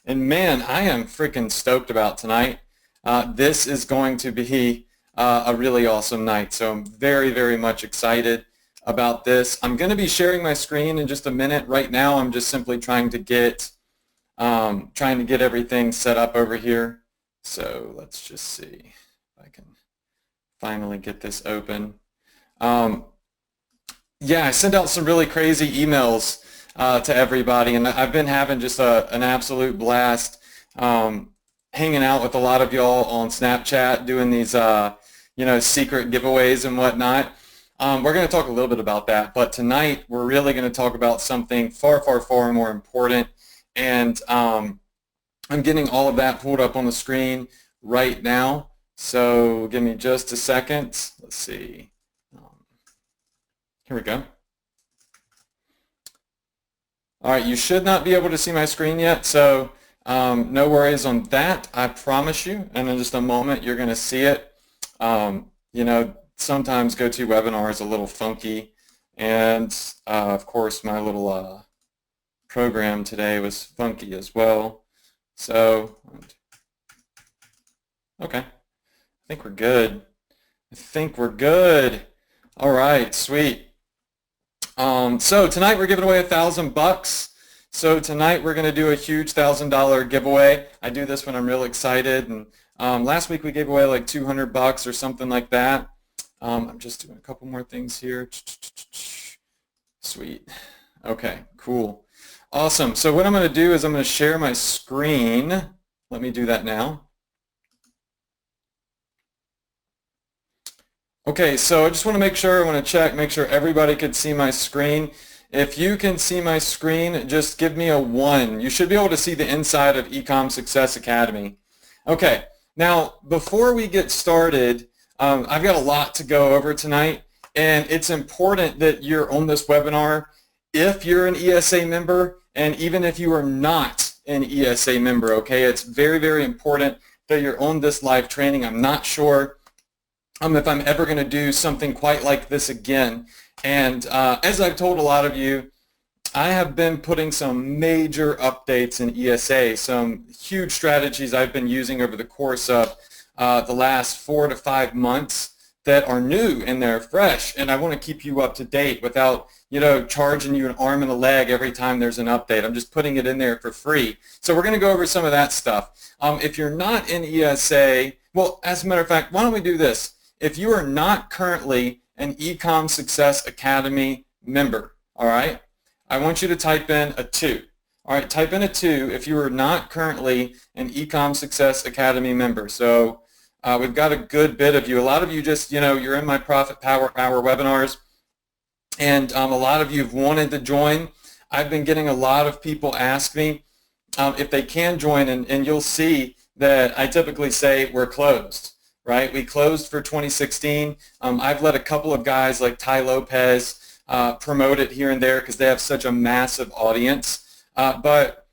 And man, I am freaking stoked about tonight. This is going to be a really awesome night. So I'm very, very much excited about this. I'm going to be sharing my screen in just a minute. Right now, I'm just simply trying to get everything set up over here. So let's just see if I can finally get this open. Yeah, I sent out some really crazy emails to everybody, and I've been having just an absolute blast hanging out with a lot of y'all on Snapchat, doing these secret giveaways and whatnot. We're going to talk a little bit about that, but tonight we're really going to talk about something far, far, far more important, and I'm getting all of that pulled up on the screen right now, so give me just a second. Let's see. Here we go. All right, you should not be able to see my screen yet, so no worries on that, I promise you. And in just a moment, you're going to see it. Sometimes GoToWebinar is a little funky, and of course, my little program today was funky as well. So, okay, I think we're good. All right, sweet. So tonight we're giving away $1,000. So tonight we're going to do a huge $1,000 giveaway. I do this when I'm real excited, and last week we gave away like $200 or something like that. I'm just doing a couple more things here. Sweet. Okay, cool. Awesome. So what I'm going to do is I'm going to share my screen. Let me do that now. Okay, so I just want to make sure everybody could see my screen. If you can see my screen, just give me a 1. You should be able to see the inside of Ecom Success Academy. Okay, now before we get started, I've got a lot to go over tonight, and it's important that you're on this webinar if you're an ESA member, and even if you are not an ESA member, okay? It's very, very important that you're on this live training. I'm not sure if I'm ever going to do something quite like this again. And as I've told a lot of you, I have been putting some major updates in ESA, some huge strategies I've been using over the course of the last 4 to 5 months that are new and they're fresh, and I want to keep you up to date without charging you an arm and a leg every time there's an update. I'm just putting it in there for free. So we're going to go over some of that stuff. If you're not in ESA, well, as a matter of fact, why don't we do this? If you are not currently an Ecom Success Academy member, all right, I want you to type in a 2. All right, type in a 2 if you are not currently an Ecom Success Academy member. So we've got a good bit of you. A lot of you just, you're in my Profit Power Hour webinars, and a lot of you have wanted to join. I've been getting a lot of people ask me if they can join, and you'll see that I typically say we're closed. Right? We closed for 2016. I've let a couple of guys like Ty Lopez promote it here and there because they have such a massive audience. But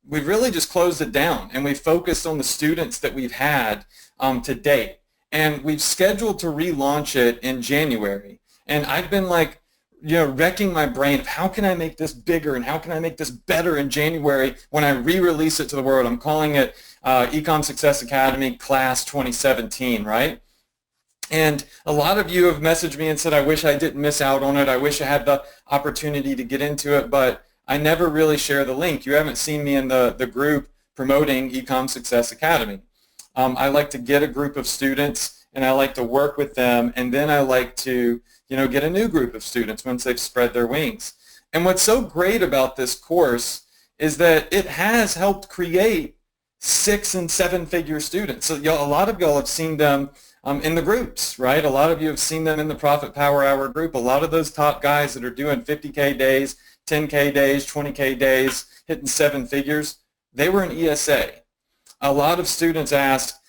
we've really just closed it down, and we've focused on the students that we've had to date. And we've scheduled to relaunch it in January. And I've been like, wrecking my brain of how can I make this bigger and how can I make this better in January when I re-release it to the world. I'm calling it Ecom Success Academy Class 2017, right? And a lot of you have messaged me and said, I wish I didn't miss out on it. I wish I had the opportunity to get into it, but I never really share the link. You haven't seen me in the group promoting Ecom Success Academy. I like to get a group of students, and I like to work with them, and then I like to get a new group of students once they've spread their wings. And what's so great about this course is that it has helped create 6- and 7-figure students. So a lot of y'all have seen them in the groups, right? A lot of you have seen them in the Profit Power Hour group. A lot of those top guys that are doing 50K days, 10K days, 20K days, hitting 7 figures, they were in ESA. A lot of students ask,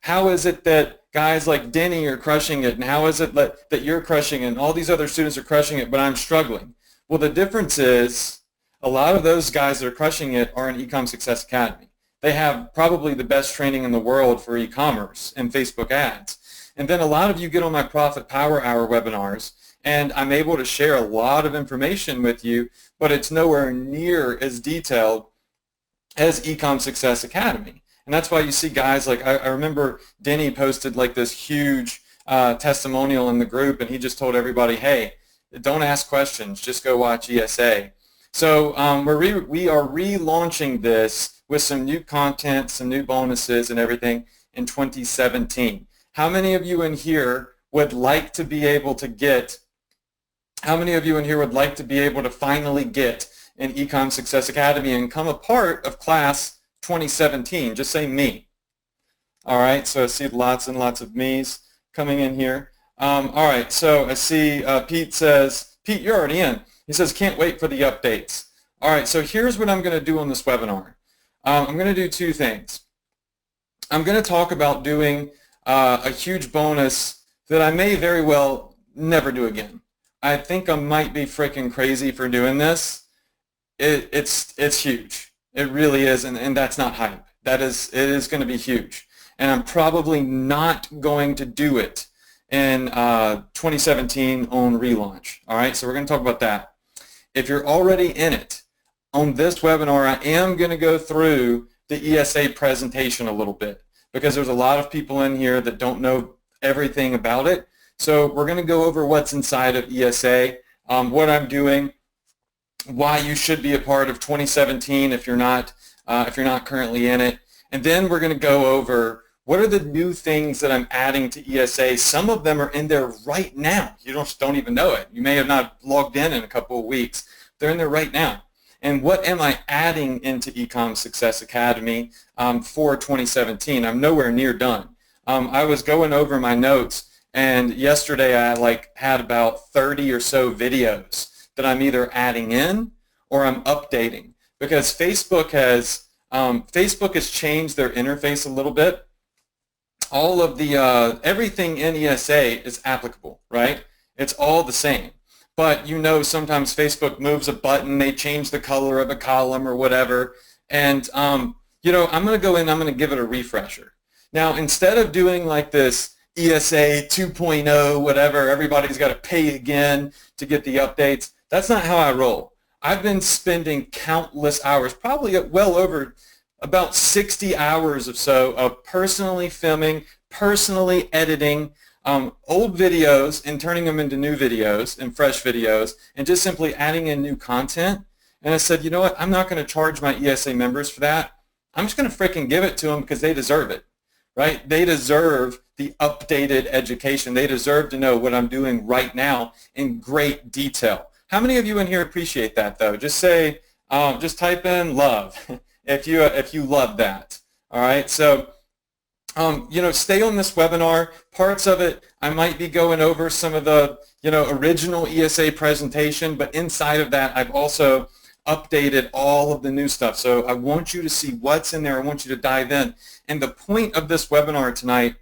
how is it that guys like Denny are crushing it, and how is it that you're crushing it, and all these other students are crushing it, but I'm struggling? Well, the difference is a lot of those guys that are crushing it are in Ecom Success Academy. They have probably the best training in the world for e-commerce and Facebook ads. And then a lot of you get on my Profit Power Hour webinars, and I'm able to share a lot of information with you, but it's nowhere near as detailed as Ecom Success Academy. And that's why you see guys like, I remember Denny posted like this huge testimonial in the group, and he just told everybody, hey, don't ask questions, just go watch ESA. So we are relaunching this with some new content, some new bonuses and everything in 2017. How many of you in here would like to be able to get, how many of you in here would like to be able to finally get an Ecom Success Academy and become a part of class 2017? Just say me. All right, so I see lots and lots of me's coming in here. All right, so I see Pete says, Pete, you're already in. He says, can't wait for the updates. All right, so here's what I'm going to do on this webinar. I'm going to do two things. I'm going to talk about doing a huge bonus that I may very well never do again. I think I might be freaking crazy for doing this. It's huge. It really is, and that's not hype. It is going to be huge. And I'm probably not going to do it in 2017 on relaunch. All right, so we're going to talk about that. If you're already in it, on this webinar, I am going to go through the ESA presentation a little bit because there's a lot of people in here that don't know everything about it. So we're going to go over what's inside of ESA, what I'm doing, why you should be a part of 2017 if you're not currently in it, and then we're going to go over what are the new things that I'm adding to ESA. Some of them are in there right now. You don't even know it. You may have not logged in a couple of weeks. They're in there right now. And what am I adding into Ecom Success Academy for 2017? I'm nowhere near done. I was going over my notes, and yesterday I had about 30 or so videos that I'm either adding in or I'm updating, because Facebook has changed their interface a little bit. All of the everything in ESA is applicable, right? It's all the same. But sometimes Facebook moves a button, they change the color of a column or whatever, and I'm going to go in, I'm going to give it a refresher. Now, instead of doing like this ESA 2.0, whatever, everybody's got to pay again to get the updates, that's not how I roll. I've been spending countless hours, probably well over about 60 hours or so of personally filming, personally editing old videos and turning them into new videos and fresh videos and just simply adding in new content. And I said, you know what, I'm not going to charge my ESA members for that. I'm just going to freaking give it to them because they deserve it, right? They deserve the updated education. They deserve to know what I'm doing right now in great detail. How many of you in here appreciate that, though? Just say, just type in love if you love that. All right, so stay on this webinar. Parts of it, I might be going over some of the original ESA presentation, but inside of that, I've also updated all of the new stuff. So I want you to see what's in there. I want you to dive in. And the point of this webinar tonight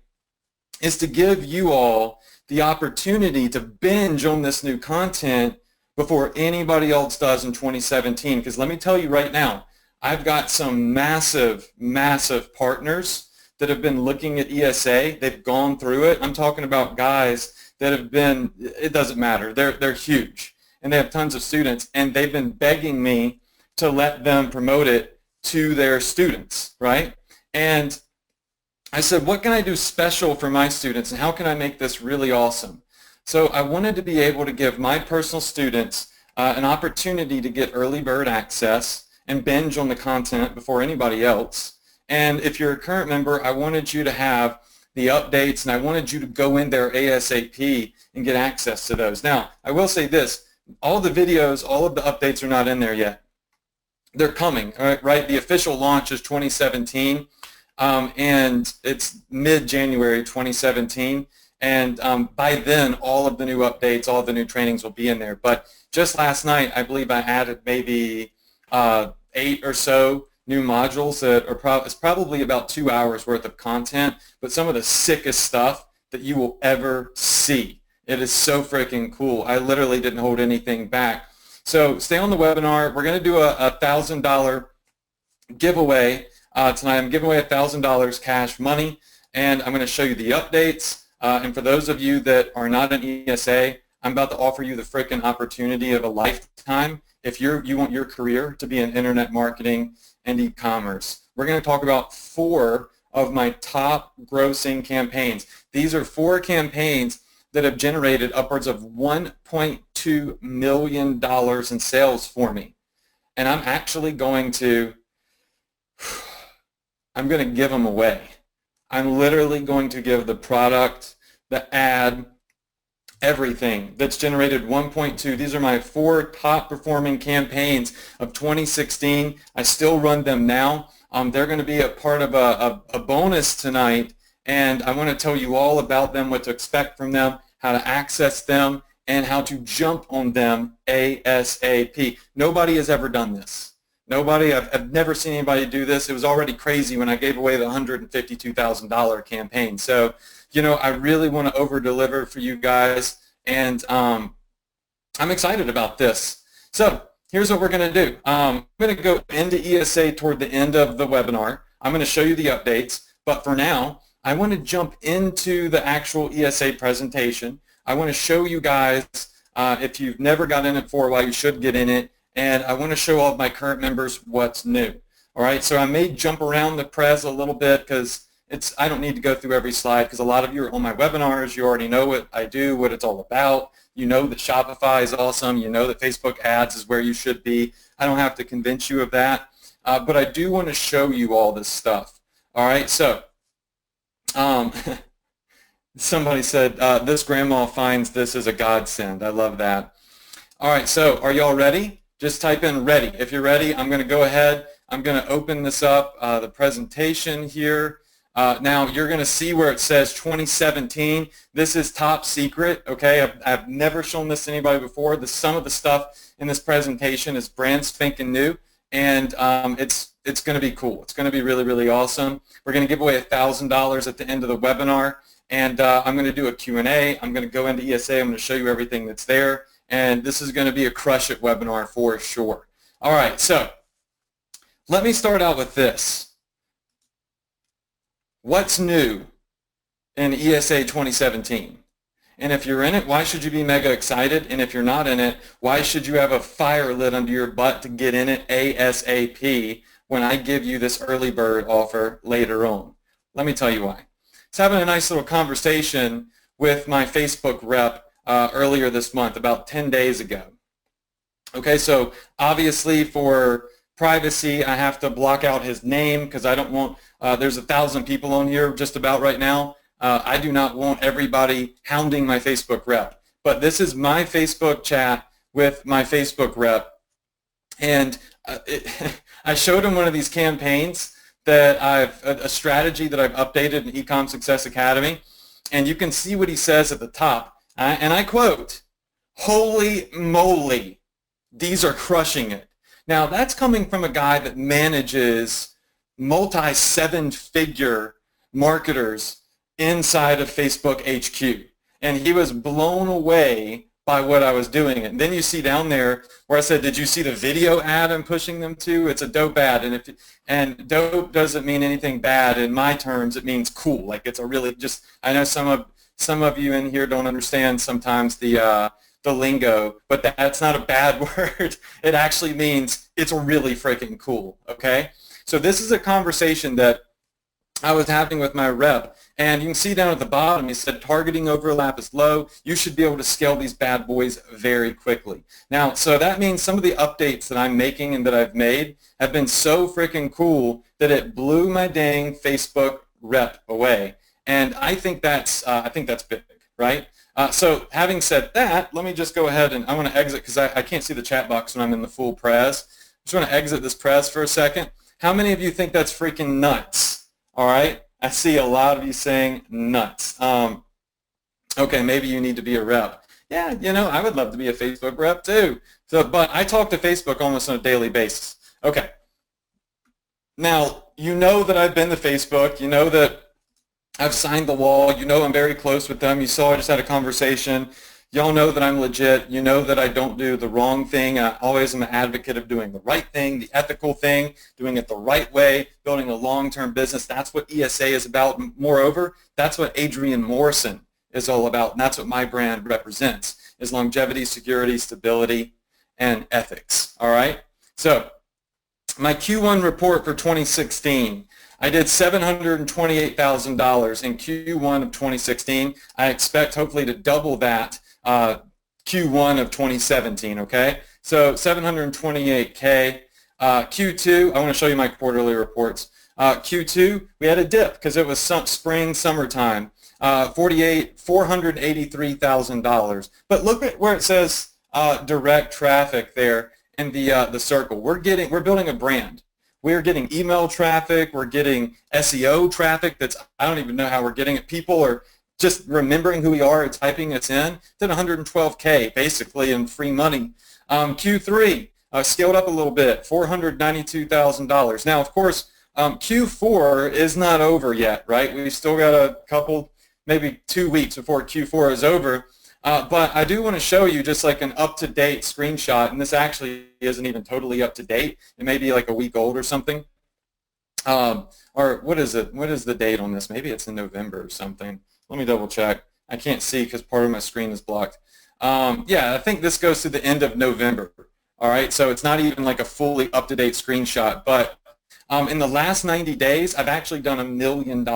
is to give you all the opportunity to binge on this new content before anybody else does in 2017. Because let me tell you right now, I've got some massive, massive partners that have been looking at ESA. They've gone through it. I'm talking about guys that have been, it doesn't matter, they're huge, and they have tons of students, and they've been begging me to let them promote it to their students, right? And I said, what can I do special for my students, and how can I make this really awesome? So I wanted to be able to give my personal students an opportunity to get early bird access and binge on the content before anybody else. And if you're a current member, I wanted you to have the updates, and I wanted you to go in there ASAP and get access to those. Now, I will say this, all the videos, all of the updates are not in there yet. They're coming, right? The official launch is 2017, and it's mid-January 2017. And by then, all of the new updates, all of the new trainings will be in there. But just last night, I believe I added maybe 8 or so new modules that are it's probably about 2 hours worth of content, but some of the sickest stuff that you will ever see. It is so freaking cool. I literally didn't hold anything back. So stay on the webinar. We're going to do a $1,000 giveaway tonight. I'm giving away $1,000 cash money, and I'm going to show you the updates. And for those of you that are not an ESA, I'm about to offer you the freaking opportunity of a lifetime if you want your career to be in internet marketing and e-commerce. We're going to talk about 4 of my top grossing campaigns. These are 4 campaigns that have generated upwards of $1.2 million in sales for me. And I'm actually going to give them away. I'm literally going to give the product, the ad, everything that's generated 1.2. These are my 4 top performing campaigns of 2016. I still run them now. They're going to be a part of a bonus tonight, and I want to tell you all about them, what to expect from them, how to access them, and how to jump on them ASAP. Nobody has ever done this. Nobody, I've never seen anybody do this. It was already crazy when I gave away the $152,000 campaign. So, you know, I really want to over-deliver for you guys, and I'm excited about this. So here's what we're going to do. I'm going to go into ESA toward the end of the webinar. I'm going to show you the updates, but for now, I want to jump into the actual ESA presentation. I want to show you guys, if you've never got in it for a while, you should get in it, and I want to show all of my current members what's new. All right, so I may jump around the pres a little bit because I don't need to go through every slide because a lot of you are on my webinars. You already know what I do, what it's all about. You know that Shopify is awesome. You know that Facebook ads is where you should be. I don't have to convince you of that, but I do want to show you all this stuff. All right, so somebody said, this grandma finds this as a godsend. I love that. All right, so are y'all ready? Just type in ready. If you're ready, I'm going to go ahead. I'm going to open this up, the presentation here. Now, you're going to see where it says 2017. This is top secret, okay? I've never shown this to anybody before. Some of the stuff in this presentation is brand spanking new, and it's going to be cool. It's going to be really, really awesome. We're going to give away $1,000 at the end of the webinar, and I'm going to do a Q&A. I'm going to go into ESA. I'm going to show you everything that's there, and this is going to be a crush it webinar for sure. All right, so let me start out with this. What's new in ESA 2017? And if you're in it, why should you be mega excited? And if you're not in it, why should you have a fire lit under your butt to get in it ASAP when I give you this early bird offer later on? Let me tell you why. I was having a nice little conversation with my Facebook rep earlier this month, about 10 days ago. Okay, so obviously for privacy, I have to block out his name because I don't want, there's 1,000 people on here just about right now. I do not want everybody hounding my Facebook rep. But this is my Facebook chat with my Facebook rep. And I showed him one of these campaigns that a strategy that I've updated in Ecom Success Academy. And you can see what he says at the top. And I quote, "Holy moly, these are crushing it." Now, that's coming from a guy that manages multi-7-figure marketers inside of Facebook HQ. And he was blown away by what I was doing. And then you see down there where I said, did you see the video ad I'm pushing them to? It's a dope ad. And dope doesn't mean anything bad. In my terms, it means cool. Like it's a really just, I know some of you in here don't understand sometimes the lingo, but that's not a bad word. It actually means it's really freaking cool, okay? So this is a conversation that I was having with my rep, and you can see down at the bottom, he said targeting overlap is low. You should be able to scale these bad boys very quickly. Now, so that means some of the updates that I'm making and that I've made have been so freaking cool that it blew my dang Facebook rep away. And I think that's big, right? So having said that, let me just go ahead and I want to exit because I can't see the chat box when I'm in the full pres. I just want to exit this pres for a second. How many of you think that's freaking nuts? All right, I see a lot of you saying nuts. Okay, maybe you need to be a rep. Yeah, you know, I would love to be a Facebook rep too. So, but I talk to Facebook almost on a daily basis. Okay. Now, you know that I've been to Facebook. You know that I've signed the wall. You know I'm very close with them. You saw I just had a conversation. Y'all know that I'm legit. You know that I don't do the wrong thing. I always am an advocate of doing the right thing, the ethical thing, doing it the right way, building a long-term business. That's what ESA is about. Moreover, that's what Adrian Morrison is all about, and that's what my brand represents, is longevity, security, stability. and ethics. All right. So my Q1 report for 2016. I did $728,000 in Q1 of 2016. I expect hopefully to double that Q1 of 2017, okay? So 728K. Q2, I want to show you my quarterly reports. Q2, we had a dip because it was summertime. $483,000. But look at where it says direct traffic there in the circle. We're building a brand. We're getting email traffic. We're getting SEO traffic. I don't even know how we're getting it. People are just remembering who we are and typing us in. Did 112K basically in free money. Q3 scaled up a little bit, $492,000. Now, of course, Q4 is not over yet, right? We've still got a couple, maybe 2 weeks before Q4 is over. But I do want to show you just like an up-to-date screenshot, and this actually isn't even totally up-to-date. It may be like a week old or something. Or what is it? What is the date on this? Maybe it's in November or something. Let me double check. I can't see because part of my screen is blocked. Yeah, I think this goes to the end of November. All right, so it's not even like a fully up-to-date screenshot, but in the last 90 days, I've actually done $1 million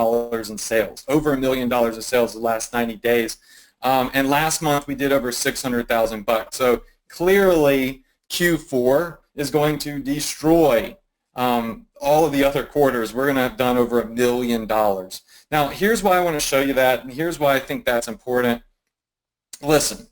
in sales, over $1 million of sales the last 90 days. And last month we did over 600,000 bucks. So clearly Q4 is going to destroy all of the other quarters. We're going to have done over $1 million. Now here's why I want to show you that, and here's why I think that's important. Listen,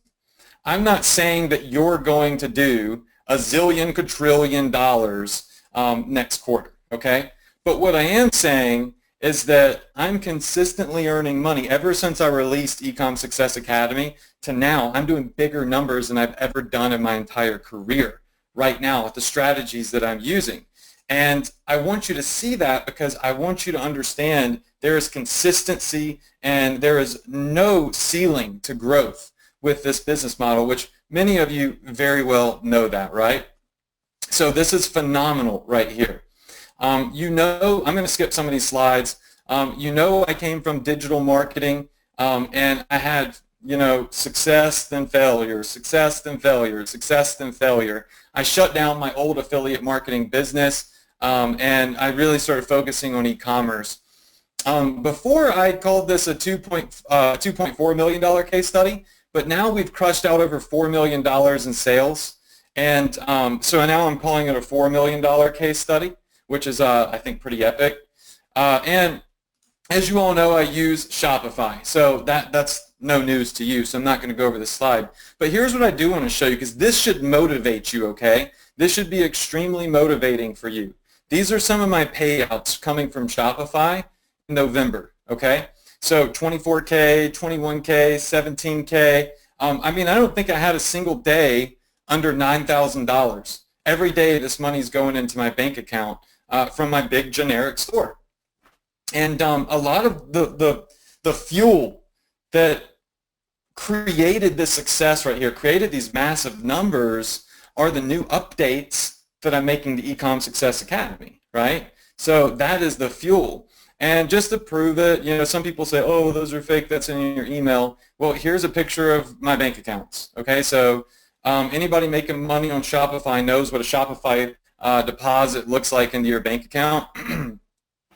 I'm not saying that you're going to do a zillion quadrillion dollars next quarter, okay? But what I am saying is that I'm consistently earning money ever since I released Ecom Success Academy to now. I'm doing bigger numbers than I've ever done in my entire career right now with the strategies that I'm using. And I want you to see that because I want you to understand there is consistency and there is no ceiling to growth with this business model, which many of you very well know that, right? So this is phenomenal right here. You know, I'm going to skip some of these slides. You know, I came from digital marketing, and I had, you know, success, then failure, success, then failure, success, then failure. I shut down my old affiliate marketing business, and I really started focusing on e-commerce. Before, I called this a $2.4 million case study, but now we've crushed out over $4 million in sales. And so now I'm calling it a $4 million case study, which is, I think, pretty epic. And as you all know, I use Shopify. So that's no news to you, so I'm not going to go over this slide. But here's what I do want to show you, because this should motivate you, okay? This should be extremely motivating for you. These are some of my payouts coming from Shopify in November, okay? So 24K, 21K, 17K. I mean, I don't think I had a single day under $9,000. Every day this money's going into my bank account from my big generic store. And a lot of the fuel that created this success right here, created these massive numbers, are the new updates that I'm making to Ecom Success Academy, right? So that is the fuel. And just to prove it, you know, some people say, oh, those are fake, that's in your email. Well, here's a picture of my bank accounts, okay? So anybody making money on Shopify knows what a Shopify deposit looks like into your bank account.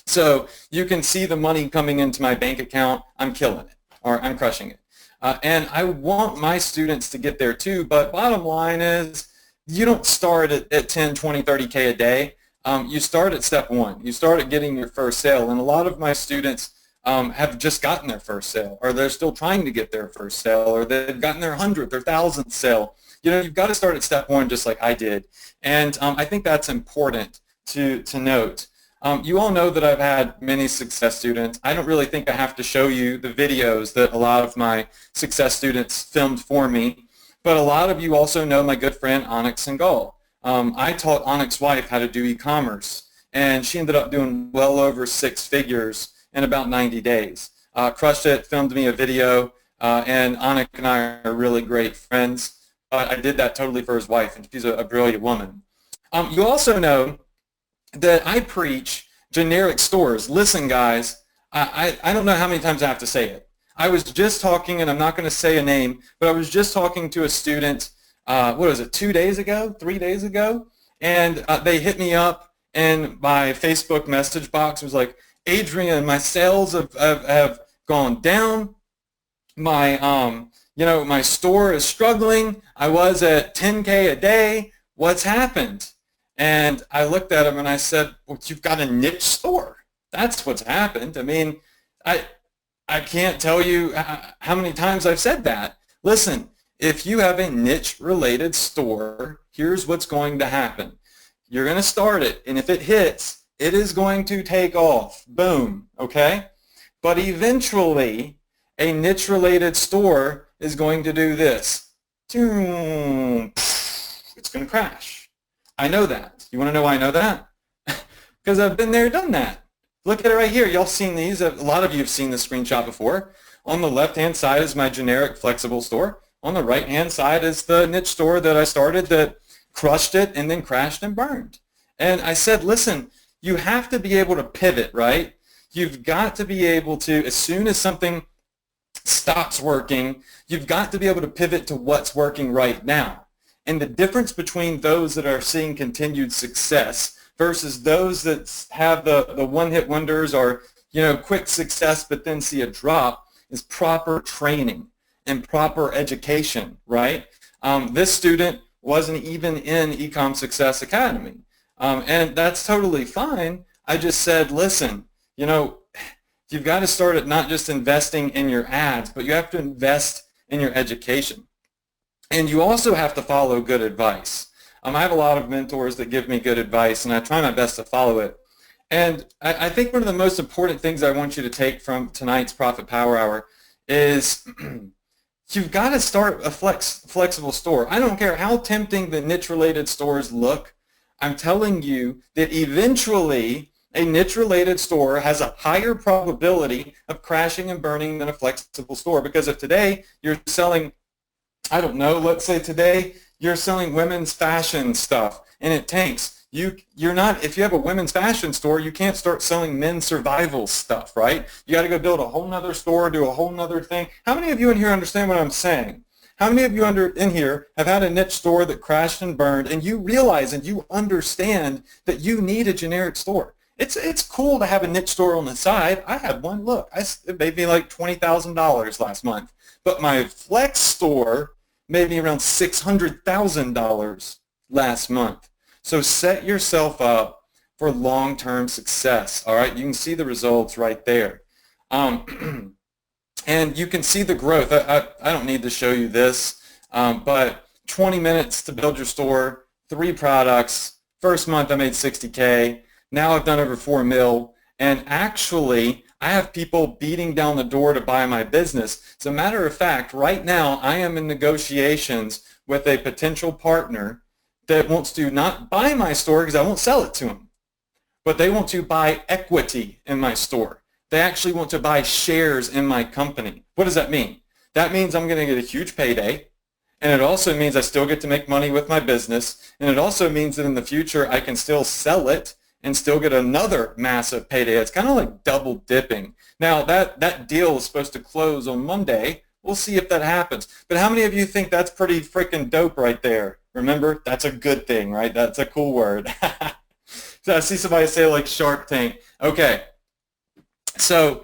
So you can see the money coming into my bank account. I'm killing it, or I'm crushing it. And I want my students to get there too, but bottom line is you don't start at 10, 20, 30K a day. You start at step one. You start at getting your first sale, and a lot of my students have just gotten their first sale, or they're still trying to get their first sale, or they've gotten their 100th or 1,000th sale. You know, you've got to start at step one just like I did, and I think that's important to note. You all know that I've had many success students. I don't really think I have to show you the videos that a lot of my success students filmed for me, but a lot of you also know my good friend Onyx Singal. I taught Onyx's wife how to do e-commerce, and she ended up doing well over 6 figures in about 90 days. Crushed it, filmed me a video, and Onyx and I are really great friends. But I did that totally for his wife, and she's a brilliant woman. You also know that I preach generic stores. Listen, guys, I don't know how many times I have to say it. I was just talking, and I'm not going to say a name, but I was just talking to a student what was it, 2 days ago, 3 days ago, and they hit me up in my Facebook message box. It was like, Adrian, my sales have gone down. My my store is struggling. I was at 10K a day. What's happened? And I looked at him and I said, well, you've got a niche store. That's what's happened. I mean, I can't tell you how many times I've said that. Listen, if you have a niche related store, here's what's going to happen. You're going to start it, and if it hits, it is going to take off. Boom, okay? But eventually, a niche related store is going to do this. It's going to crash. I know that. You want to know why I know that? Because I've been there, done that. Look at it right here. Y'all seen these. A lot of you have seen this screenshot before. On the left-hand side is my generic flexible store. On the right-hand side is the niche store that I started that crushed it and then crashed and burned. And I said, listen, you have to be able to pivot, right? You've got to be able to, as soon as something stops working, you've got to be able to pivot to what's working right now. And the difference between those that are seeing continued success versus those that have the one-hit wonders or quick success but then see a drop is proper training and proper education, right? This student wasn't even in Ecom Success Academy, and that's totally fine. I just said, listen, you've got to start at not just investing in your ads, but you have to invest in your education. And you also have to follow good advice. I have a lot of mentors that give me good advice, and I try my best to follow it. And I think one of the most important things I want you to take from tonight's Profit Power Hour is you've got to start a flexible store. I don't care how tempting the niche-related stores look. I'm telling you that eventually a niche-related store has a higher probability of crashing and burning than a flexible store. Because if today you're selling, I don't know, let's say today you're selling women's fashion stuff and it tanks. You're not, if you have a women's fashion store, you can't start selling men's survival stuff, right? You got to go build a whole nother store, do a whole nother thing. How many of you in here understand what I'm saying? How many of you in here have had a niche store that crashed and burned, and you realize and you understand that you need a generic store? It's cool to have a niche store on the side. I had one. Look, it made me like $20,000 last month. But my flex store made me around $600,000 last month. So set yourself up for long-term success, all right? You can see the results right there. And you can see the growth. I don't need to show you this, but 20 minutes to build your store, 3 products. First month I made 60K. Now I've done over 4 mil. And actually, I have people beating down the door to buy my business. As a matter of fact, right now I am in negotiations with a potential partner that wants to not buy my store because I won't sell it to them, but they want to buy equity in my store. They actually want to buy shares in my company. What does that mean? That means I'm going to get a huge payday, and it also means I still get to make money with my business, and it also means that in the future I can still sell it and still get another massive payday. It's kind of like double dipping. Now that deal is supposed to close on Monday. We'll see if that happens. But how many of you think that's pretty freaking dope right there? Remember, that's a good thing, right? That's a cool word. So I see somebody say like Shark Tank. Okay, so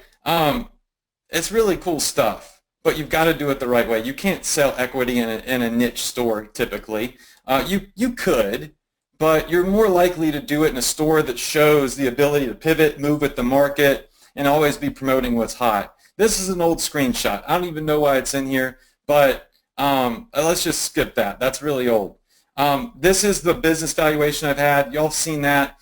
it's really cool stuff, but you've got to do it the right way. You can't sell equity in a niche store typically. You could, but you're more likely to do it in a store that shows the ability to pivot, move with the market, and always be promoting what's hot. This is an old screenshot. I don't even know why it's in here, but let's just skip that. That's really old. This is the business valuation I've had. Y'all have seen that.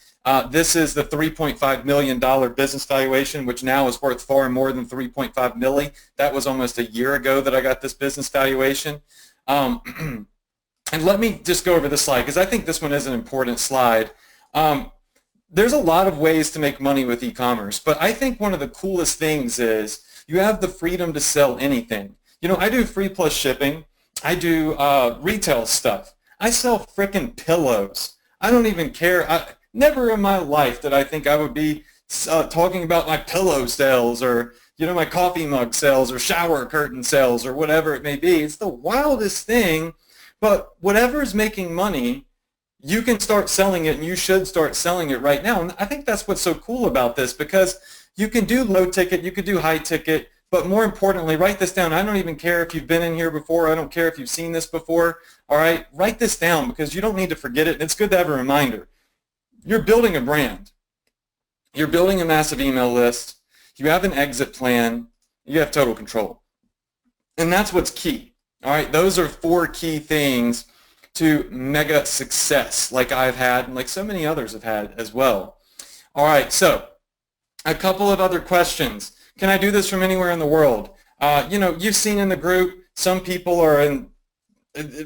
This is the $3.5 million business valuation, which now is worth far more than 3.5 milli. That was almost a year ago that I got this business valuation. And let me just go over this slide because I think this one is an important slide. There's a lot of ways to make money with e-commerce, but I think one of the coolest things is you have the freedom to sell anything. I do free plus shipping. I do retail stuff. I sell frickin' pillows. I don't even care. Never in my life did I think I would be talking about my pillow sales or my coffee mug sales or shower curtain sales or whatever it may be. It's the wildest thing, But whatever is making money, you can start selling it, and you should start selling it right now. And I think that's what's so cool about this, because you can do low ticket, you could do high ticket, but more importantly, write this down. I don't even care if you've been in here before. I don't care if you've seen this before. All right, write this down, because you don't need to forget it. It's good to have a reminder. You're building a brand. You're building a massive email list. You have an exit plan. You have total control. And that's what's key. All right, those are 4 key things to mega success, like I've had and like so many others have had as well. All right, so a couple of other questions. Can I do this from anywhere in the world? You've seen in the group, some people are in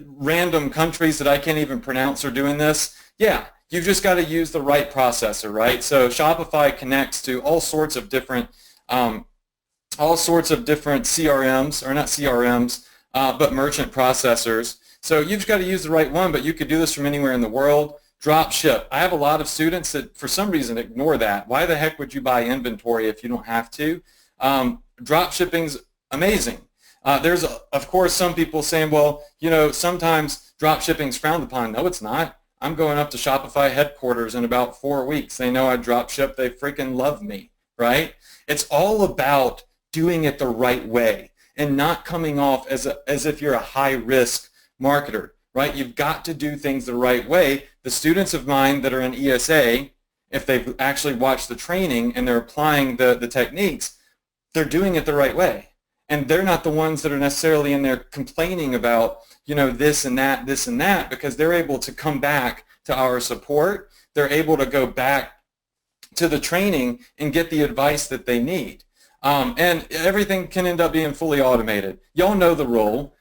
random countries that I can't even pronounce are doing this. Yeah, you've just got to use the right processor, right? So Shopify connects to all sorts of different CRMs, or not CRMs, but merchant processors. So you've just got to use the right one, but you could do this from anywhere in the world. Drop ship. I have a lot of students that for some reason ignore that. Why the heck would you buy inventory if you don't have to? Drop shipping's amazing. There's, of course, some people saying, well, sometimes drop shipping's frowned upon. No, it's not. I'm going up to Shopify headquarters in about 4 weeks. They know I drop ship. They freaking love me, right? It's all about doing it the right way and not coming off as if you're a high-risk marketer, right? You've got to do things the right way. The students of mine that are in ESA, if they've actually watched the training and they're applying the techniques, they're doing it the right way. And they're not the ones that are necessarily in there complaining about, this and that, because they're able to come back to our support. They're able to go back to the training and get the advice that they need. And everything can end up being fully automated. Y'all know the rule.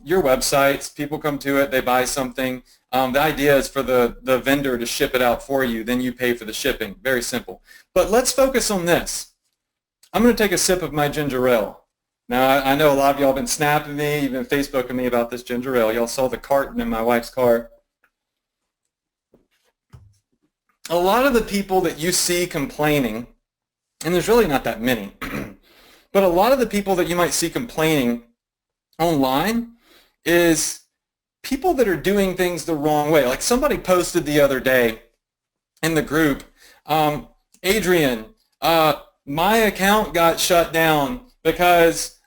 Your websites, people come to it, they buy something. The idea is for the vendor to ship it out for you, then you pay for the shipping. Very simple. But let's focus on this. I'm going to take a sip of my ginger ale. Now, I know a lot of y'all have been snapping me, you've been Facebooking me about this ginger ale. Y'all saw the carton in my wife's car. A lot of the people that you see complaining, and there's really not that many, but a lot of the people that you might see complaining online is people that are doing things the wrong way. Like somebody posted the other day in the group, Adrian, my account got shut down because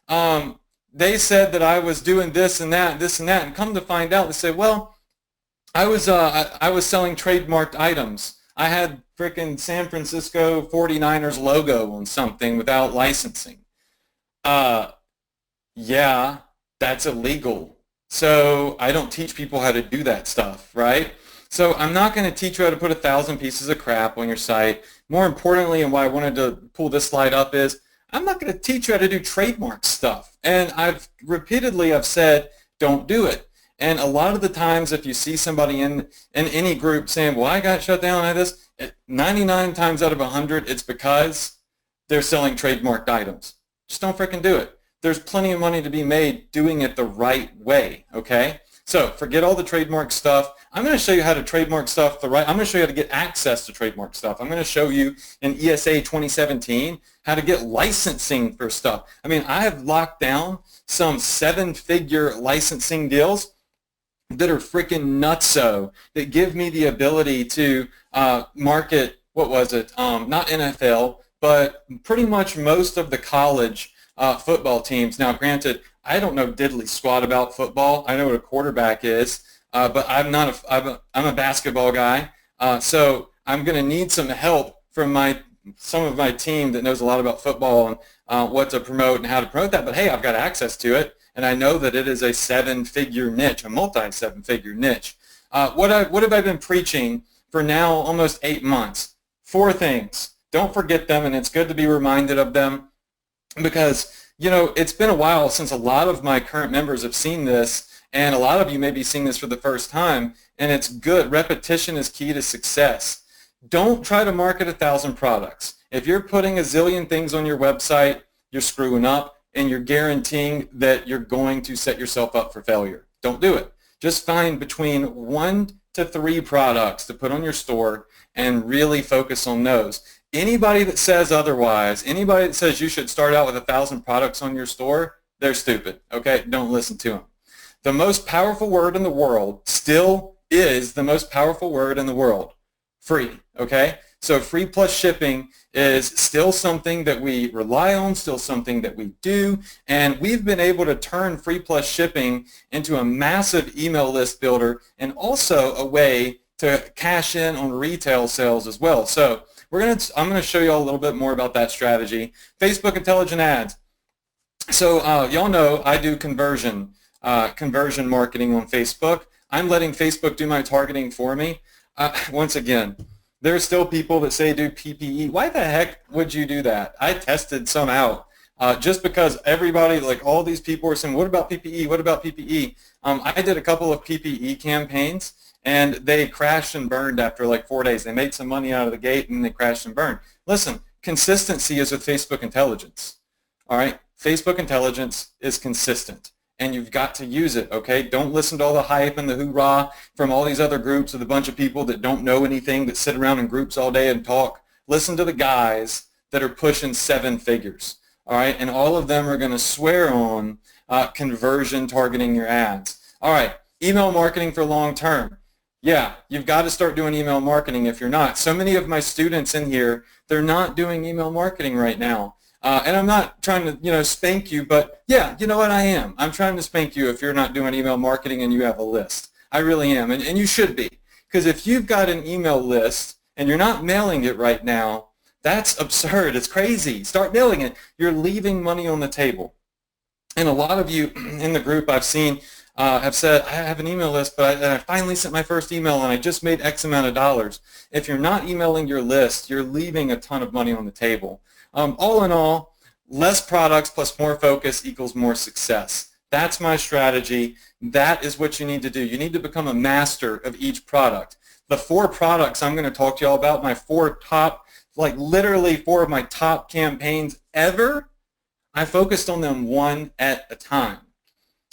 they said that I was doing this and that, and come to find out, they say, well, I was selling trademarked items. I had frickin' San Francisco 49ers logo on something without licensing. Yeah, that's illegal. So I don't teach people how to do that stuff, right? So I'm not going to teach you how to put 1,000 pieces of crap on your site. More importantly, and why I wanted to pull this slide up is, I'm not going to teach you how to do trademark stuff. And I've said, don't do it. And a lot of the times, if you see somebody in any group saying, well, I got shut down, I this, 99 times out of 100, it's because they're selling trademarked items. Just don't freaking do it. There's plenty of money to be made doing it the right way, okay? So forget all the trademark stuff. I'm going to show you how to trademark stuff I'm going to show you how to get access to trademark stuff. I'm going to show you in ESA 2017 how to get licensing for stuff. I mean, I have locked down some 7-figure licensing deals that are freaking nutso, that give me the ability to market, what was it, not NFL, but pretty much most of the college football teams. Now, granted, I don't know diddly squat about football. I know what a quarterback is, but I'm a basketball guy, so I'm going to need some help from some of my team that knows a lot about football and what to promote and how to promote that. But hey, I've got access to it, and I know that it is a 7-figure niche, a multi-7-figure niche. What have I been preaching for now almost 8 months? 4 things. Don't forget them, and it's good to be reminded of them, because it's been a while since a lot of my current members have seen this, and a lot of you may be seeing this for the first time, and it's good. Repetition is key to success. Don't try to market 1,000 products. If you're putting a zillion things on your website, you're screwing up, and you're guaranteeing that you're going to set yourself up for failure. Don't do it. Just find between 1 to 3 products to put on your store and really focus on those. Anybody that says otherwise, anybody that says you should start out with 1,000 products on your store, they're stupid, okay? Don't listen to them. The most powerful word in the world still is the most powerful word in the world. Free, okay? So free plus shipping is still something that we rely on, still something that we do, and we've been able to turn free plus shipping into a massive email list builder and also a way to cash in on retail sales as well. So I'm going to show you all a little bit more about that strategy. Facebook Intelligent Ads. So y'all know I do conversion marketing on Facebook. I'm letting Facebook do my targeting for me. Once again, there's still people that say do PPE. Why the heck would you do that? I tested some out. Just because everybody, like all these people are saying, what about PPE? What about PPE? I did a couple of PPE campaigns, and they crashed and burned after like 4 days. They made some money out of the gate, and they crashed and burned. Listen, consistency is with Facebook intelligence. All right? Facebook intelligence is consistent, and you've got to use it, okay? Don't listen to all the hype and the hoorah from all these other groups with a bunch of people that don't know anything, that sit around in groups all day and talk. Listen to the guys that are pushing 7 figures, all right? And all of them are going to swear on conversion targeting your ads. All right, email marketing for long term. Yeah, you've got to start doing email marketing if you're not. So many of my students in here, they're not doing email marketing right now. And I'm not trying to, spank you, but yeah, you know what, I am. I'm trying to spank you if you're not doing email marketing and you have a list. I really am, and you should be. Because if you've got an email list and you're not mailing it right now, that's absurd. It's crazy. Start mailing it. You're leaving money on the table. And a lot of you in the group I've seen have said, I have an email list, but I finally sent my first email and I just made X amount of dollars. If you're not emailing your list, you're leaving a ton of money on the table. All in all, less products plus more focus equals more success. That's my strategy. That is what you need to do. You need to become a master of each product. The 4 products I'm going to talk to y'all about, my 4 top, like literally 4 of my top campaigns ever, I focused on them one at a time,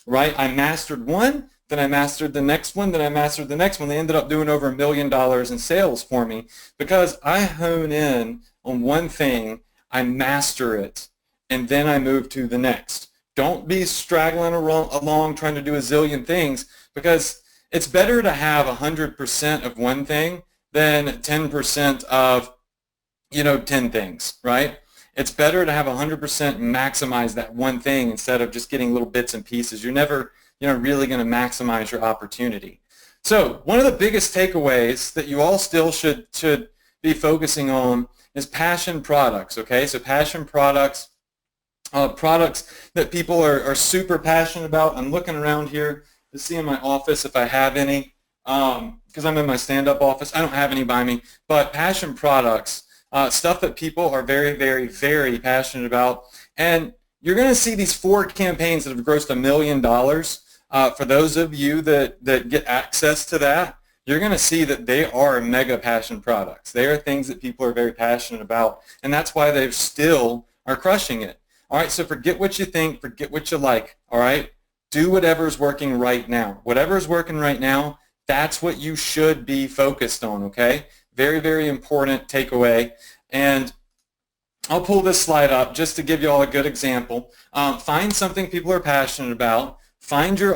right? I mastered one, then I mastered the next one, then I mastered the next one. They ended up doing over $1 million in sales for me because I hone in on one thing, I master it, and then I move to the next. Don't be straggling along trying to do a zillion things, because it's better to have 100% of one thing than 10% of, 10 things, right? It's better to have 100% maximize that one thing instead of just getting little bits and pieces. You're never, really going to maximize your opportunity. So one of the biggest takeaways that you all still should be focusing on is passion products, okay? So passion products, products that people are super passionate about. I'm looking around here to see in my office if I have any, because I'm in my stand-up office. I don't have any by me, but passion products, stuff that people are very, very, very passionate about. And you're going to see these 4 campaigns that have grossed $1 million. For those of you that get access to that, you're going to see that they are mega passion products. They are things that people are very passionate about, and that's why they still are crushing it. All right, so forget what you think, forget what you like, all right? Do whatever's working right now. Whatever's working right now, that's what you should be focused on, okay? Very, very important takeaway. And I'll pull this slide up just to give you all a good example. Find something people are passionate about. Find your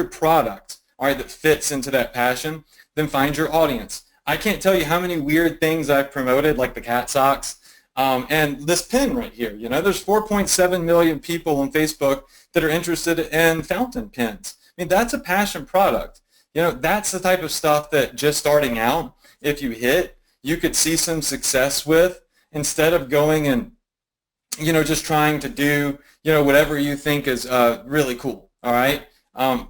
product, all right, that fits into that passion. Then find your audience. I can't tell you how many weird things I've promoted, like the cat socks, and this pin right here. There's 4.7 million people on Facebook that are interested in fountain pens. I mean, that's a passion product. That's the type of stuff that just starting out, if you hit, you could see some success with, instead of going and, just trying to do, whatever you think is really cool, all right?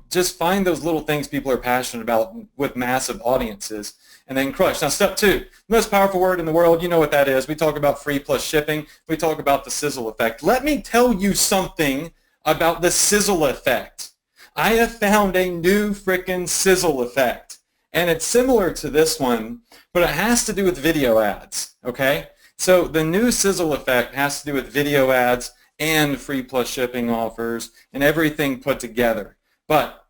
Just find those little things people are passionate about with massive audiences and then crush. Now, step 2, most powerful word in the world, you know what that is. We talk about free plus shipping. We talk about the sizzle effect. Let me tell you something about the sizzle effect. I have found a new frickin' sizzle effect, and it's similar to this one, but it has to do with video ads, okay? So the new sizzle effect has to do with video ads and free plus shipping offers and everything put together. But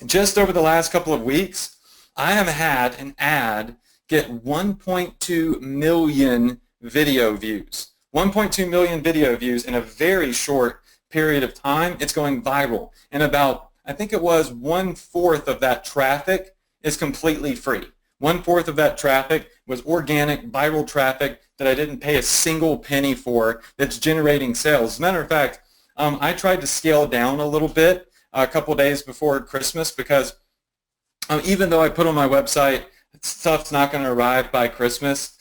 just over the last couple of weeks, I have had an ad get 1.2 million video views. 1.2 million video views in a very short period of time. It's going viral. In about I think it was 1/4 of that traffic is completely free. 1/4 of that traffic was organic, viral traffic that I didn't pay a single penny for that's generating sales. As a matter of fact, I tried to scale down a little bit a couple days before Christmas because even though I put on my website, stuff's not going to arrive by Christmas,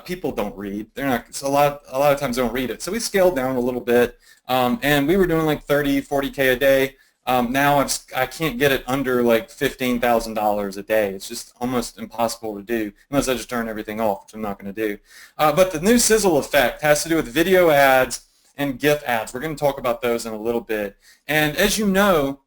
people don't read. They're not. So a lot of times they don't read it. So we scaled down a little bit, and we were doing like 30, 40K a day. Now I can't get it under like $15,000 a day. It's just almost impossible to do unless I just turn everything off, which I'm not going to do. But the new sizzle effect has to do with video ads and GIF ads. We're going to talk about those in a little bit. And as you know,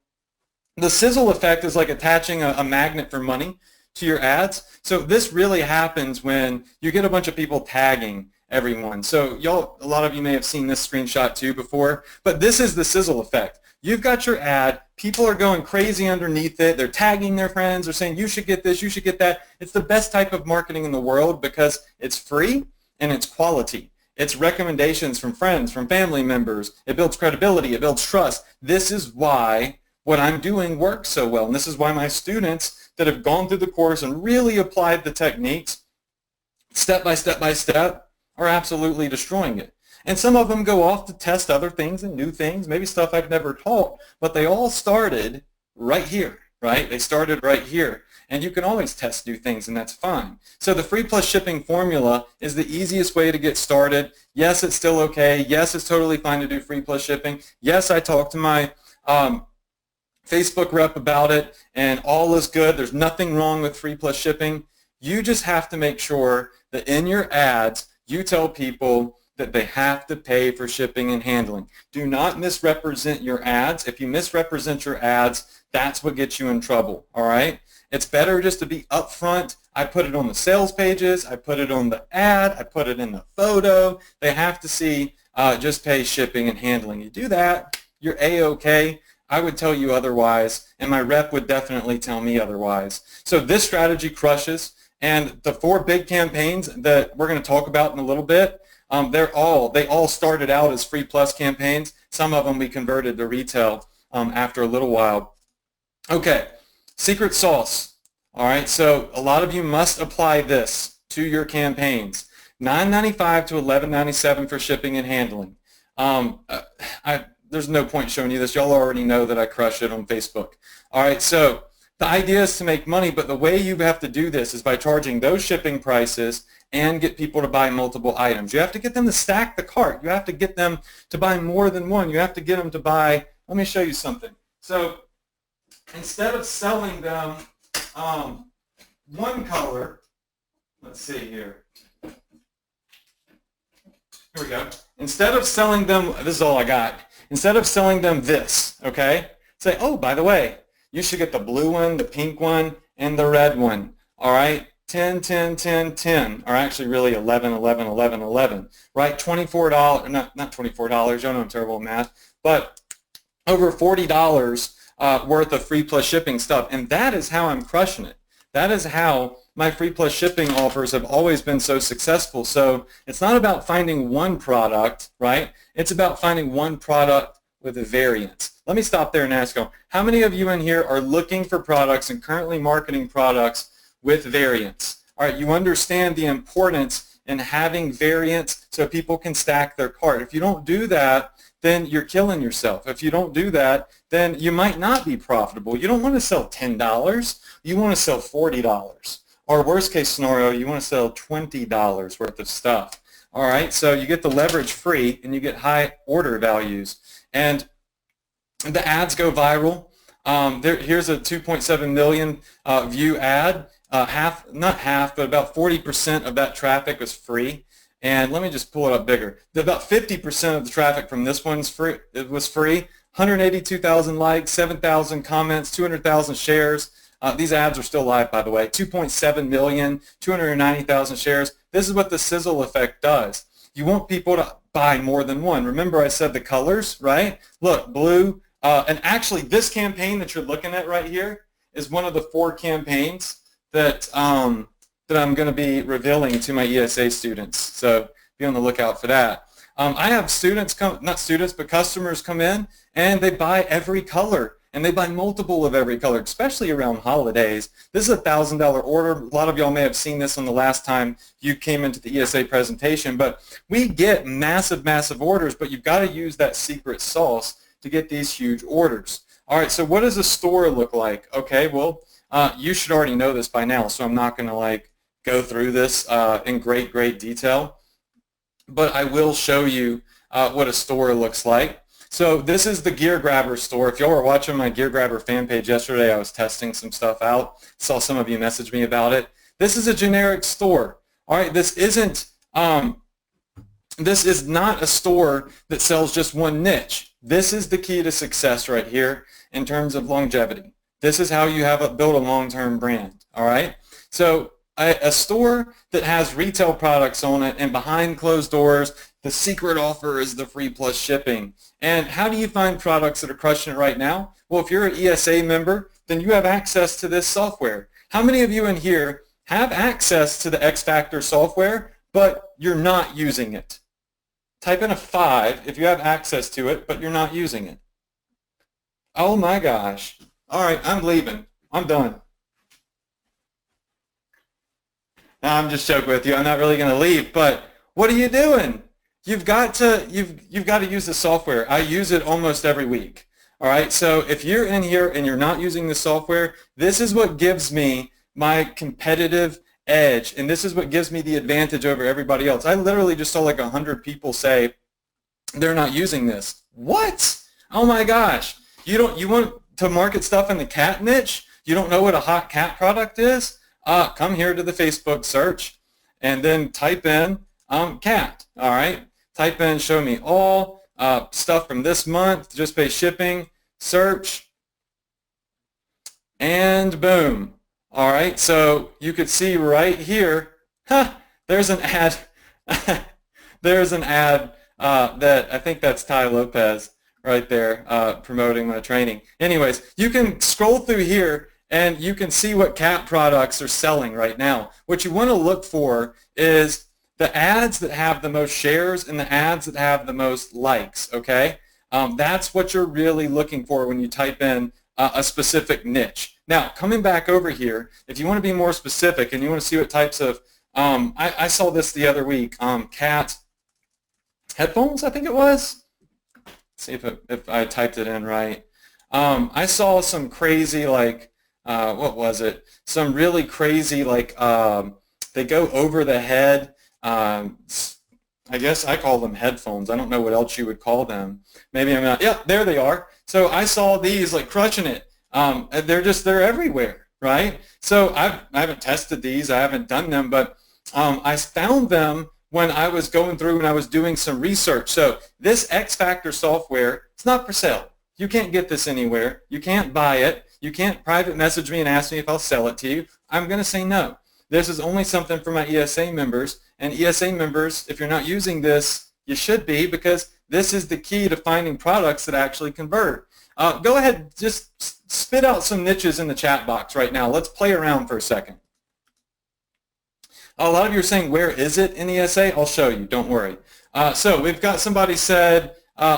the sizzle effect is like attaching a magnet for money to your ads. So this really happens when you get a bunch of people tagging everyone. So a lot of you may have seen this screenshot too before, but this is the sizzle effect. You've got your ad, people are going crazy underneath it, they're tagging their friends, they're saying you should get this, you should get that. It's the best type of marketing in the world because it's free and it's quality. It's recommendations from friends, from family members. It builds credibility, it builds trust. This is why what I'm doing works so well, and this is why my students that have gone through the course and really applied the techniques step by step by step are absolutely destroying it. And some of them go off to test other things and new things, maybe stuff I've never taught, but they all started right here, right? They started right here. And you can always test new things, and that's fine. So the free plus shipping formula is the easiest way to get started. Yes, it's still okay. Yes, it's totally fine to do free plus shipping. Yes, I talked to my Facebook rep about it, and all is good. There's nothing wrong with free plus shipping. You just have to make sure that in your ads, you tell people that they have to pay for shipping and handling. Do not misrepresent your ads. If you misrepresent your ads, that's what gets you in trouble, all right? It's better just to be upfront. I put it on the sales pages. I put it on the ad. I put it in the photo. They have to see just pay shipping and handling. You do that, you're A-okay. I would tell you otherwise, and my rep would definitely tell me otherwise. So this strategy crushes, and the 4 big campaigns that we're going to talk about in a little bit, they all started out as free plus campaigns. Some of them we converted to retail after a little while. Okay, secret sauce. All right, so a lot of you must apply this to your campaigns. $9.95 to $11.97 for shipping and handling. There's no point showing you this. Y'all already know that I crush it on Facebook. All right, so the idea is to make money, but the way you have to do this is by charging those shipping prices and get people to buy multiple items. You have to get them to stack the cart. You have to get them to buy more than one. You have to get them to buy, let me show you something. So instead of selling them one color, let's see here. Here we go. Instead of selling them, this is all I got. Instead of selling them this, okay, say, oh, by the way, you should get the blue one, the pink one, and the red one. All right, 10, 10, 10, 10, or actually really 11, 11, 11, 11, right? $24, not $24, y'all know I'm terrible at math, but over $40 worth of free plus shipping stuff, and that is how I'm crushing it. That is how my free plus shipping offers have always been so successful. So it's not about finding one product, right? It's about finding one product with a variance. Let me stop there and ask you, how many of you in here are looking for products and currently marketing products with variance? All right, you understand the importance in having variance so people can stack their cart. If you don't do that, then you're killing yourself. If you don't do that, then you might not be profitable. You don't want to sell $10. You want to sell $40. Or worst case scenario, you want to sell $20 worth of stuff. All right, so you get the leverage free and you get high order values. And the ads go viral. Here's a 2.7 million view ad. Not half, but about 40% of that traffic was free. And let me just pull it up bigger. About 50% of the traffic from this one's free. It was free. 182,000 likes, 7,000 comments, 200,000 shares. These ads are still live, by the way. 2.7 million, 290,000 shares. This is what the sizzle effect does. You want people to buy more than one. Remember I said the colors, right? Look, blue. And actually, this campaign that you're looking at right here is one of the 4 campaigns that I'm going to be revealing to my ESA students. So be on the lookout for that. I have students come, not students, but customers come in and they buy every color. and they buy multiple of every color, especially around holidays. This is a $1,000 order. A lot of y'all may have seen this on the last time you came into the ESA presentation, but we get massive, massive orders, but you've got to use that secret sauce to get these huge orders. All right, so what does a store look like? Okay, well, you should already know this by now, so I'm not going to go through this in great detail, but I will show you what a store looks like. So this is the Gear Grabber store. If y'all were watching my Gear Grabber fan page yesterday, I was testing some stuff out. Saw some of you message me about it. This is a generic store. All right, this is not a store that sells just one niche. This is the key to success right here in terms of longevity. This is how you build a long-term brand. All right, so a store that has retail products on it and behind closed doors, the secret offer is the free plus shipping. And how do you find products that are crushing it right now? Well, if you're an ESA member, then you have access to this software. How many of you in here have access to the X Factor software, but you're not using it? Type in a 5 if you have access to it, but you're not using it. Oh my gosh. All right, I'm leaving. I'm done. No, I'm just joking with you. I'm not really going to leave, but what are you doing? You've got to use the software. I use it almost every week. All right, so if you're in here and you're not using the software, this is what gives me my competitive edge, and this is what gives me the advantage over everybody else. I literally just saw 100 people say they're not using this. What? Oh my gosh. You want to market stuff in the cat niche? You don't know what a hot cat product is? Come here to the Facebook search and then type in cat. All right, type in show me all stuff from this month, just pay shipping, search, and boom. All right, so you could see right here, there's an ad. There's an ad that I think that's Ty Lopez right there promoting my training. Anyways, you can scroll through here and you can see what cat products are selling right now. What you want to look for is the ads that have the most shares and the ads that have the most likes, okay? That's what you're really looking for when you type in a specific niche. Now, coming back over here, if you want to be more specific and you want to see what types of, I saw this the other week, cat headphones, I think it was. Let's see if I typed it in right. I saw some crazy, what was it? Some really crazy, they go over the head. I guess I call them headphones. I don't know what else you would call them. Maybe I'm not. Yeah, there they are. So I saw these crushing it. They're everywhere, right? So I haven't tested these. I haven't done them, but I found them when I was going through and I was doing some research. So this X Factor software, it's not for sale. You can't get this anywhere. You can't buy it. You can't private message me and ask me if I'll sell it to you. I'm going to say no. This is only something for my ESA members. And ESA members, if you're not using this, you should be, because this is the key to finding products that actually convert. Go ahead, just spit out some niches in the chat box right now. Let's play around for a second. A lot of you are saying, where is it in ESA? I'll show you, don't worry. So we've got somebody said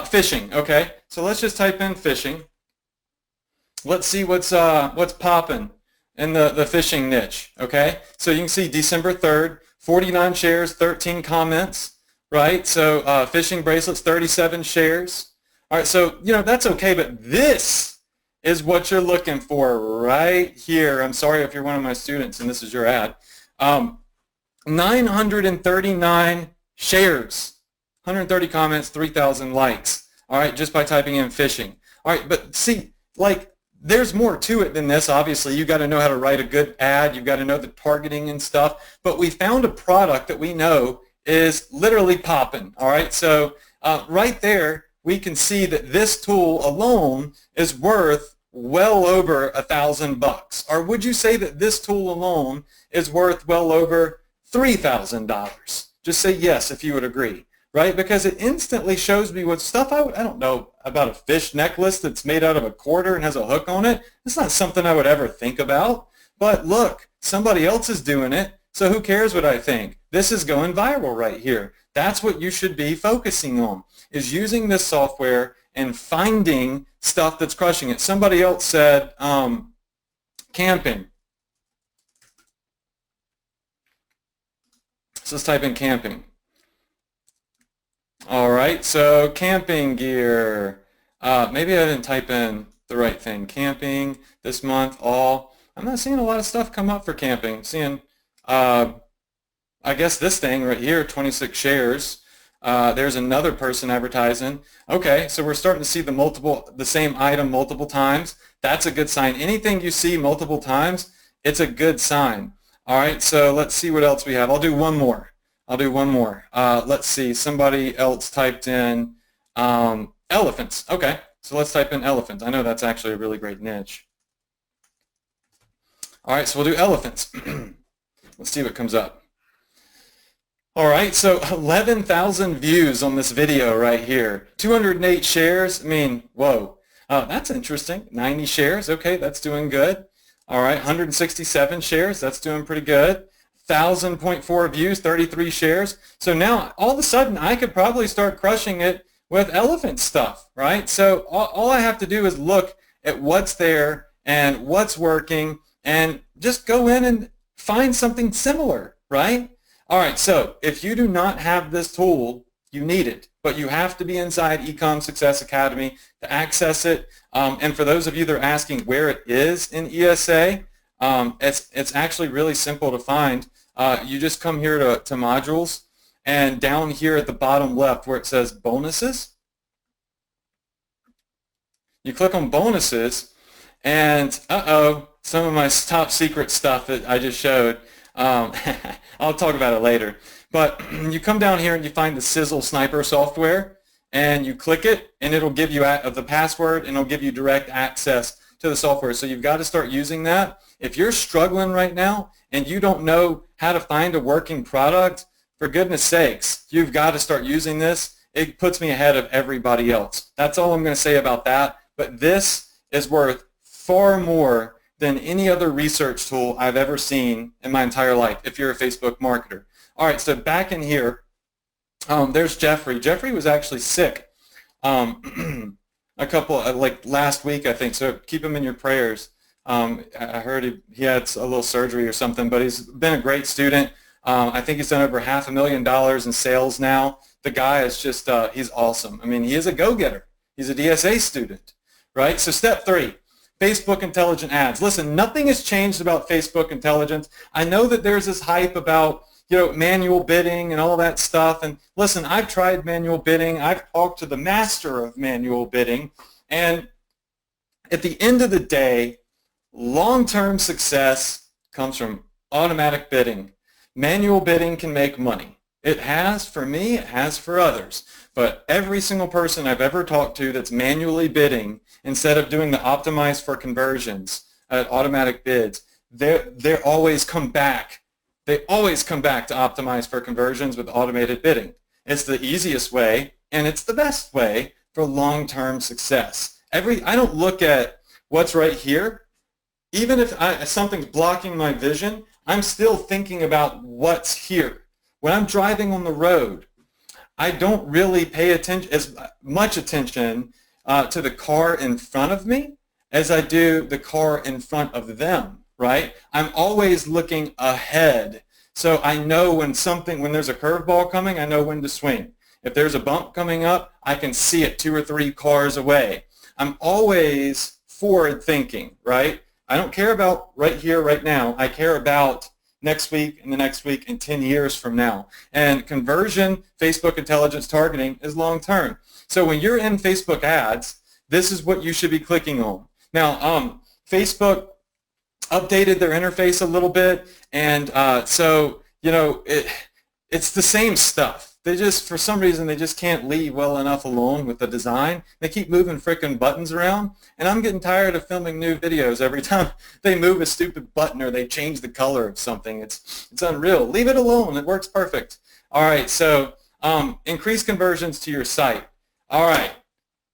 fishing, okay? So let's just type in fishing. Let's see what's popping in the fishing niche, okay? So you can see December 3rd, 49 shares, 13 comments, right? So fishing bracelets, 37 shares. All right, so, that's okay, but this is what you're looking for right here. I'm sorry if you're one of my students and this is your ad. 939 shares, 130 comments, 3,000 likes, all right, just by typing in fishing. All right, but see, there's more to it than this, obviously. You've got to know how to write a good ad. You've got to know the targeting and stuff. But we found a product that we know is literally popping, all right? So right there, we can see that this tool alone is worth well over $1,000. Or would you say that this tool alone is worth well over $3,000? Just say yes if you would agree. Right? Because it instantly shows me what stuff I don't know about a fish necklace that's made out of a quarter and has a hook on it. It's not something I would ever think about. But look, somebody else is doing it, so who cares what I think? This is going viral right here. That's what you should be focusing on, is using this software and finding stuff that's crushing it. Somebody else said camping. So let's type in camping. All right, so camping gear. Maybe I didn't type in the right thing. Camping this month, all. I'm not seeing a lot of stuff come up for camping. I'm seeing, I guess this thing right here, 26 shares. There's another person advertising. Okay, so we're starting to see the same item multiple times. That's a good sign. Anything you see multiple times, it's a good sign. All right, so let's see what else we have. I'll do one more. Let's see. Somebody else typed in elephants. Okay, so let's type in elephants. I know that's actually a really great niche. All right, so we'll do elephants. Let's see what comes up. All right, so 11,000 views on this video right here. 208 shares. I mean, whoa. That's interesting. 90 shares. Okay, that's doing good. All right, 167 shares. That's doing pretty good. 1,000.4 views, 33 shares. So now, all of a sudden, I could probably start crushing it with elephant stuff, right? So all I have to do is look at what's there and what's working and just go in and find something similar, right? All right, so if you do not have this tool, you need it, but you have to be inside Ecom Success Academy to access it. And for those of you that are asking where it is in ESA, it's actually really simple to find. You just come here to modules, and down here at the bottom left where it says bonuses, you click on bonuses, and some of my top secret stuff that I just showed, I'll talk about it later. But you come down here and you find the Sizzle Sniper software, and you click it, and it'll give you the password, and it'll give you direct access to the software. So you've got to start using that. If you're struggling right now and you don't know how to find a working product, for goodness sakes, you've got to start using this. It puts me ahead of everybody else. That's all I'm going to say about that. But this is worth far more than any other research tool I've ever seen in my entire life if you're a Facebook marketer. All right, so back in here, there's Jeffrey. Jeffrey was actually sick a couple, like last week, I think, so keep him in your prayers. I heard he had a little surgery or something, but he's been a great student. I think he's done over $500,000 in sales now. The guy is just, he's awesome. I mean, he is a go-getter. He's a DSA student, right? So step 3, Facebook intelligent ads. Listen, nothing has changed about Facebook intelligence. I know that there's this hype about, manual bidding and all that stuff. And listen, I've tried manual bidding. I've talked to the master of manual bidding. And at the end of the day, long-term success comes from automatic bidding. Manual bidding can make money. It has for me, it has for others. But every single person I've ever talked to that's manually bidding, instead of doing the optimize for conversions at automatic bids, they always come back. They always come back to optimize for conversions with automated bidding. It's the easiest way, and it's the best way for long-term success. I don't look at what's right here. Even if something's blocking my vision, I'm still thinking about what's here. When I'm driving on the road, I don't really pay as much attention to the car in front of me as I do the car in front of them, right? I'm always looking ahead. So I know when there's a curveball coming, I know when to swing. If there's a bump coming up, I can see it 2 or 3 cars away. I'm always forward thinking, right? I don't care about right here, right now. I care about next week and the next week and 10 years from now. And conversion, Facebook intelligence targeting is long term. So when you're in Facebook ads, this is what you should be clicking on. Now, Facebook updated their interface a little bit, and so it's the same stuff. They just, for some reason, they just can't leave well enough alone with the design. They keep moving frickin' buttons around, and I'm getting tired of filming new videos every time they move a stupid button or they change the color of something. It's unreal. Leave it alone. It works perfect. All right, so increase conversions to your site. All right,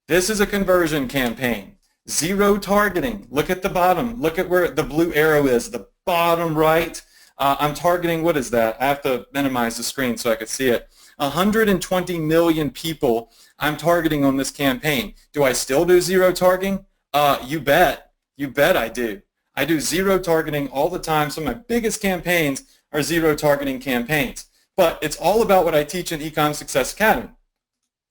this is a conversion campaign. Zero targeting. Look at the bottom. Look at where the blue arrow is, the bottom right. I'm targeting, what is that? I have to minimize the screen so I can see it. 120 million people I'm targeting on this campaign. Do I still do zero targeting? You bet. You bet I do. I do zero targeting all the time. Some of my biggest campaigns are zero targeting campaigns. But it's all about what I teach in Ecom Success Academy.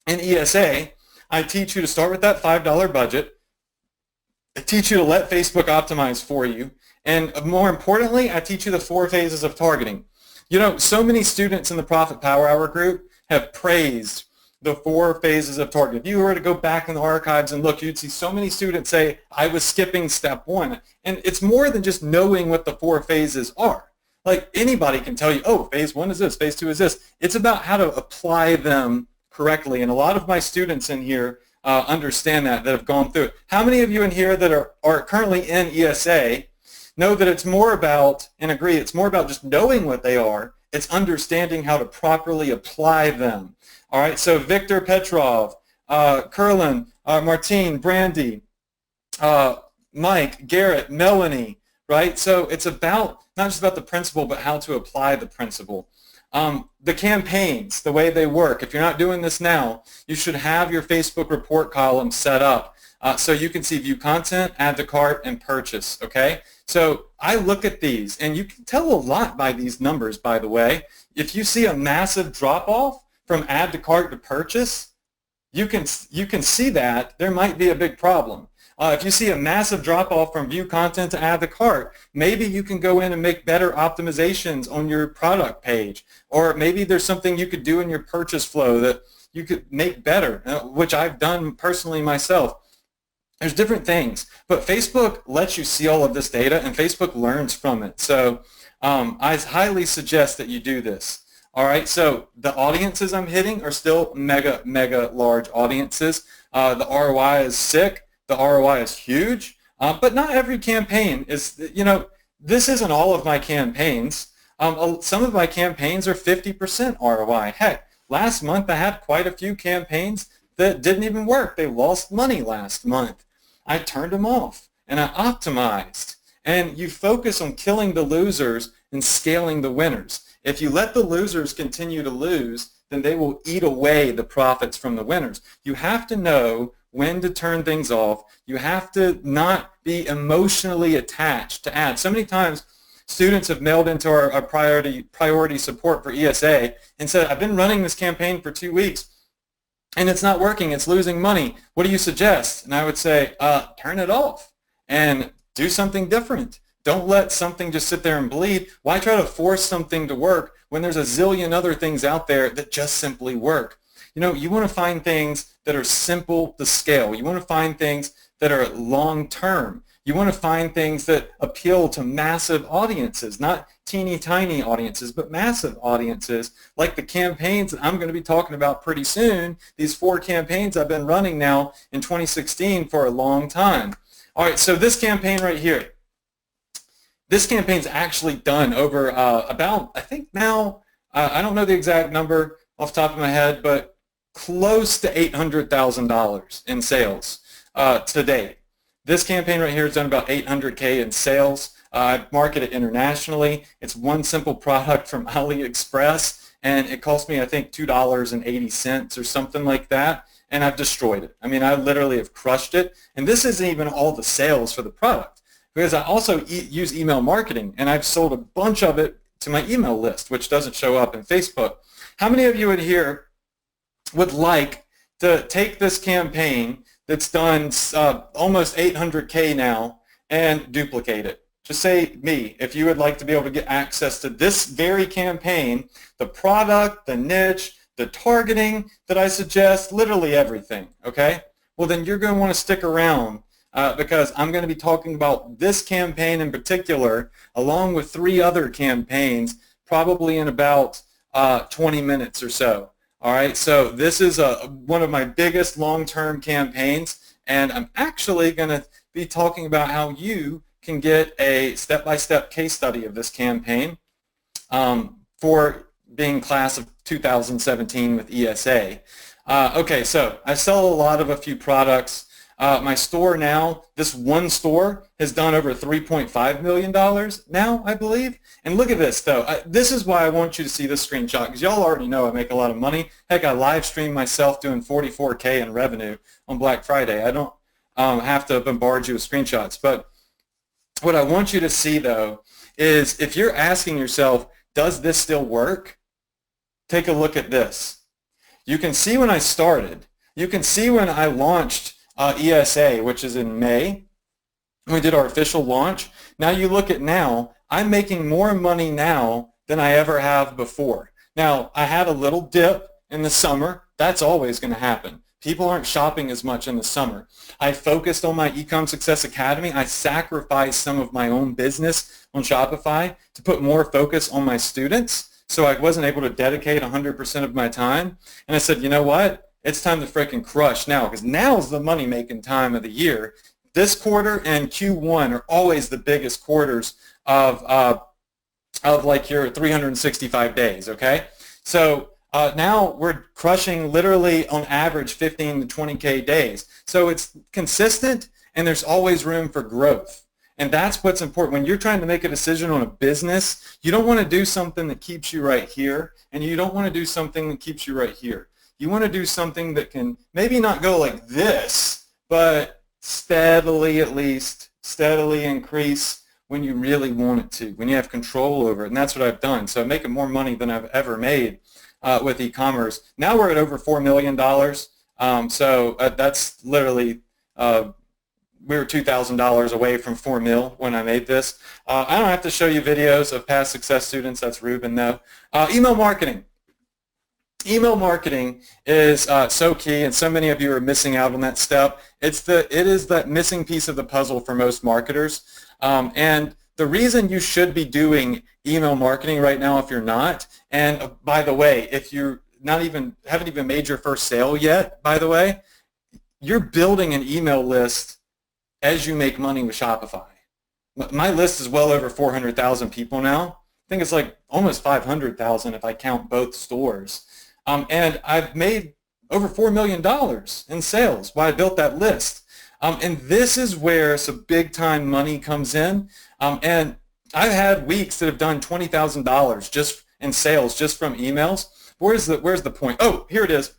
In ESA, I teach you to start with that $5 budget. I teach you to let Facebook optimize for you. And more importantly, I teach you the 4 phases of targeting. You know, so many students in the Profit Power Hour group have praised the 4 phases of targeting. If you were to go back in the archives and look, you'd see so many students say, I was skipping step 1. And it's more than just knowing what the 4 phases are. Like anybody can tell you, oh, phase 1 is this, phase 2 is this. It's about how to apply them correctly. And a lot of my students in here understand that have gone through it. How many of you in here that are currently in ESA know that it's more about, and agree, it's more about just knowing what they are. It's understanding how to properly apply them. All right, so Victor Petrov, Curlin, Martine, Brandy, Mike, Garrett, Melanie, right? So it's about, not just about the principle, but how to apply the principle. The campaigns, the way they work, if you're not doing this now, you should have your Facebook report column set up so you can see view content, add to cart, and purchase, okay? So I look at these, and you can tell a lot by these numbers, by the way. If you see a massive drop-off from add to cart to purchase, you can see that there might be a big problem. If you see a massive drop-off from view content to add to cart, maybe you can go in and make better optimizations on your product page. Or maybe there's something you could do in your purchase flow that you could make better, which I've done personally myself. There's different things, but Facebook lets you see all of this data, and Facebook learns from it. So I highly suggest that you do this. All right, so the audiences I'm hitting are still mega, mega large audiences. The ROI is sick. The ROI is huge, but not every campaign is, you know, this isn't all of my campaigns. Some of my campaigns are 50% ROI. Heck, last month I had quite a few campaigns that didn't even work. They lost money last month. I turned them off and I optimized. And you focus on killing the losers and scaling the winners. If you let the losers continue to lose, then they will eat away the profits from the winners. You have to know when to turn things off. You have to not be emotionally attached to ads. So many times students have mailed into our priority support for ESA and said, I've been running this campaign for 2 weeks and it's not working, it's losing money. What do you suggest? And I would say, turn it off and do something different. Don't let something just sit there and bleed. Why try to force something to work when there's a zillion other things out there that just simply work? You know, you want to find things that are simple to scale. You want to find things that are long-term. You want to find things that appeal to massive audiences, not teeny tiny audiences, but massive audiences, like the campaigns that I'm going to be talking about pretty soon, these 4 campaigns I've been running now in 2016 for a long time. All right, so this campaign right here, this campaign's actually done over about, I think now, I don't know the exact number off the top of my head, but close to $800,000 in sales to date. This campaign right here has done about $800K in sales. I market it internationally. It's one simple product from AliExpress, and it cost me, I think, $2.80 or something like that, and I've destroyed it. I mean, I literally have crushed it, and this isn't even all the sales for the product, because I also use email marketing, and I've sold a bunch of it to my email list, which doesn't show up in Facebook. How many of you in here would like to take this campaign that's done almost 800K now and duplicate it? Just say me, if you would like to be able to get access to this very campaign, the product, the niche, the targeting that I suggest, literally everything, okay? Well, then you're going to want to stick around because I'm going to be talking about this campaign in particular, along with 3 other campaigns, probably in about 20 minutes or so. All right, so this is one of my biggest long-term campaigns, and I'm actually going to be talking about how you can get a step-by-step case study of this campaign for being class of 2017 with ESA. Okay, so I sell a few products. My store now, this one store has done over $3.5 million now, I believe. And look at this, though. This is why I want you to see this screenshot, because y'all already know I make a lot of money. Heck, I live stream myself doing 44K in revenue on Black Friday. I don't have to bombard you with screenshots. But what I want you to see, though, is if you're asking yourself, does this still work? Take a look at this. You can see when I started. You can see when I launched ESA, which is in May. We did our official launch. Now you look at now, I'm making more money now than I ever have before. Now, I had a little dip in the summer. That's always going to happen. People aren't shopping as much in the summer. I focused on my Ecom Success Academy. I sacrificed some of my own business on Shopify to put more focus on my students, so I wasn't able to dedicate 100% of my time. And I said, you know what? It's time to freaking crush now, because now is the money-making time of the year. This quarter and Q1 are always the biggest quarters of like your 365 days, okay? So now we're crushing literally on average 15 to 20K days. So it's consistent, and there's always room for growth. And that's what's important. When you're trying to make a decision on a business, you don't want to do something that keeps you right here, and you don't want to do something that keeps you right here. You want to do something that can maybe not go like this, but steadily, at least, steadily increase when you really want it to, when you have control over it. And that's what I've done. So I'm making more money than I've ever made with e-commerce. Now we're at over $4 million. That's literally, we were $2,000 away from 4 mil when I made this. I don't have to show you videos of past success students. That's Ruben, though. Email marketing. Email marketing is so key, and so many of you are missing out on that step. It is that missing piece of the puzzle for most marketers. And the reason you should be doing email marketing right now, if you're not, and by the way, if you're haven't even made your first sale yet, by the way, you're building an email list as you make money with Shopify. My list is well over 400,000 people now. I think it's like almost 500,000 if I count both stores. And I've made over $4 million in sales while I built that list. And this is where some big-time money comes in. And I've had weeks that have done $20,000 just in sales just from emails. Where's the point? Oh, here it is.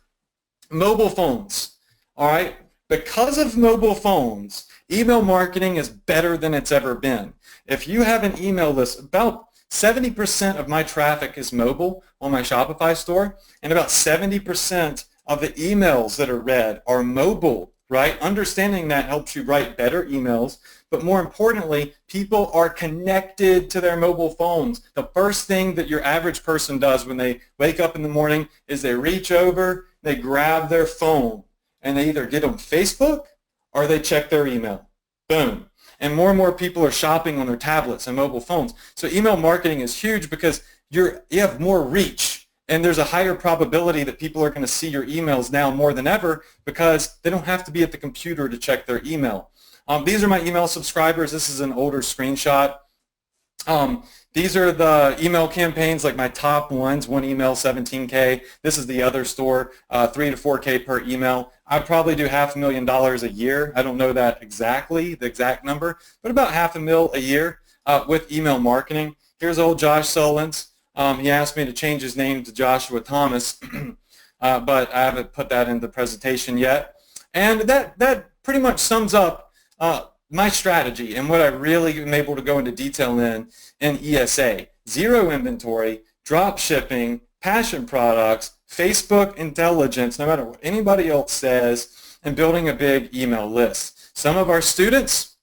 Mobile phones. All right. Because of mobile phones, email marketing is better than it's ever been. If you have an email list, about 70% of my traffic is mobile on my Shopify store, and about 70% of the emails that are read are mobile, right? Understanding that helps you write better emails, but more importantly, people are connected to their mobile phones. The first thing that your average person does when they wake up in the morning is they reach over, they grab their phone, and they either get on Facebook or they check their email. Boom. And more people are shopping on their tablets and mobile phones. So email marketing is huge because you have more reach, and there's a higher probability that people are going to see your emails now more than ever because they don't have to be at the computer to check their email. These are my email subscribers. This is an older screenshot. These are the email campaigns, like my top ones, one email, 17K. This is the other store, 3 to 4K per email. I probably do $500,000 a year. I don't know that exactly, the exact number, but about $500,000 a year with email marketing. Here's old Josh Solins. He asked me to change his name to Joshua Thomas, but I haven't put that in the presentation yet. And that pretty much sums up my strategy and what I really am able to go into detail in ESA. Zero inventory, drop shipping, passion products, Facebook intelligence, no matter what anybody else says, and building a big email list. Some of our students,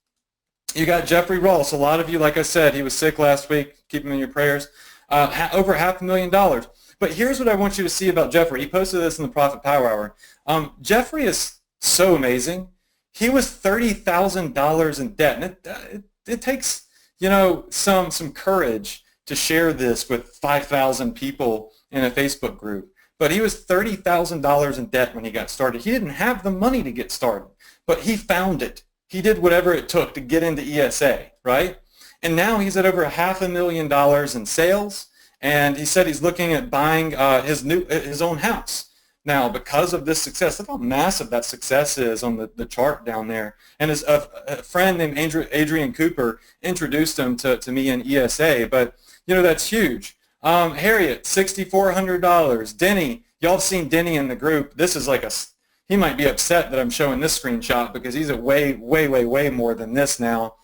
you got Jeffrey Ross. A lot of you, like I said, he was sick last week. Keep him in your prayers. Over $500,000. But here's what I want you to see about Jeffrey. He posted this in the Profit Power Hour. Jeffrey is so amazing. He was $30,000 in debt, and it takes, you know, some courage to share this with 5,000 people in a Facebook group. But he was $30,000 in debt when he got started. He didn't have the money to get started, but he found it. He did whatever it took to get into ESA, right? And now he's at over $500,000 in sales, and he said he's looking at buying his own house. now because of this success. Look how massive that success is on the chart down there. And as a friend named Adrian Cooper introduced him to me in ESA, but that's huge. Harriet, $6,400. Denny, y'all have seen Denny in the group. This is like he might be upset that I'm showing this screenshot because he's at way, way, way, way more than this now.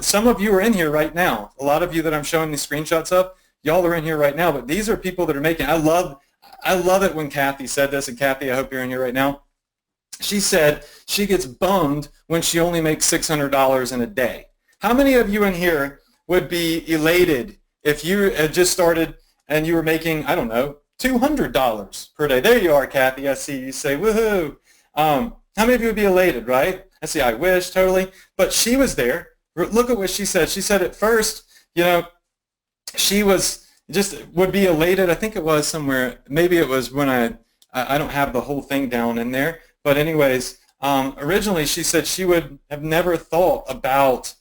Some of you are in here right now. A lot of you that I'm showing these screenshots of, y'all are in here right now, but these are people that are making, I love it when Kathy said this, and Kathy, I hope you're in here right now. She said she gets bummed when she only makes $600 in a day. How many of you in here would be elated if you had just started and you were making, I don't know, $200 per day? There you are, Kathy. I see you say, woohoo. How many of you would be elated, right? I see, I wish, totally. But she was there. Look at what she said. She said at first, she would be elated. I think it was somewhere, maybe it was when I don't have the whole thing down in there. But anyways, originally she said she would have never thought about,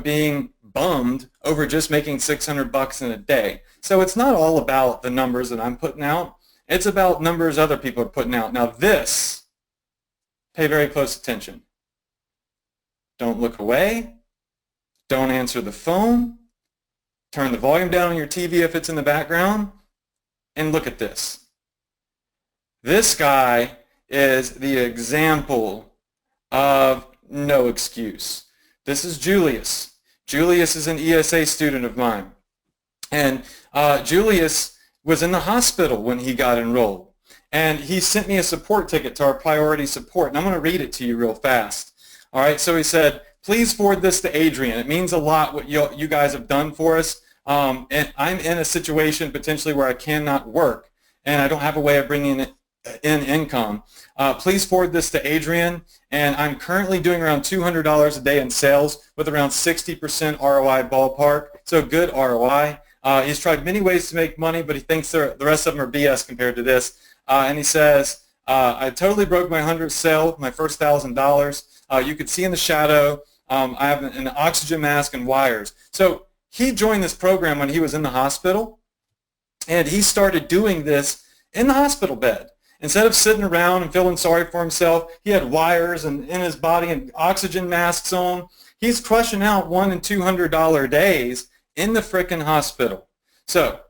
being bummed over just making $600 in a day. So it's not all about the numbers that I'm putting out. It's about numbers other people are putting out. Now this, pay very close attention. Don't look away. Don't answer the phone. Turn the volume down on your TV if it's in the background. And look at this. This guy is the example of no excuse. This is Julius. Julius is an ESA student of mine. And Julius was in the hospital when he got enrolled. And he sent me a support ticket to our priority support. And I'm going to read it to you real fast. All right, so he said, please forward this to Adrian. It means a lot what you guys have done for us. And I'm in a situation potentially where I cannot work and I don't have a way of bringing in income. Please forward this to Adrian. And I'm currently doing around $200 a day in sales with around 60% ROI ballpark. So good ROI. He's tried many ways to make money, but he thinks the rest of them are BS compared to this. And he says, I totally broke my 100th sale, my first $1,000. You could see in the shadow, I have an oxygen mask and wires. So he joined this program when he was in the hospital, and he started doing this in the hospital bed. Instead of sitting around and feeling sorry for himself, he had wires in his body and oxygen masks on. He's crushing out $100 and $200 days in the frickin' hospital. So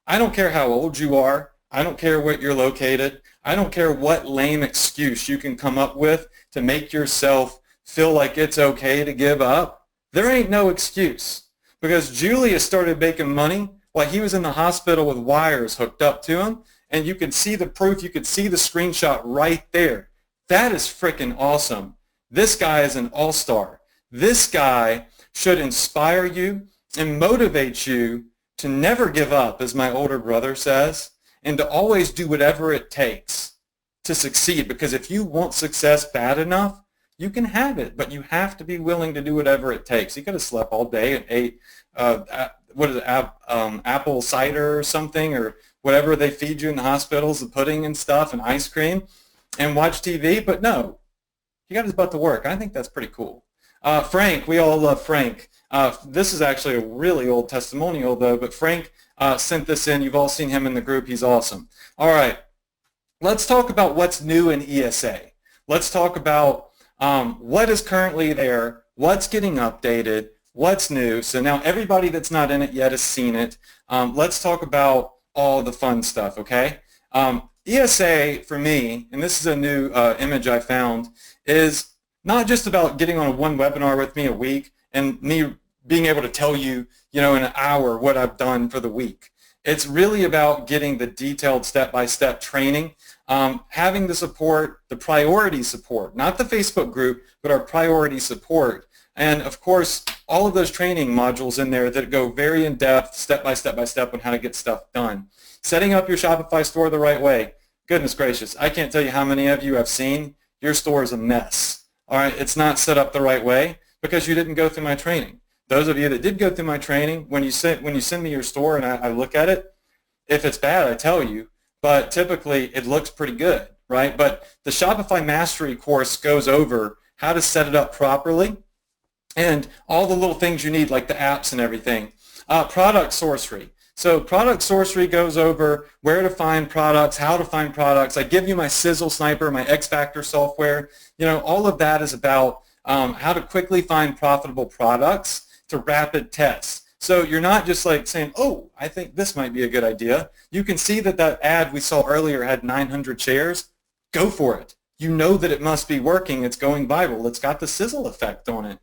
I don't care how old you are. I don't care where you're located. I don't care what lame excuse you can come up with to make yourself feel like it's okay to give up. There ain't no excuse, because Julius started making money while he was in the hospital with wires hooked up to him, and you could see the proof, you could see the screenshot right there. That is freaking awesome. This guy is an all-star. This guy should inspire you and motivate you to never give up, as my older brother says, and to always do whatever it takes to succeed, because if you want success bad enough, you can have it, but you have to be willing to do whatever it takes. He could have slept all day and ate, apple cider or something, or whatever they feed you in the hospitals, the pudding and stuff and ice cream, and watch TV, but no, he got his butt to work. I think that's pretty cool. Frank, we all love Frank. This is actually a really old testimonial though, but Frank sent this in. You've all seen him in the group. He's awesome. All right, let's talk about what's new in ESA. Let's talk about what is currently there, what's getting updated, what's new. So now everybody that's not in it yet has seen it. Let's talk about all the fun stuff, okay? ESA for me, and this is a new image I found, is not just about getting on one webinar with me a week and me being able to tell you, in an hour what I've done for the week. It's really about getting the detailed step-by-step training, having the support, the priority support, not the Facebook group, but our priority support. And of course, all of those training modules in there that go very in-depth, step-by-step on how to get stuff done. Setting up your Shopify store the right way. Goodness gracious, I can't tell you how many of you have seen your store is a mess. All right, it's not set up the right way because you didn't go through my training. Those of you that did go through my training, when you send me your store and I look at it, if it's bad, I tell you, but typically it looks pretty good, right? But the Shopify Mastery course goes over how to set it up properly and all the little things you need, like the apps and everything. Product sourcery. So product sorcery goes over where to find products, how to find products. I give you my Sizzle Sniper, my X Factor software. All of that is about how to quickly find profitable products to rapid test. So you're not just like saying, oh, I think this might be a good idea. You can see that ad we saw earlier had 900 shares. Go for it. You know that it must be working. It's going viral. It's got the sizzle effect on it.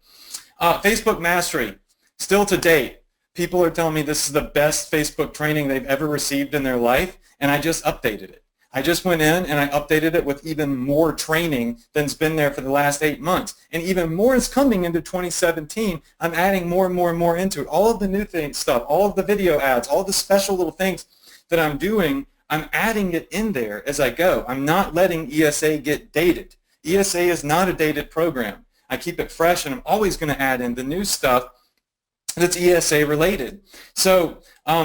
Facebook Mastery, still to date. People are telling me this is the best Facebook training they've ever received in their life, and I just updated it. I just went in and I updated it with even more training than's been there for the last 8 months. And even more is coming into 2017. I'm adding more and more and more into it. All of the new stuff, all of the video ads, all the special little things that I'm doing, I'm adding it in there as I go. I'm not letting ESA get dated. ESA is not a dated program. I keep it fresh, and I'm always going to add in the new stuff that's ESA related. So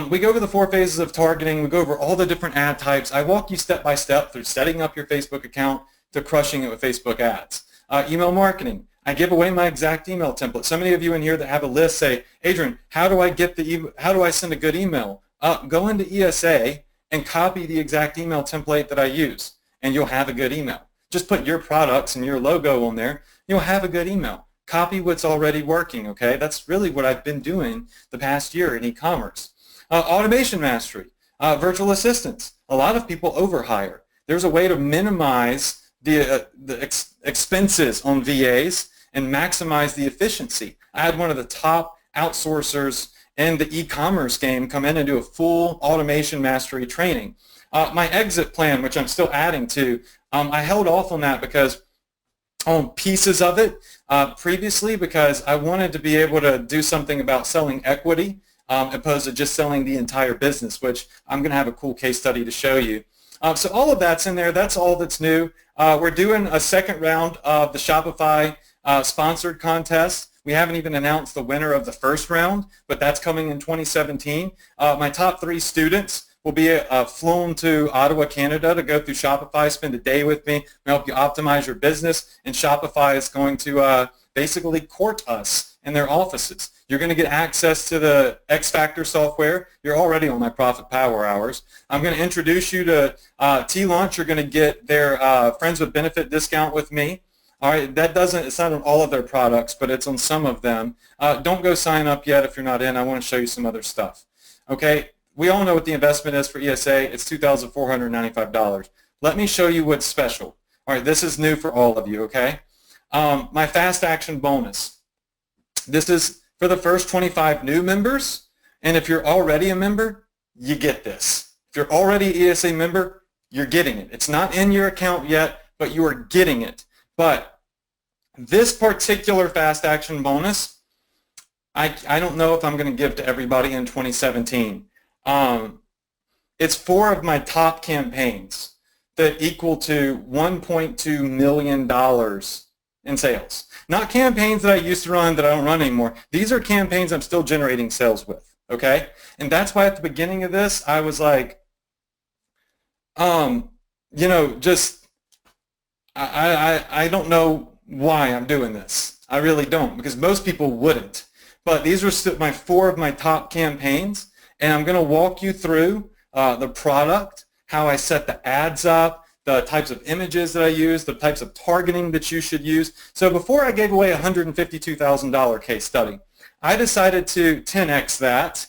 we go over the 4 phases of targeting. We go over all the different ad types. I walk you step by step through setting up your Facebook account to crushing it with Facebook ads. Email marketing. I give away my exact email template. So many of you in here that have a list say, Adrian, how do I send a good email? Go into ESA and copy the exact email template that I use, and you'll have a good email. Just put your products and your logo on there. You'll have a good email. Copy what's already working, okay? That's really what I've been doing the past year in e-commerce. Automation mastery, virtual assistants. A lot of people overhire. There's a way to minimize the expenses on VAs and maximize the efficiency. I had one of the top outsourcers in the e-commerce game come in and do a full automation mastery training. My exit plan, which I'm still adding to, I held off on that because on pieces of it previously because I wanted to be able to do something about selling equity opposed to just selling the entire business, which I'm going to have a cool case study to show you. So all of that's in there. That's all that's new. We're doing a second round of the Shopify sponsored contest. We haven't even announced the winner of the first round, but that's coming in 2017. My top 3 students will be flown to Ottawa, Canada to go through Shopify, spend a day with me, help you optimize your business, and Shopify is going to basically court us in their offices. You're going to get access to the X Factor software. You're already on my Profit Power Hours. I'm going to introduce you to T-Launch. You're going to get their Friends with Benefit discount with me. All right, it's not on all of their products, but it's on some of them. Don't go sign up yet if you're not in. I want to show you some other stuff. Okay. We all know what the investment is for ESA. It's $2,495. Let me show you what's special. All right, this is new for all of you, okay? My fast action bonus. This is for the first 25 new members, and if you're already a member, you get this. If you're already an ESA member, you're getting it. It's not in your account yet, but you are getting it. But this particular fast action bonus, I don't know if I'm going to give to everybody in 2017. It's 4 of my top campaigns that equal to $1.2 million in sales. Not campaigns that I used to run that I don't run anymore. These are campaigns I'm still generating sales with, okay? And that's why at the beginning of this, I was like, I don't know why I'm doing this. I really don't, because most people wouldn't. But these are still my 4 of my top campaigns. And I'm going to walk you through the product, how I set the ads up, the types of images that I use, the types of targeting that you should use. So before I gave away a $152,000 case study, I decided to 10x that,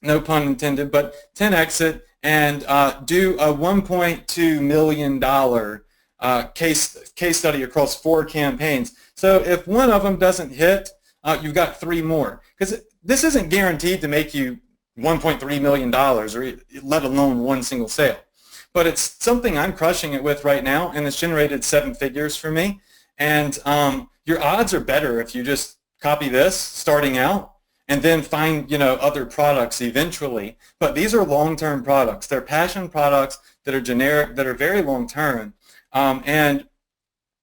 no pun intended, but 10x it and do a $1.2 million case study across 4 campaigns. So if one of them doesn't hit, you've got 3 more. Because this isn't guaranteed to make you $1.3 million, or let alone one single sale. But it's something I'm crushing it with right now, and it's generated 7 figures for me. And your odds are better if you just copy this starting out and then find other products eventually. But these are long-term products. They're passion products that are generic, that are very long-term. And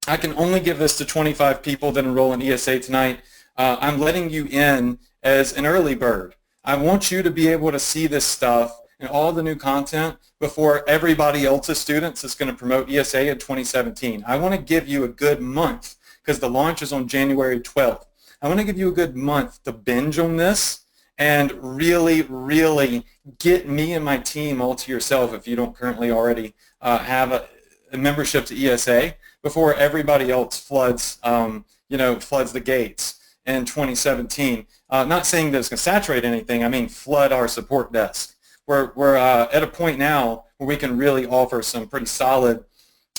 I can only give this to 25 people that enroll in ESA tonight. I'm letting you in as an early bird. I want you to be able to see this stuff and all the new content before everybody else's students is going to promote ESA in 2017. I want to give you a good month because the launch is on January 12th. I want to give you a good month to binge on this and really, really get me and my team all to yourself if you don't currently already have a membership to ESA before everybody else floods, floods the gates in 2017. Not saying that it's going to saturate anything. I mean flood our support desk. We're at a point now where we can really offer some pretty solid,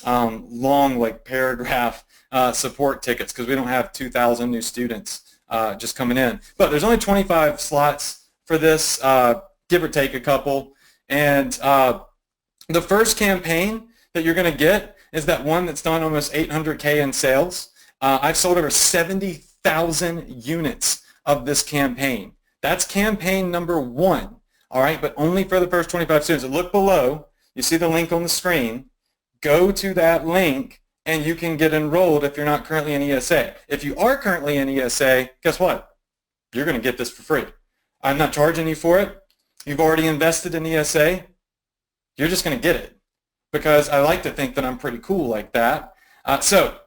long, like paragraph support tickets because we don't have 2,000 new students just coming in. But there's only 25 slots for this, give or take a couple. And the first campaign that you're going to get is that one that's done almost 800K in sales. I've sold over 70,000 units of this campaign. That's campaign number 1, all right, but only for the first 25 students. So look below. You see the link on the screen. Go to that link, and you can get enrolled if you're not currently in ESA. If you are currently in ESA, guess what? You're going to get this for free. I'm not charging you for it. You've already invested in ESA. You're just going to get it because I like to think that I'm pretty cool like that. So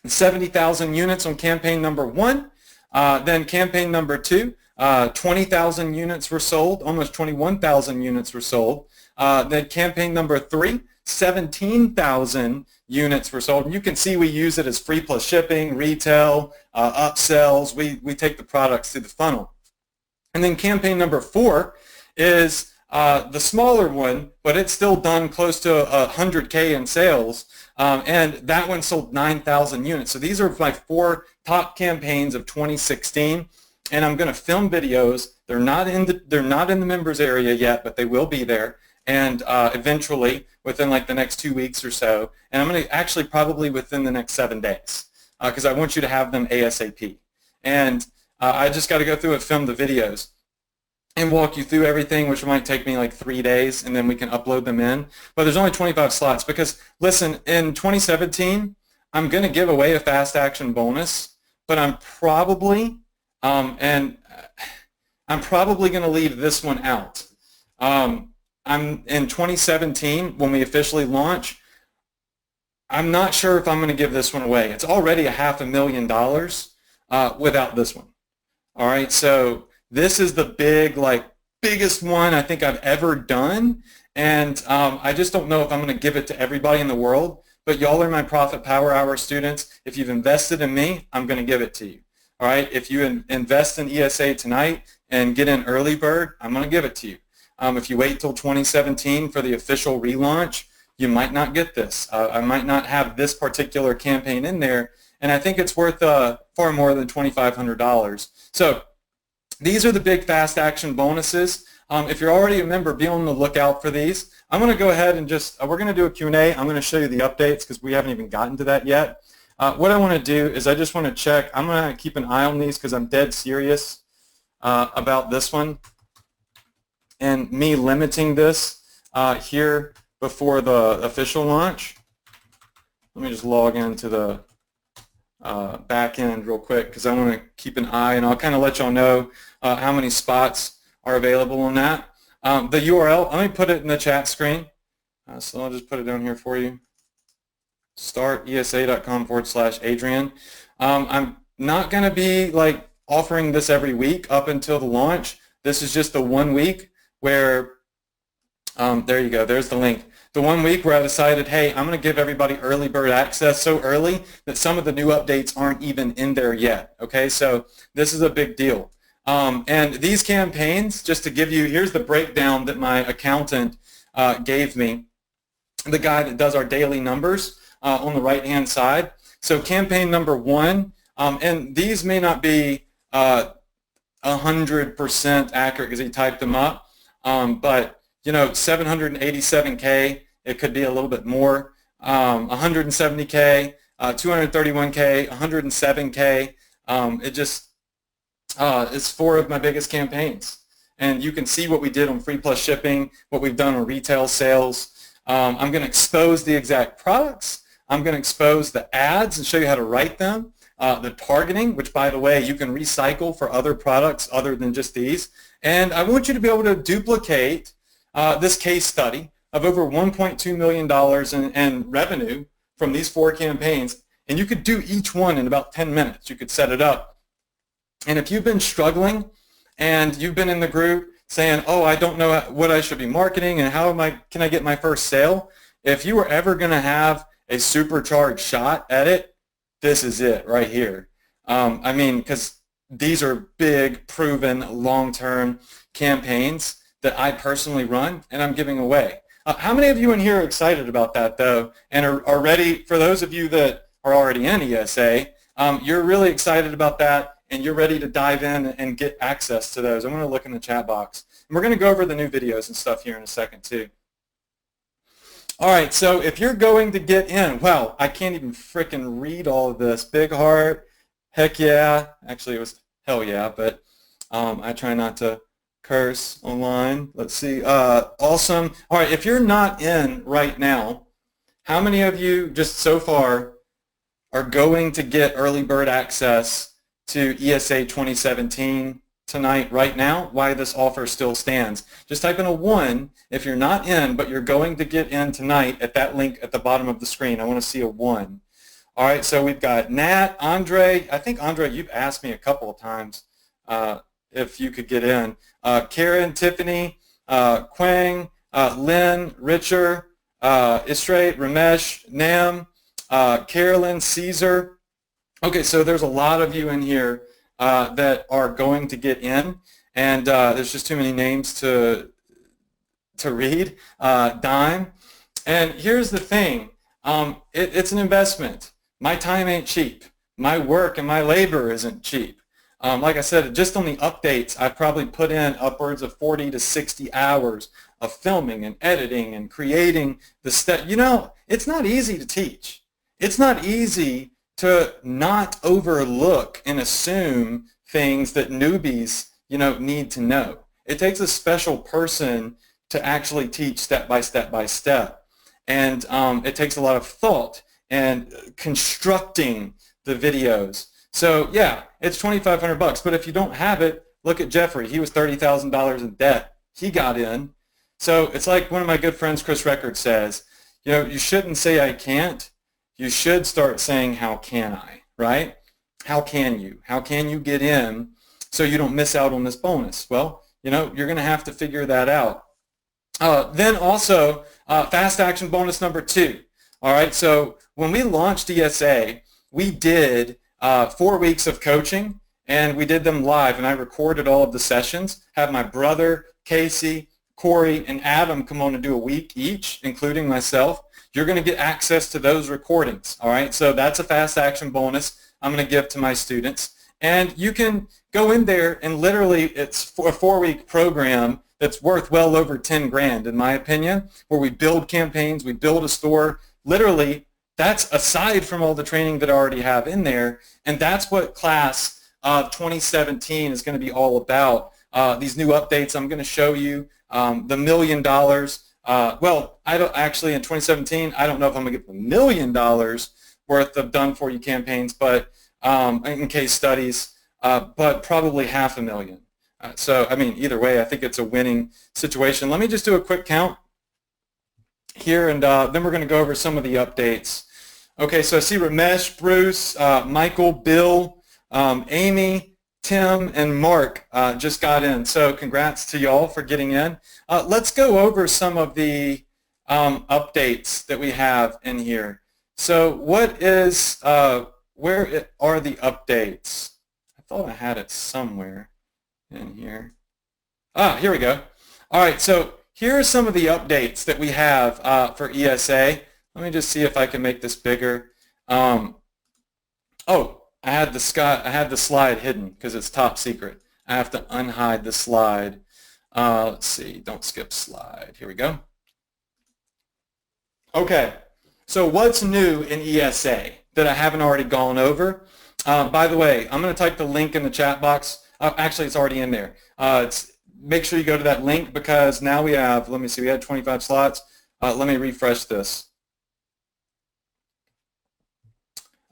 70,000 units on campaign number 1. Then campaign number 2, 20,000 units were sold, almost 21,000 units were sold. Then campaign number 3, 17,000 units were sold. And you can see we use it as free plus shipping, retail, upsells. We take the products through the funnel. And then campaign number 4 is the smaller one, but it's still done close to 100K in sales. And that one sold 9,000 units. So these are my 4 top campaigns of 2016. And I'm going to film videos. They're not in the members area yet, but they will be there. And eventually, within like the next 2 weeks or so, and I'm going to actually probably within the next 7 days, because I want you to have them ASAP. And I just got to go through and film the videos and walk you through everything, which might take me like 3 days, and then we can upload them in. But there's only 25 slots because, listen, in 2017, I'm going to give away a fast action bonus, but I'm probably going to leave this one out. I'm in 2017 when we officially launch. I'm not sure if I'm going to give this one away. It's already $500,000 without this one. All right, so this is the biggest one I think I've ever done, and I just don't know if I'm going to give it to everybody in the world. But y'all are my Profit Power Hour students. If you've invested in me, I'm going to give it to you. All right, if you invest in ESA tonight and get in early bird, I'm going to give it to you. If you wait till 2017 for the official relaunch, you might not get this. I might not have this particular campaign in there, and I think it's worth far more than $2,500. So these are the big fast action bonuses. If you're already a member, be on the lookout for these. I'm going to go ahead and we're going to do a Q&A. I'm going to show you the updates because we haven't even gotten to that yet. What I want to do is I just want to check. I'm going to keep an eye on these because I'm dead serious about this one and me limiting this here before the official launch. Let me just log into the back end real quick because I want to keep an eye, and I'll kind of let y'all know how many spots are available on that. The URL, let me put it in the chat screen. So I'll just put it down here for you. startesa.com/Adrian. I'm not going to be like offering this every week up until the launch. This is just the 1 week where, there you go, there's the link. The 1 week where I decided, hey, I'm going to give everybody early bird access so early that some of the new updates aren't even in there yet. Okay, so this is a big deal. And these campaigns, just to give you, here's the breakdown that my accountant gave me, the guy that does our daily numbers on the right-hand side. So campaign number 1, and these may not be 100% accurate because he typed them up, but you know, 787K, it could be a little bit more, 170K, 231K, 107K. It just is 4 of my biggest campaigns. And you can see what we did on free plus shipping, what we've done on retail sales. I'm going to expose the exact products. I'm going to expose the ads and show you how to write them. The targeting, which by the way, you can recycle for other products other than just these. And I want you to be able to duplicate this case study of over $1.2 million in revenue from these 4 campaigns, and you could do each one in about 10 minutes. You could set it up. And if you've been struggling and you've been in the group saying, oh, I don't know what I should be marketing and can I get my first sale? If you were ever going to have a supercharged shot at it, this is it right here. I mean, because these are big, proven, long-term campaigns that I personally run and I'm giving away. How many of you in here are excited about that, though, and are ready? For those of you that are already in ESA, you're really excited about that, and you're ready to dive in and get access to those. I'm going to look in the chat box. And we're going to go over the new videos and stuff here in a second, too. All right, so if you're going to get in, well, I can't even frickin' read all of this. Big heart, heck yeah. Actually, it was hell yeah, but I try not to curse online. Let's see. Awesome. All right, if you're not in right now, how many of you just so far are going to get early bird access to ESA 2017 tonight, right now, why this offer still stands? Just type in a 1 if you're not in, but you're going to get in tonight at that link at the bottom of the screen. I want to see a 1. All right, so we've got Nat, Andre. I think, Andre, you've asked me a couple of times if you could get in. Karen, Tiffany, Quang, Lynn, Richard, Istray, Ramesh, Nam, Carolyn, Caesar. Okay, so there's a lot of you in here that are going to get in, and there's just too many names to read. Dime. And here's the thing. It's an investment. My time ain't cheap. My work and my labor isn't cheap. Like I said, just on the updates, I've probably put in upwards of 40 to 60 hours of filming and editing and creating the step. You know, it's not easy to teach. It's not easy to not overlook and assume things that newbies, need to know. It takes a special person to actually teach step by step by step. And it takes a lot of thought and constructing the videos. So yeah, it's $2,500, but if you don't have it, look at Jeffrey. He was $30,000 in debt. He got in. So it's like one of my good friends, Chris Record, says, you shouldn't say I can't. You should start saying, how can I, right? How can you? How can you get in so you don't miss out on this bonus? Well, you're going to have to figure that out. Then also, fast action bonus number 2. All right, so when we launched ESA, we did 4 weeks of coaching, and we did them live, and I recorded all of the sessions, have my brother, Casey, Corey, and Adam come on and do a week each, including myself. You're going to get access to those recordings, all right? So that's a fast action bonus I'm going to give to my students. And you can go in there and literally, it's a 4-week program that's worth well over 10 grand, in my opinion, where we build campaigns, we build a store. Literally, that's aside from all the training that I already have in there, and that's what class of 2017 is going to be all about. These new updates, I'm going to show you the $1 million. Well, I don't actually in 2017. I don't know if I'm going to get the $1 million worth of done-for-you campaigns, but in case studies, but probably $500,000. So I mean, either way, I think it's a winning situation. Let me just do a quick count here, and then we're going to go over some of the updates. Okay, so I see Ramesh, Bruce, Michael, Bill, Amy, Tim, and Mark just got in. So congrats to y'all for getting in. Let's go over some of the updates that we have in here. So what is, where are the updates? I thought I had it somewhere in here. Here we go. All right, so here are some of the updates that we have for ESA. Let me just see if I can make this bigger. Oh, I had the slide hidden because it's top secret. I have to unhide the slide. Let's see. Don't skip slide. Here we go. Okay. So what's new in ESA that I haven't already gone over? By the way, I'm going to type the link in the chat box. Actually, it's already in there. Make sure you go to that link because now we have, let me see, we had 25 slots. Let me refresh this.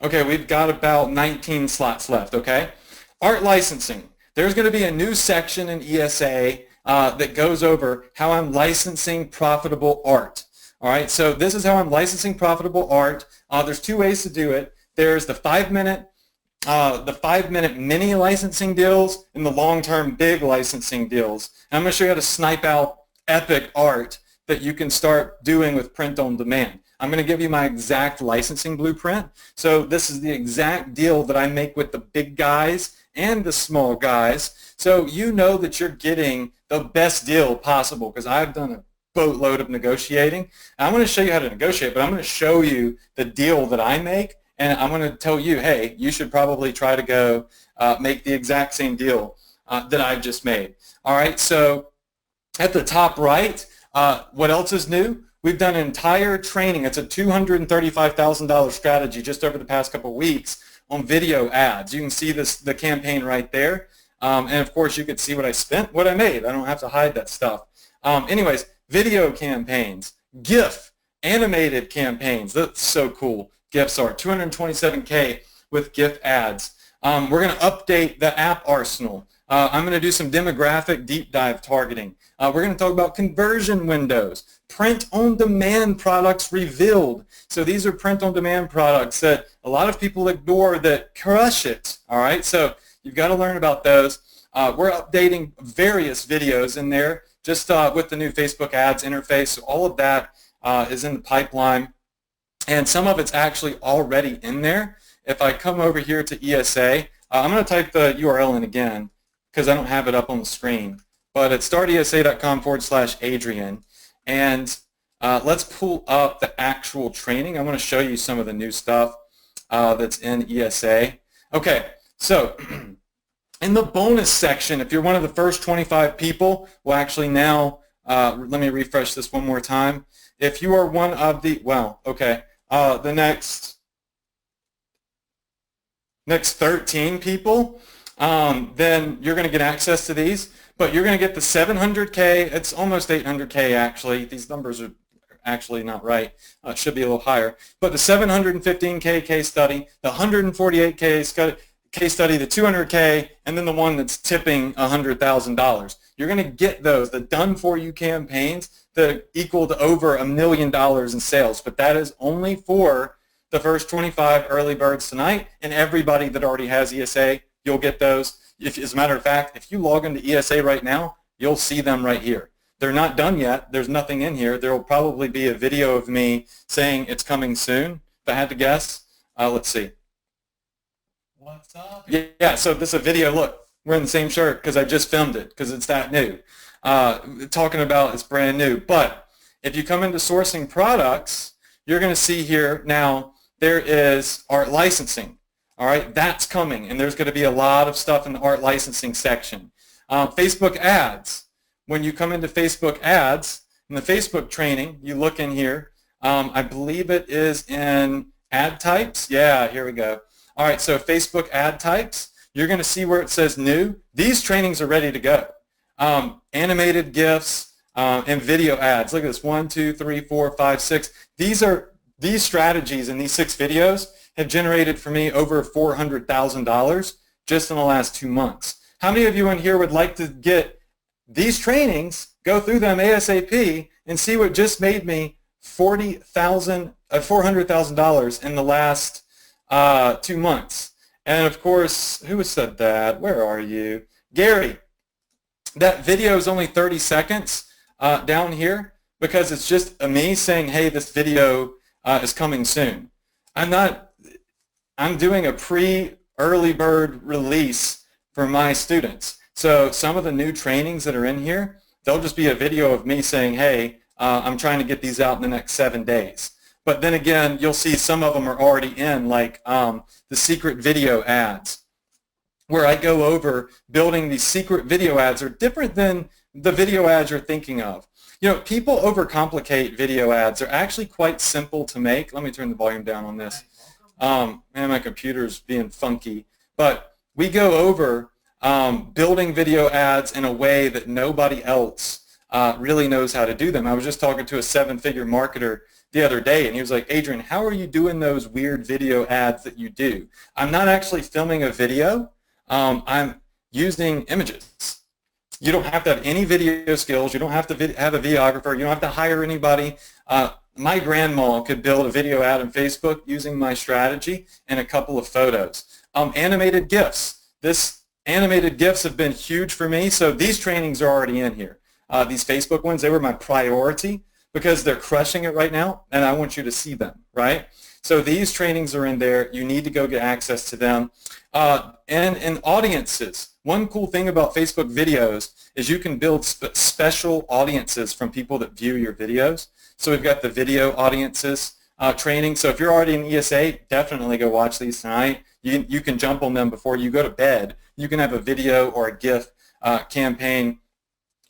Okay, we've got about 19 slots left, okay? Art licensing. There's going to be a new section in ESA that goes over how I'm licensing profitable art. All right, so this is how I'm licensing profitable art. There's 2 ways to do it. There's the 5-minute the 5-minute mini licensing deals and the long-term big licensing deals. And I'm going to show you how to snipe out epic art that you can start doing with print on demand. I'm going to give you my exact licensing blueprint. So this is the exact deal that I make with the big guys and the small guys. So you know that you're getting the best deal possible, because I've done a boatload of negotiating. And I'm going to show you how to negotiate, but I'm going to show you the deal that I make, and I'm going to tell you, hey, you should probably try to go make the exact same deal that I've just made. All right, so at the top right, what else is new? We've done an entire training. It's a $235,000 strategy just over the past couple of weeks on video ads. You can see the campaign right there. And of course, you could see what I spent, what I made. I don't have to hide that stuff. Anyways, video campaigns, GIF, animated campaigns. That's so cool. GIFs are $227K with GIF ads. We're going to update the app arsenal. I'm going to do some demographic deep dive targeting. We're going to talk about conversion windows, print-on-demand products revealed. So these are print-on-demand products that a lot of people ignore that crush it. All right, so you've got to learn about those. We're updating various videos in there just with the new Facebook ads interface. So all of that is in the pipeline, and some of it's actually already in there. If I come over here to ESA, I'm going to type the URL in again because I don't have it up on the screen. But it's startesa.com/Adrian. And let's pull up the actual training. I'm going to show you some of the new stuff that's in ESA. Okay, so in the bonus section, if you're one of the first 25 people, well, actually now, let me refresh this one more time. If you are one of the, well, okay, the next 13 people, then you're going to get access to these. But you're going to get the 700K, it's almost 800K actually. These numbers are actually not right. It should be a little higher. But the 715K case study, the 148K case study, the 200K, and then the one that's tipping $100,000. You're going to get those, the done-for-you campaigns that equal to over $1 million in sales. But that is only for the first 25 early birds tonight, and everybody that already has ESA, you'll get those. As a matter of fact, if you log into ESA right now, you'll see them right here. They're not done yet. There's nothing in here. There will probably be a video of me saying it's coming soon, if I had to guess. Let's see. What's up? Yeah, so this is a video. Look, we're in the same shirt because I just filmed it because it's that new. Talking about it's brand new. But if you come into sourcing products, you're going to see here now there is art licensing. All right, that's coming, and there's going to be a lot of stuff in the art licensing section. Facebook ads. When you come into Facebook ads, in the Facebook training, you look in here. I believe it is in ad types. Yeah, here we go. All right, so Facebook ad types, you're going to see where it says new. These trainings are ready to go. Animated GIFs and video ads. Look at this, 1, 2, 3, 4, 5, 6. These strategies in these 6 videos have generated for me over $400,000 just in the last 2 months. How many of you in here would like to get these trainings, go through them ASAP, and see what just made me $400,000 in the last 2 months? And of course, who said that? Where are you? Gary, that video is only 30 seconds down here because it's just me saying, hey, this video is coming soon. I'm doing a pre-early bird release for my students. So some of the new trainings that are in here, they'll just be a video of me saying, hey, I'm trying to get these out in the next 7 days. But then again, you'll see some of them are already in, like the secret video ads, where I go over building these secret video ads are different than the video ads you're thinking of. You know, people overcomplicate video ads. They're actually quite simple to make. Let me turn the volume down on this. Man, my computer's being funky. But we go over building video ads in a way that nobody else really knows how to do them. I was just talking to a 7-figure marketer the other day, and he was like, Adrian, how are you doing those weird video ads that you do? I'm not actually filming a video. I'm using images. You don't have to have any video skills. You don't have to have a videographer. You don't have to hire anybody. my grandma could build a video ad on Facebook using my strategy and a couple of photos. Animated GIFs. Animated GIFs have been huge for me, so these trainings are already in here. These Facebook ones, they were my priority because they're crushing it right now, and I want you to see them, right? So these trainings are in there. You need to go get access to them. And in audiences, one cool thing about Facebook videos is you can build special audiences from people that view your videos. So we've got the video audiences training. So if you're already in ESA, definitely go watch these tonight. You can jump on them before you go to bed. You can have a video or a GIF campaign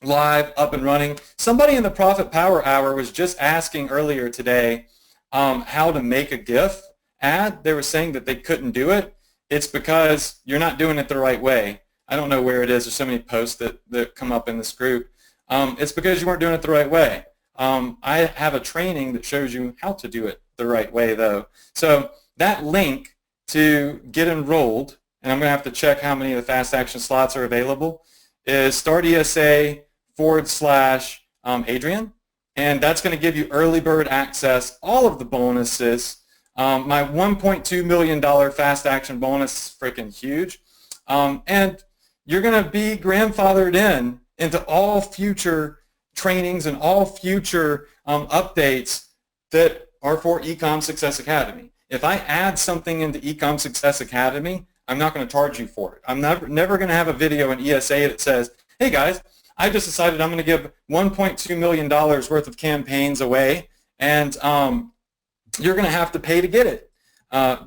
live, up and running. Somebody in the Profit Power Hour was just asking earlier today how to make a GIF ad. They were saying that they couldn't do it. It's because you're not doing it the right way. I don't know where it is. There's so many posts that come up in this group. It's because you weren't doing it the right way. I have a training that shows you how to do it the right way, though. So that link to get enrolled, and I'm going to have to check how many of the fast action slots are available, is startesa.com/Adrian, and that's going to give you early bird access, all of the bonuses. My $1.2 million fast action bonus is freaking huge, and you're going to be grandfathered into all future trainings and all future updates that are for Ecom Success Academy. If I add something into Ecom Success Academy, I'm not going to charge you for it. I'm never going to have a video in ESA that says, hey guys, I just decided I'm going to give $1.2 million worth of campaigns away, and you're going to have to pay to get it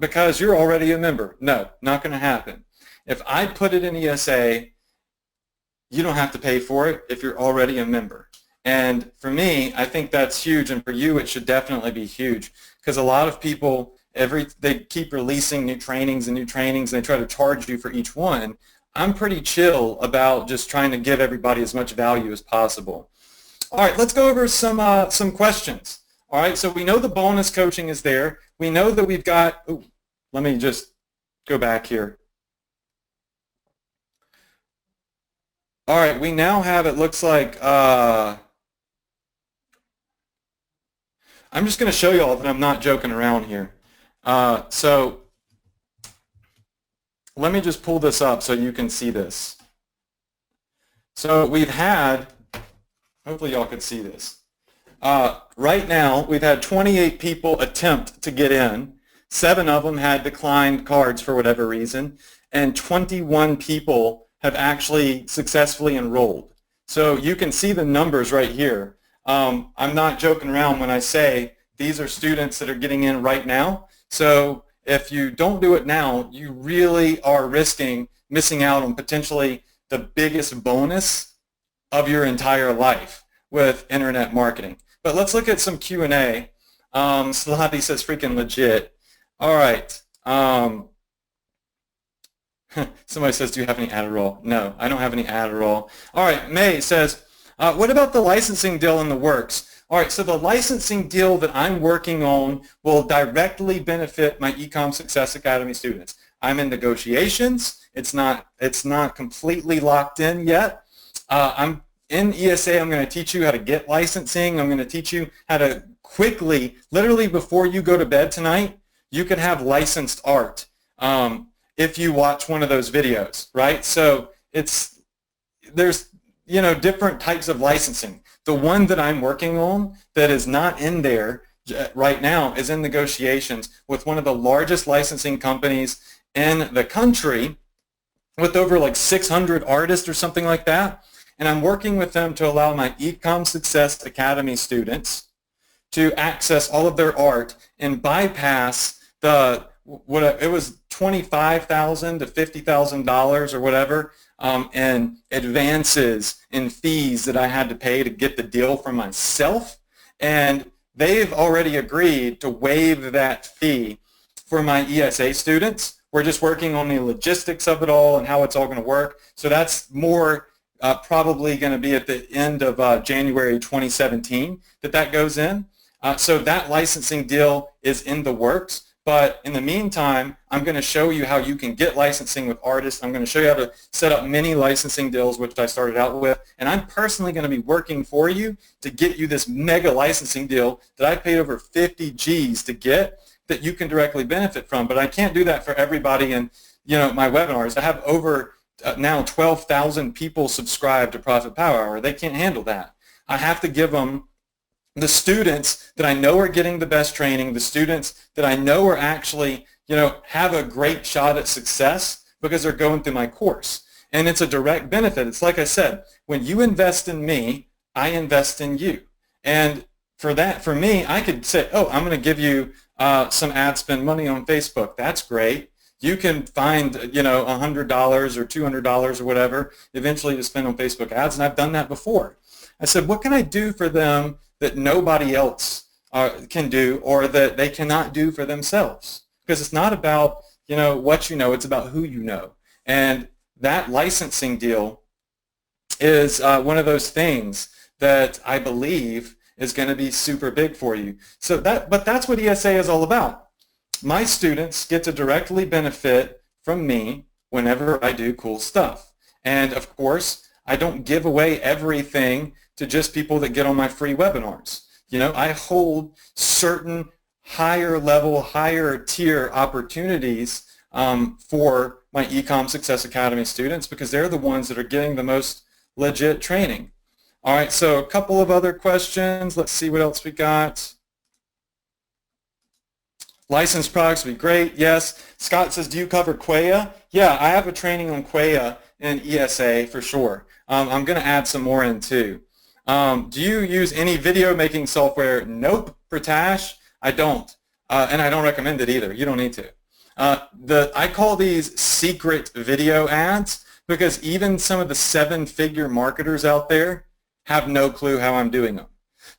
because you're already a member. No, not going to happen. If I put it in ESA, you don't have to pay for it if you're already a member. And for me, I think that's huge, and for you, it should definitely be huge because a lot of people, they keep releasing new trainings, and they try to charge you for each one. I'm pretty chill about just trying to give everybody as much value as possible. All right, let's go over some questions. All right, so we know the bonus coaching is there. We know that we've got, let me just go back here. All right, we now have, it looks like, I'm just going to show you all that I'm not joking around here. So let me just pull this up so you can see this. So we've had, hopefully y'all could see this. Right now, we've had 28 people attempt to get in. 7 of them had declined cards for whatever reason, and 21 people have actually successfully enrolled. So you can see the numbers right here. I'm not joking around when I say these are students that are getting in right now. So if you don't do it now, you really are risking missing out on potentially the biggest bonus of your entire life with internet marketing. But let's look at some Q&A. Slotty says freaking legit. All right. Somebody says, do you have any Adderall? No, I don't have any Adderall. All right, May says, what about the licensing deal in the works? All right, so the licensing deal that I'm working on will directly benefit my Ecom Success Academy students. I'm in negotiations. It's not completely locked in yet. I'm in ESA. I'm going to teach you how to get licensing. I'm going to teach you how to quickly, literally before you go to bed tonight, you can have licensed art. If you watch one of those videos, right? So there's different types of licensing. The one that I'm working on that is not in there right now is in negotiations with one of the largest licensing companies in the country with over like 600 artists or something like that. And I'm working with them to allow my Ecom Success Academy students to access all of their art and bypass it was $25,000 to $50,000 or whatever, and advances in fees that I had to pay to get the deal for myself. And they've already agreed to waive that fee for my ESA students. We're just working on the logistics of it all and how it's all going to work. So that's more probably going to be at the end of January 2017 that goes in. So that licensing deal is in the works. But in the meantime, I'm going to show you how you can get licensing with artists. I'm going to show you how to set up mini licensing deals, which I started out with. And I'm personally going to be working for you to get you this mega licensing deal that I paid over 50 G's to get that you can directly benefit from. But I can't do that for everybody in my webinars. I have over now 12,000 people subscribed to Profit Power Hour. They can't handle that. I have to give them the students that I know are getting the best training, the students that I know are actually, have a great shot at success because they're going through my course. And it's a direct benefit. It's like I said, when you invest in me, I invest in you. And for me, I could say, oh, I'm going to give you some ad spend money on Facebook. That's great. You can find, $100 or $200 or whatever eventually to spend on Facebook ads, and I've done that before. I said, what can I do for them that nobody else can do or that they cannot do for themselves? Because it's not about, what you know, it's about who you know. And that licensing deal is one of those things that I believe is going to be super big for you. But that's what ESA is all about. My students get to directly benefit from me whenever I do cool stuff. And of course, I don't give away everything to just people that get on my free webinars. I hold certain higher level, higher tier opportunities for my Ecom Success Academy students because they're the ones that are getting the most legit training. All right, so a couple of other questions. Let's see what else we got. Licensed products would be great. Yes. Scott says, do you cover Quaya? Yeah, I have a training on Quaya in ESA for sure. I'm going to add some more in too. Do you use any video making software? Nope. Pratash, I don't. And I don't recommend it either. You don't need to. I call these secret video ads because even some of the 7-figure marketers out there have no clue how I'm doing them.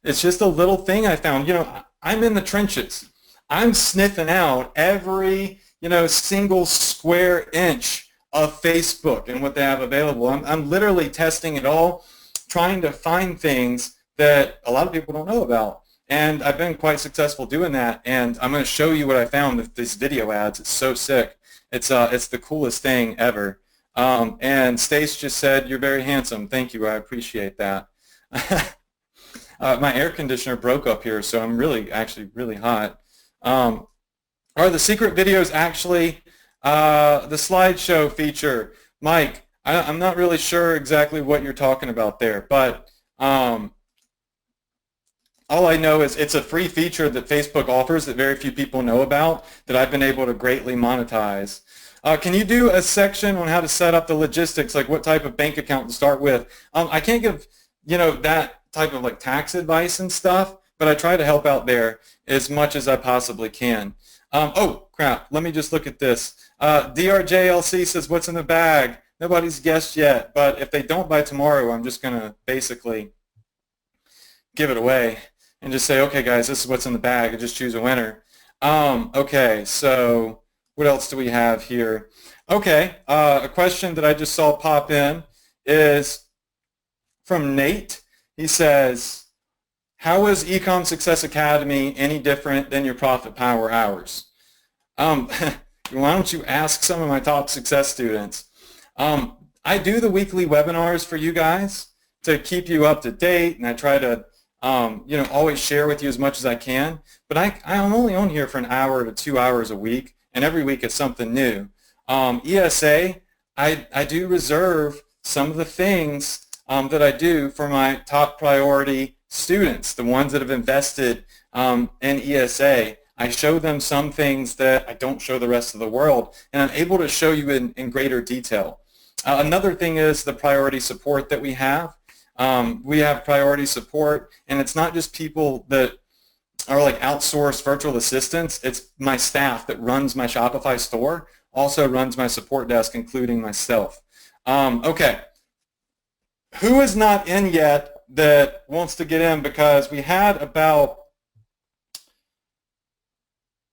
It's just a little thing I found. I'm in the trenches. I'm sniffing out every, single square inch of Facebook and what they have available. I'm literally testing it all, trying to find things that a lot of people don't know about. And I've been quite successful doing that. And I'm going to show you what I found with these video ads. It's so sick. It's the coolest thing ever. And Stace just said, you're very handsome. Thank you. I appreciate that. My air conditioner broke up here, so I'm actually really hot. Are the secret videos actually the slideshow feature? Mike, I'm not really sure exactly what you're talking about there, but all I know is it's a free feature that Facebook offers that very few people know about that I've been able to greatly monetize. Can you do a section on how to set up the logistics, like what type of bank account to start with? I can't give, that type of like tax advice and stuff, but I try to help out there as much as I possibly can. Oh, crap. Let me just look at this. DRJLC says, what's in the bag? Nobody's guessed yet, but if they don't by tomorrow, I'm just going to basically give it away and just say, okay, guys, this is what's in the bag, and just choose a winner. Okay, so what else do we have here? Okay, a question that I just saw pop in is from Nate. He says, how is Ecom Success Academy any different than your Profit Power Hours? Why don't you ask some of my top success students? I do the weekly webinars for you guys to keep you up to date, and I try to always share with you as much as I can. But I'm only on here for an hour to 2 hours a week, and every week it's something new. ESA, I do reserve some of the things that I do for my top priority students, the ones that have invested in ESA. I show them some things that I don't show the rest of the world, and I'm able to show you in greater detail. Another thing is the priority support that we have. We have priority support, and it's not just people that are like outsourced virtual assistants. It's my staff that runs my Shopify store, also runs my support desk, including myself. Okay. Who is not in yet that wants to get in? Because we had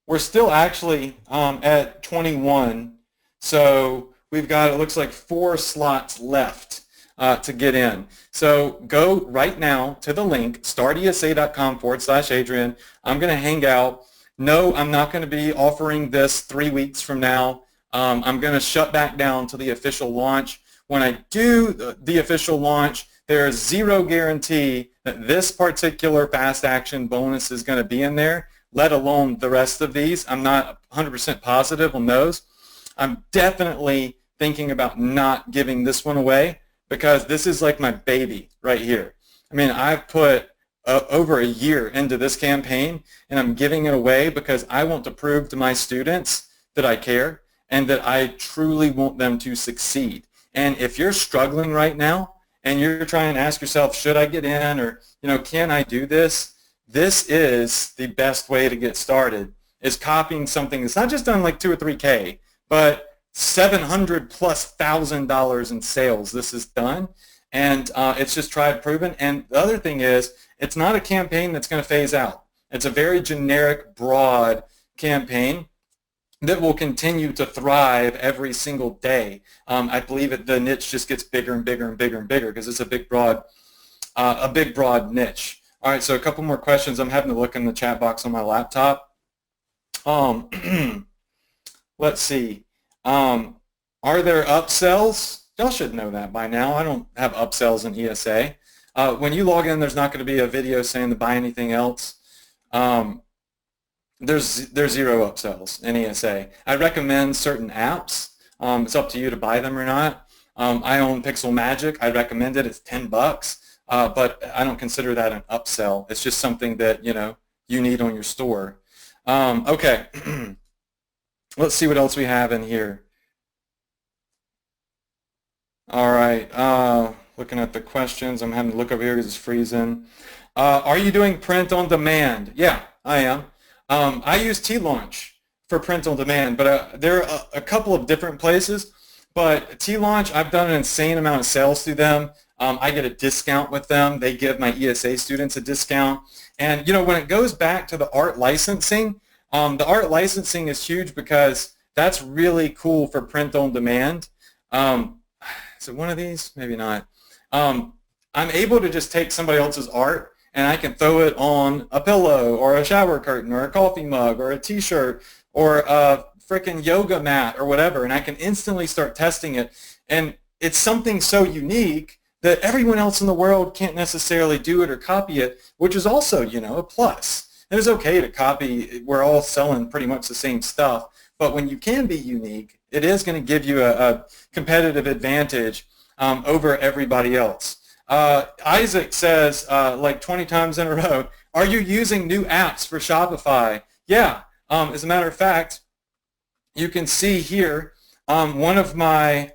we're still actually at 21, so we've got, it looks like 4 slots left to get in. So go right now to the link, startesa.com/Adrian. I'm going to hang out, No, I'm not going to be offering this 3 weeks from now. I'm going to shut back down to the official launch. When I do the official launch, there is zero guarantee that this particular fast action bonus is going to be in there, let alone the rest of these. I'm not 100% positive on those. I'm definitely thinking about not giving this one away because this is like my baby right here. I mean, I've put over a year into this campaign, and I'm giving it away because I want to prove to my students that I care and that I truly want them to succeed. And if you're struggling right now and you're trying to ask yourself, should I get in, or can I do this? This is the best way to get started, is copying something that's not just done like 2 or 3K, but $700,000+ in sales. This is done, and it's just tried, proven. And the other thing is, it's not a campaign that's going to phase out. It's a very generic, broad campaign that will continue to thrive every single day. I believe the niche just gets bigger and bigger and bigger and bigger because it's a big, broad niche. All right, so a couple more questions. I'm having to look in the chat box on my laptop. Let's see. Are there upsells? Y'all should know that by now. I don't have upsells in ESA. When you log in, there's not going to be a video saying to buy anything else. There's zero upsells in ESA. I recommend certain apps. It's up to you to buy them or not. I own Pixel Magic. I recommend it. It's $10, but I don't consider that an upsell. It's just something that you need on your store. Okay, let's see what else we have in here. All right, looking at the questions. I'm having to look over here because it's freezing. Are you doing print on demand? Yeah, I am. I use T-Launch for print on demand, but there are a couple of different places. But T-Launch, I've done an insane amount of sales through them. I get a discount with them. They give my ESA students a discount. And when it goes back to the art licensing, the art licensing is huge because that's really cool for print on demand. Is it one of these? Maybe not. I'm able to just take somebody else's art and I can throw it on a pillow or a shower curtain or a coffee mug or a t-shirt or a freaking yoga mat or whatever, and I can instantly start testing it. And it's something so unique that everyone else in the world can't necessarily do it or copy it, which is also, a plus. It is okay to copy. We're all selling pretty much the same stuff, but when you can be unique, it is going to give you a competitive advantage over everybody else. Isaac says, like 20 times in a row, are you using new apps for Shopify? Yeah. As a matter of fact, you can see here one of my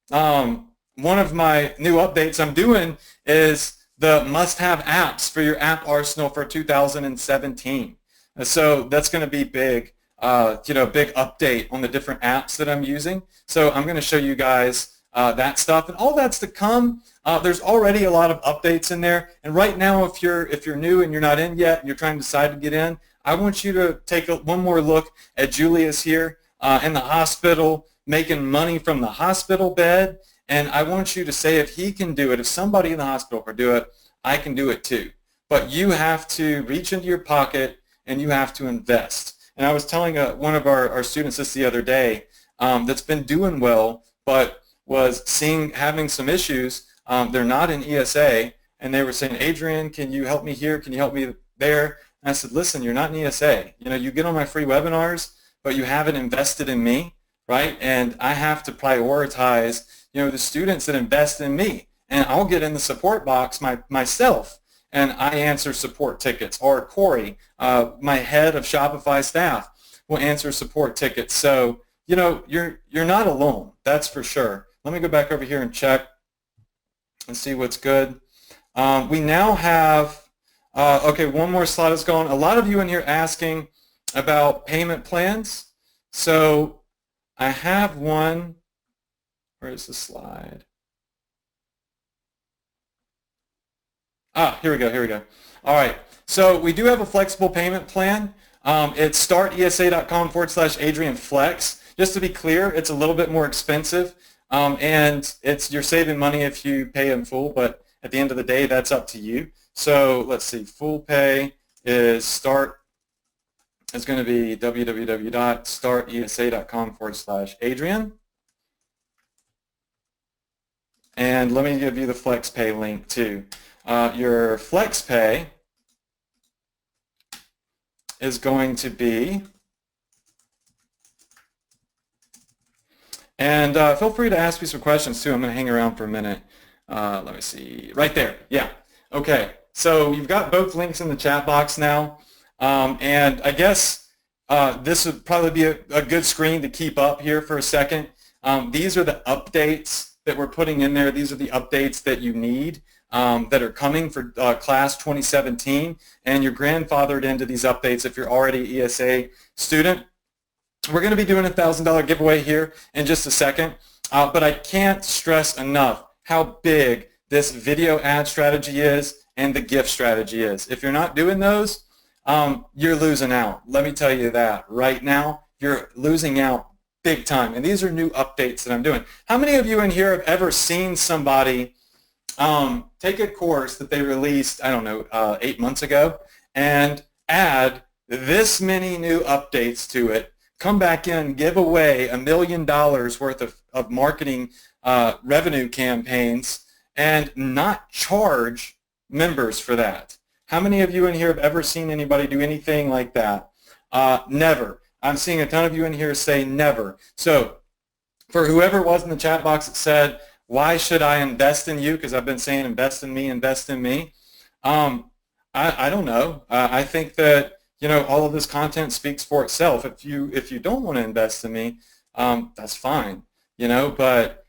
new updates I'm doing is the must-have apps for your app arsenal for 2017. So that's going to be big, big update on the different apps that I'm using. So I'm going to show you guys that stuff, and all that's to come. There's already a lot of updates in there, and right now, if you're new and you're not in yet, and you're trying to decide to get in, I want you to take one more look at Julius here in the hospital, making money from the hospital bed, and I want you to say if he can do it, if somebody in the hospital can do it, I can do it too. But you have to reach into your pocket and you have to invest. And I was telling one of our students this the other day that's been doing well, but was having some issues. They're not in ESA, and they were saying, Adrian, can you help me here? Can you help me there? And I said, listen, you're not in ESA. You get on my free webinars, but you haven't invested in me, right? And I have to prioritize, the students that invest in me. And I'll get in the support box myself, and I answer support tickets. Or Corey, my head of Shopify staff, will answer support tickets. So, you're not alone. That's for sure. Let me go back over here and check and see what's good. We now have, okay, one more slide is going. A lot of you in here asking about payment plans. So I have one. Where is the slide? Here we go. All right, so we do have a flexible payment plan. It's startesa.com/Adrian Flex. Just to be clear, it's a little bit more expensive, and you're saving money if you pay in full, but at the end of the day, that's up to you. So let's see, full pay is is going to be www.startesa.com/Adrian. And let me give you the FlexPay link too. Your FlexPay is going to be, and feel free to ask me some questions too. I'm going to hang around for a minute. Let me see, right there. Yeah. Okay. So you've got both links in the chat box now, and I guess this would probably be a good screen to keep up here for a second. These are the updates that we're putting in there. These are the updates that you need that are coming for class 2017, and you're grandfathered into these updates if you're already an ESA student. We're going to be doing a $1,000 giveaway here in just a second, but I can't stress enough how big this video ad strategy is and the gift strategy is. If you're not doing those, you're losing out. Let me tell you that right now, you're losing out big time. And these are new updates that I'm doing. How many of you in here have ever seen somebody take a course that they released, I don't know, 8 months ago, and add this many new updates to it, come back in, give away $1 million worth of marketing revenue campaigns, and not charge members for that? How many of you in here have ever seen anybody do anything like that? Never. I'm seeing a ton of you in here say never. So for whoever was in the chat box that said, why should I invest in you? Because I've been saying invest in me, invest in me. I don't know. I think that, you know, all of this content speaks for itself. If you don't want to invest in me, that's fine. You know, but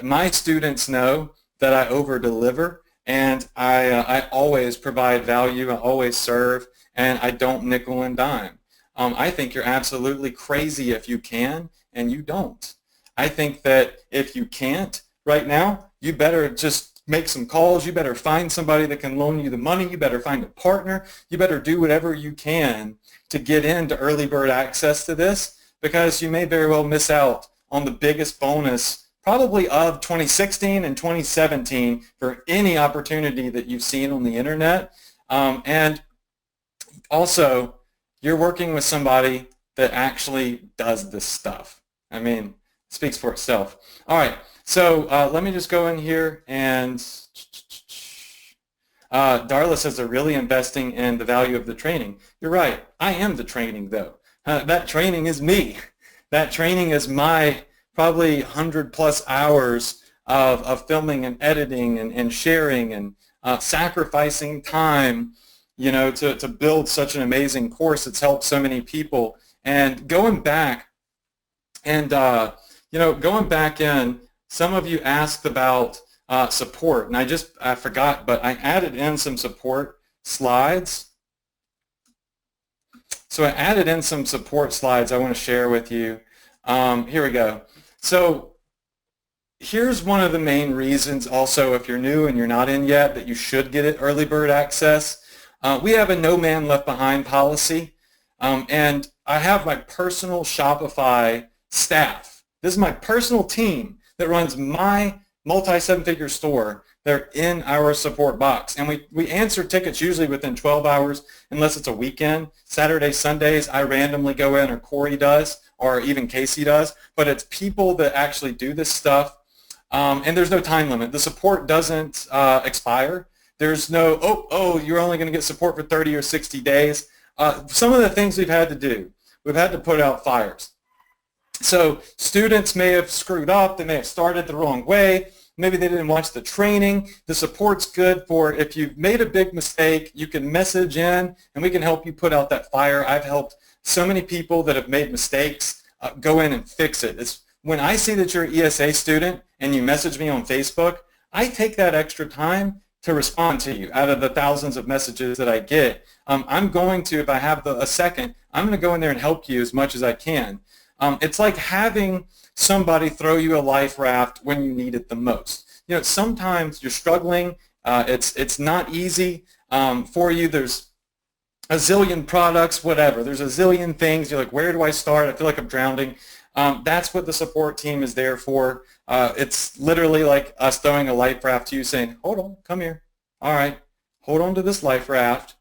my students know that I over-deliver, and I always provide value, I always serve, and I don't nickel and dime. I think you're absolutely crazy if you can and you don't. I think that if you can't right now, you better just make some calls. You better find somebody that can loan you the money. You better find a partner. You better do whatever you can to get into early bird access to this, because you may very well miss out on the biggest bonus probably of 2016 and 2017 for any opportunity that you've seen on the internet. And also, you're working with somebody that actually does this stuff. I mean, it speaks for itself. All right, so let me just go in here, and Darla says they're really investing in the value of the training. You're right. I am the training, though. That training is me. That training is my probably 100+ hours of filming and editing and sharing and sacrificing time, you know, to build such an amazing course that's helped so many people. And going back and, you know, going back in, some of you asked about support, and I forgot, but I added in some support slides. So I added in some support slides I want to share with you. Here we go. So here's one of the main reasons also, if you're new and you're not in yet, that you should get it early bird access. We have a no man left behind policy, and I have my personal Shopify staff. This is my personal team that runs my multi-7-figure store. They're in our support box, and we answer tickets usually within 12 hours unless it's a weekend. Saturdays, Sundays, I randomly go in, or Corey does, or even Casey does, but it's people that actually do this stuff, and there's no time limit. The support doesn't expire. There's no, oh, you're only going to get support for 30 or 60 days. Some of the things we've had to do, we've had to put out fires. So students may have screwed up. They may have started the wrong way. Maybe they didn't watch the training. The support's good for if you've made a big mistake, you can message in, and we can help you put out that fire. I've helped so many people that have made mistakes go in and fix it. It's when I see that you're an ESA student and you message me on Facebook, I take that extra time to respond to you. Out of the thousands of messages that I get, I'm going to, if I have a second, I'm going to go in there and help you as much as I can. It's like having somebody throw you a life raft when you need it the most. You know, sometimes you're struggling. It's not easy for you. There's a zillion products, whatever. There's a zillion things. You're like, where do I start? I feel like I'm drowning. That's what the support team is there for. It's literally like us throwing a life raft to you saying, hold on, come here. All right, hold on to this life raft.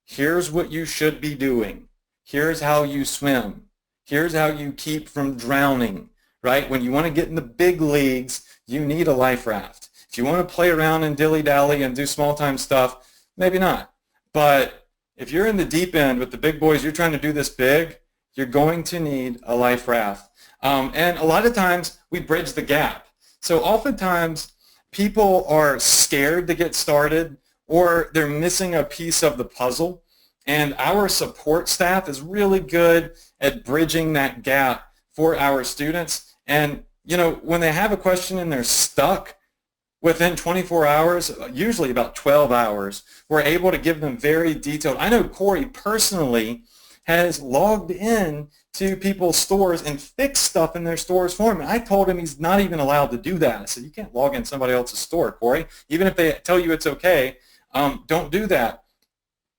Here's what you should be doing. Here's how you swim. Here's how you keep from drowning, right? When you want to get in the big leagues, you need a life raft. If you want to play around and dilly-dally and do small-time stuff, maybe not. But if you're in the deep end with the big boys, you're trying to do this big, you're going to need a life raft. And a lot of times, we bridge the gap. So oftentimes, people are scared to get started, or they're missing a piece of the puzzle. And our support staff is really good at bridging that gap for our students. And, you know, when they have a question and they're stuck, within 24 hours, usually about 12 hours, we're able to give them very detailed. I know Corey personally has logged in to people's stores and fixed stuff in their stores for him. And I told him he's not even allowed to do that. I said, you can't log in somebody else's store, Corey. Even if they tell you it's okay, don't do that.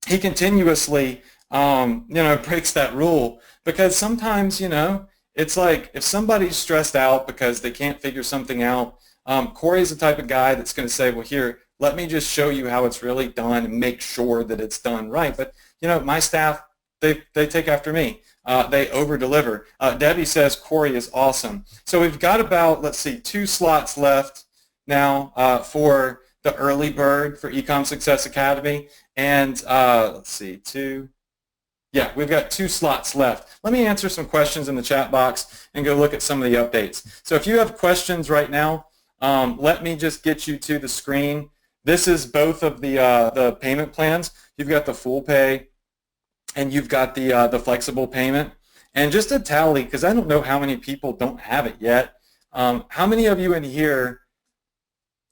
He continuously, breaks that rule, because sometimes, it's like if somebody's stressed out because they can't figure something out, Corey's the type of guy that's going to say, well, here, let me just show you how it's really done and make sure that it's done right. But, my staff, they take after me. They over-deliver. Debbie says Corey is awesome. So we've got about, 2 slots left now for the early bird for Ecom Success Academy. And 2. Yeah, we've got 2 slots left. Let me answer some questions in the chat box and go look at some of the updates. So if you have questions right now, let me just get you to the screen. This is both of the payment plans. You've got the full pay, and you've got the flexible payment. And just a tally, because I don't know how many people don't have it yet. How many of you in here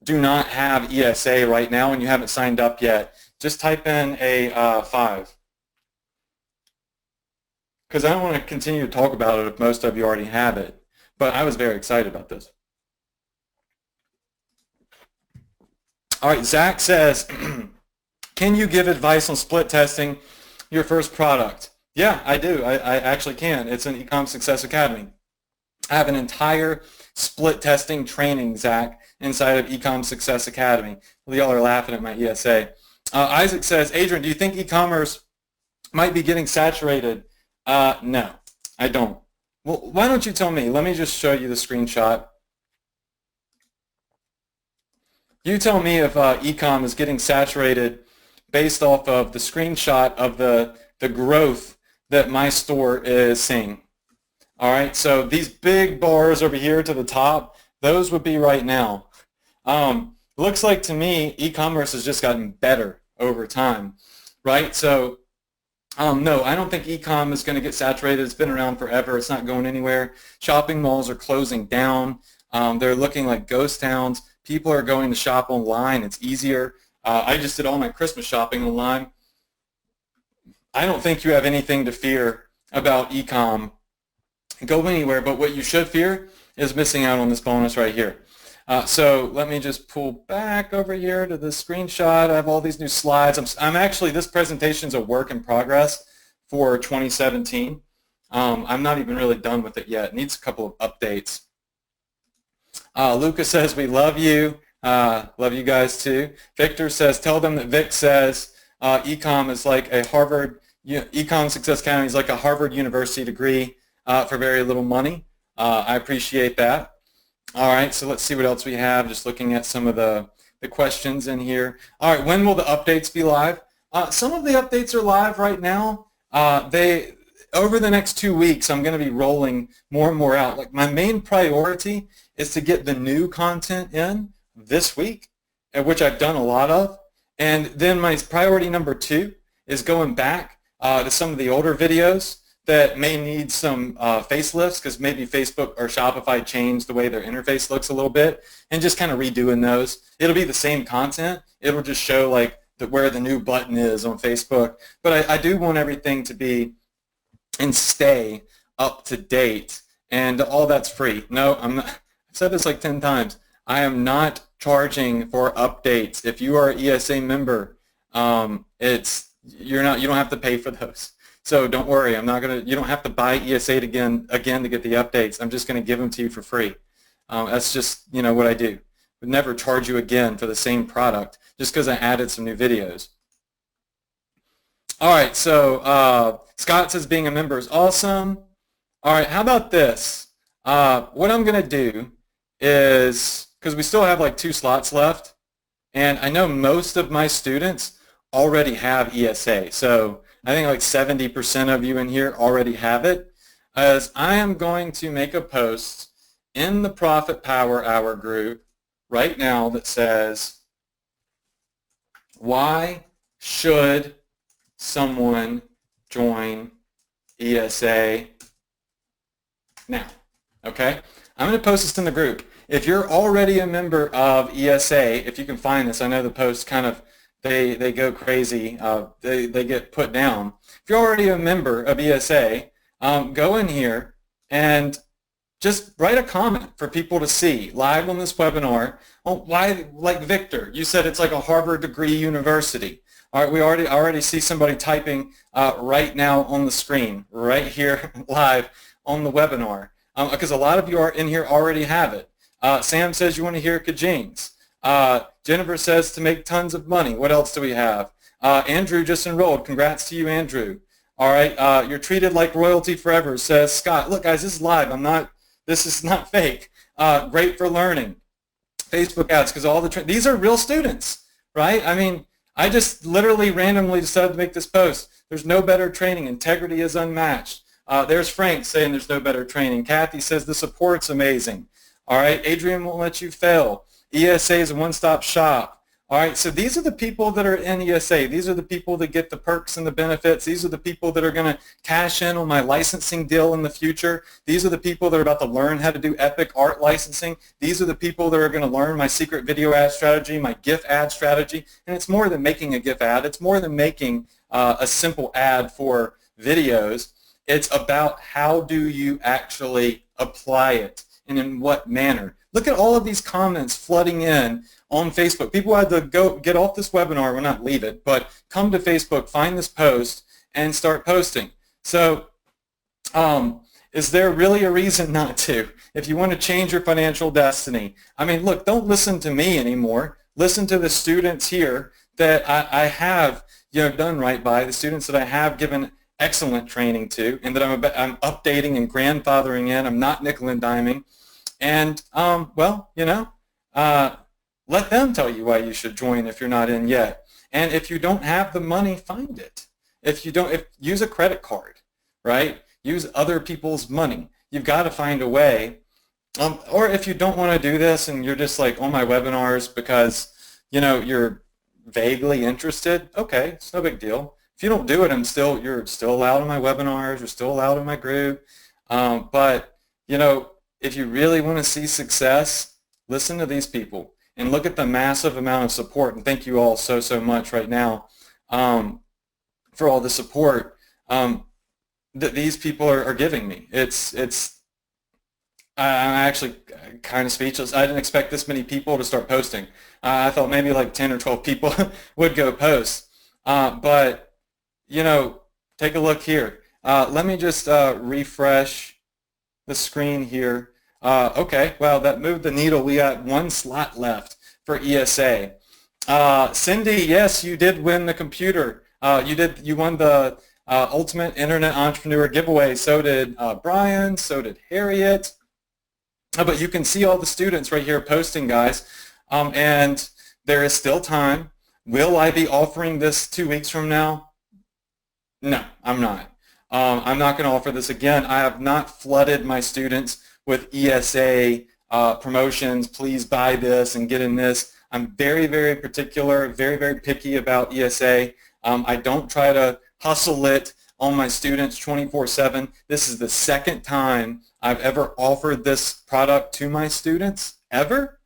do not have ESA right now and you haven't signed up yet? Just type in a 5. Because I don't want to continue to talk about it if most of you already have it. But I was very excited about this. All right, Zach says, can you give advice on split testing your first product? Yeah, I do. I actually can. It's an Ecom Success Academy. I have an entire split testing training, Zach, inside of Ecom Success Academy. Well, y'all are laughing at my ESA. Isaac says, Adrian, do you think e-commerce might be getting saturated? No, I don't. Well, why don't you tell me? Let me just show you the screenshot. You tell me if e-com is getting saturated based off of the screenshot of the growth that my store is seeing. All right, so these big bars over here to the top, those would be right now. Looks like to me e-commerce has just gotten better over time, right? So no, I don't think e-com is going to get saturated. It's been around forever. It's not going anywhere. Shopping malls are closing down. They're looking like ghost towns. People are going to shop online. It's easier. I just did all my Christmas shopping online. I don't think you have anything to fear about e-com go anywhere, but what you should fear is missing out on this bonus right here. So let me just pull back over here to the screenshot. I have all these new slides. I'm actually, this presentation is a work in progress for 2017. I'm not even really done with it yet. It needs a couple of updates. Lucas says, we love you. Love you guys too. Victor says, tell them that Vic says Ecom is like a Harvard, Ecom Success Academy is like a Harvard University degree for very little money. I appreciate that. All right, so let's see what else we have. Just looking at some of the questions in here. All right, when will the updates be live? Some of the updates are live right now. Over the next 2 weeks, I'm going to be rolling more and more out. Like my main priority is to get the new content in this week, which I've done a lot of. And then my priority number 2 is going back to some of the older videos that may need some facelifts, because maybe Facebook or Shopify changed the way their interface looks a little bit, and just kind of redoing those. It'll be the same content. It'll just show like where the new button is on Facebook. But I do want everything to be and stay up to date, and all that's free. No, I'm not. I've said this like 10 times. I am not charging for updates. If you are an ESA member, you don't have to pay for those. So don't worry. I'm not gonna. You don't have to buy ESA again to get the updates. I'm just going to give them to you for free. That's just what I do. I would never charge you again for the same product just because I added some new videos. All right, so Scott says being a member is awesome. All right, how about this? What I'm going to do is, because we still have like 2 slots left, and I know most of my students already have ESA. So I think like 70% of you in here already have it. As I am going to make a post in the Profit Power Hour group right now that says, why should someone join ESA now? Okay? I'm going to post this in the group. If you're already a member of ESA, if you can find this, I know the posts kind of, they go crazy. They get put down. If you're already a member of ESA, go in here and just write a comment for people to see live on this webinar. Oh, why, like Victor, you said it's like a Harvard degree university. All right, we already see somebody typing right now on the screen, right here live on the webinar, because a lot of you are in here already have it. Sam says you want to hear Kajings. Jennifer says to make tons of money. What else do we have? Andrew just enrolled. Congrats to you, Andrew. All right, you're treated like royalty forever, says Scott. Look, guys, this is live. This is not fake. Great for learning. Facebook ads, because all these are real students, right? I mean, I just literally randomly decided to make this post. There's no better training. Integrity is unmatched. There's Frank saying there's no better training. Kathy says the support's amazing. All right, Adrian won't let you fail. ESA is a one-stop shop. All right, so these are the people that are in ESA. These are the people that get the perks and the benefits. These are the people that are going to cash in on my licensing deal in the future. These are the people that are about to learn how to do epic art licensing. These are the people that are going to learn my secret video ad strategy, my GIF ad strategy. And it's more than making a GIF ad. It's more than making a simple ad for videos. It's about how do you actually apply it and in what manner. Look at all of these comments flooding in on Facebook. People had to go get off this webinar, well, not leave it, but come to Facebook, find this post, and start posting. So is there really a reason not to? If you want to change your financial destiny, I mean, look, don't listen to me anymore. Listen to the students here that I have done right by, the students that I have given excellent training to, and that I'm updating and grandfathering in. I'm not nickel and diming. And, well, let them tell you why you should join if you're not in yet. And if you don't have the money, find it. Use a credit card, right? Use other people's money. You've got to find a way. Or if you don't want to do this and you're just like on my webinars because, you're vaguely interested, okay, it's no big deal. If you don't do it, you're still allowed on my webinars, you're still allowed in my group. But, if you really want to see success, listen to these people and look at the massive amount of support. And thank you all so much right now for all the support that these people are giving me. I'm actually kind of speechless. I didn't expect this many people to start posting. I thought maybe like 10 or 12 people would go post. But, take a look here. Let me just refresh the screen here. Okay, well, that moved the needle. We got 1 slot left for ESA. Cindy, yes, you did win the computer. You won the Ultimate Internet Entrepreneur giveaway. So did Brian, so did Harriet. But you can see all the students right here posting, guys. And there is still time. Will I be offering this 2 weeks from now? No, I'm not. I'm not going to offer this again. I have not flooded my students with ESA promotions. Please buy this and get in this. I'm very, very particular, very, very picky about ESA. I don't try to hustle it on my students 24/7. This is the second time I've ever offered this product to my students, ever.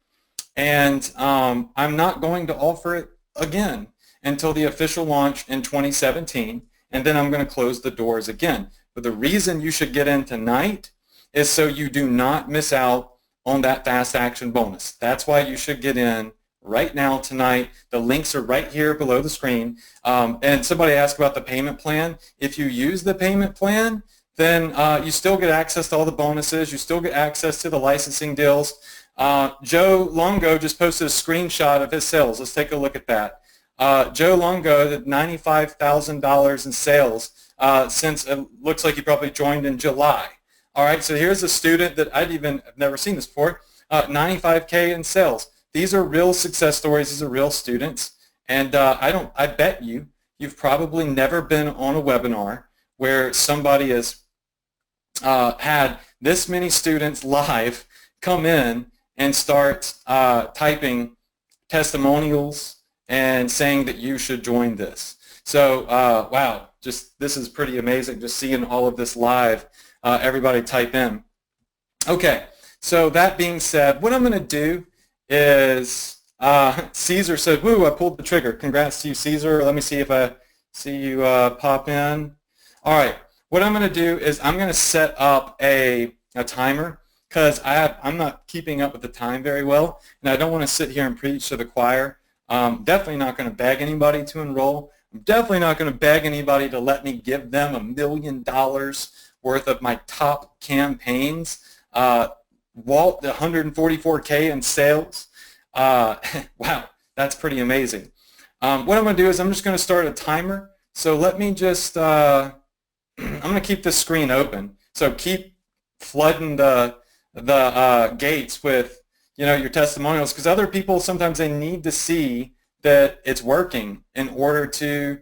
And I'm not going to offer it again until the official launch in 2017. And then I'm going to close the doors again. But the reason you should get in tonight is so you do not miss out on that fast action bonus. That's why you should get in right now tonight. The links are right here below the screen. And somebody asked about the payment plan. If you use the payment plan, then you still get access to all the bonuses. You still get access to the licensing deals. Joe Longo just posted a screenshot of his sales. Let's take a look at that. Joe Longo did $95,000 in sales since it looks like he probably joined in July. All right, so here's a student that I've never seen this before, 95K in sales. These are real success stories. These are real students. And I bet you've probably never been on a webinar where somebody has had this many students live come in and start typing testimonials and saying that you should join this. So wow, this is pretty amazing, just seeing all of this live. Everybody type in. Okay, so that being said, what I'm going to do is, Caesar said, woo, I pulled the trigger. Congrats to you, Caesar. Let me see if I see you pop in. All right, what I'm going to do is I'm going to set up a timer, because I'm not keeping up with the time very well, and I don't want to sit here and preach to the choir. Definitely not going to beg anybody to enroll. I'm definitely not going to beg anybody to let me give them $1 million worth of my top campaigns. Walt, the 144K in sales. Wow, that's pretty amazing. What I'm going to do is I'm just going to start a timer. So let me just, I'm going to keep this screen open. So keep flooding the gates with, your testimonials, because other people, sometimes they need to see that it's working in order to,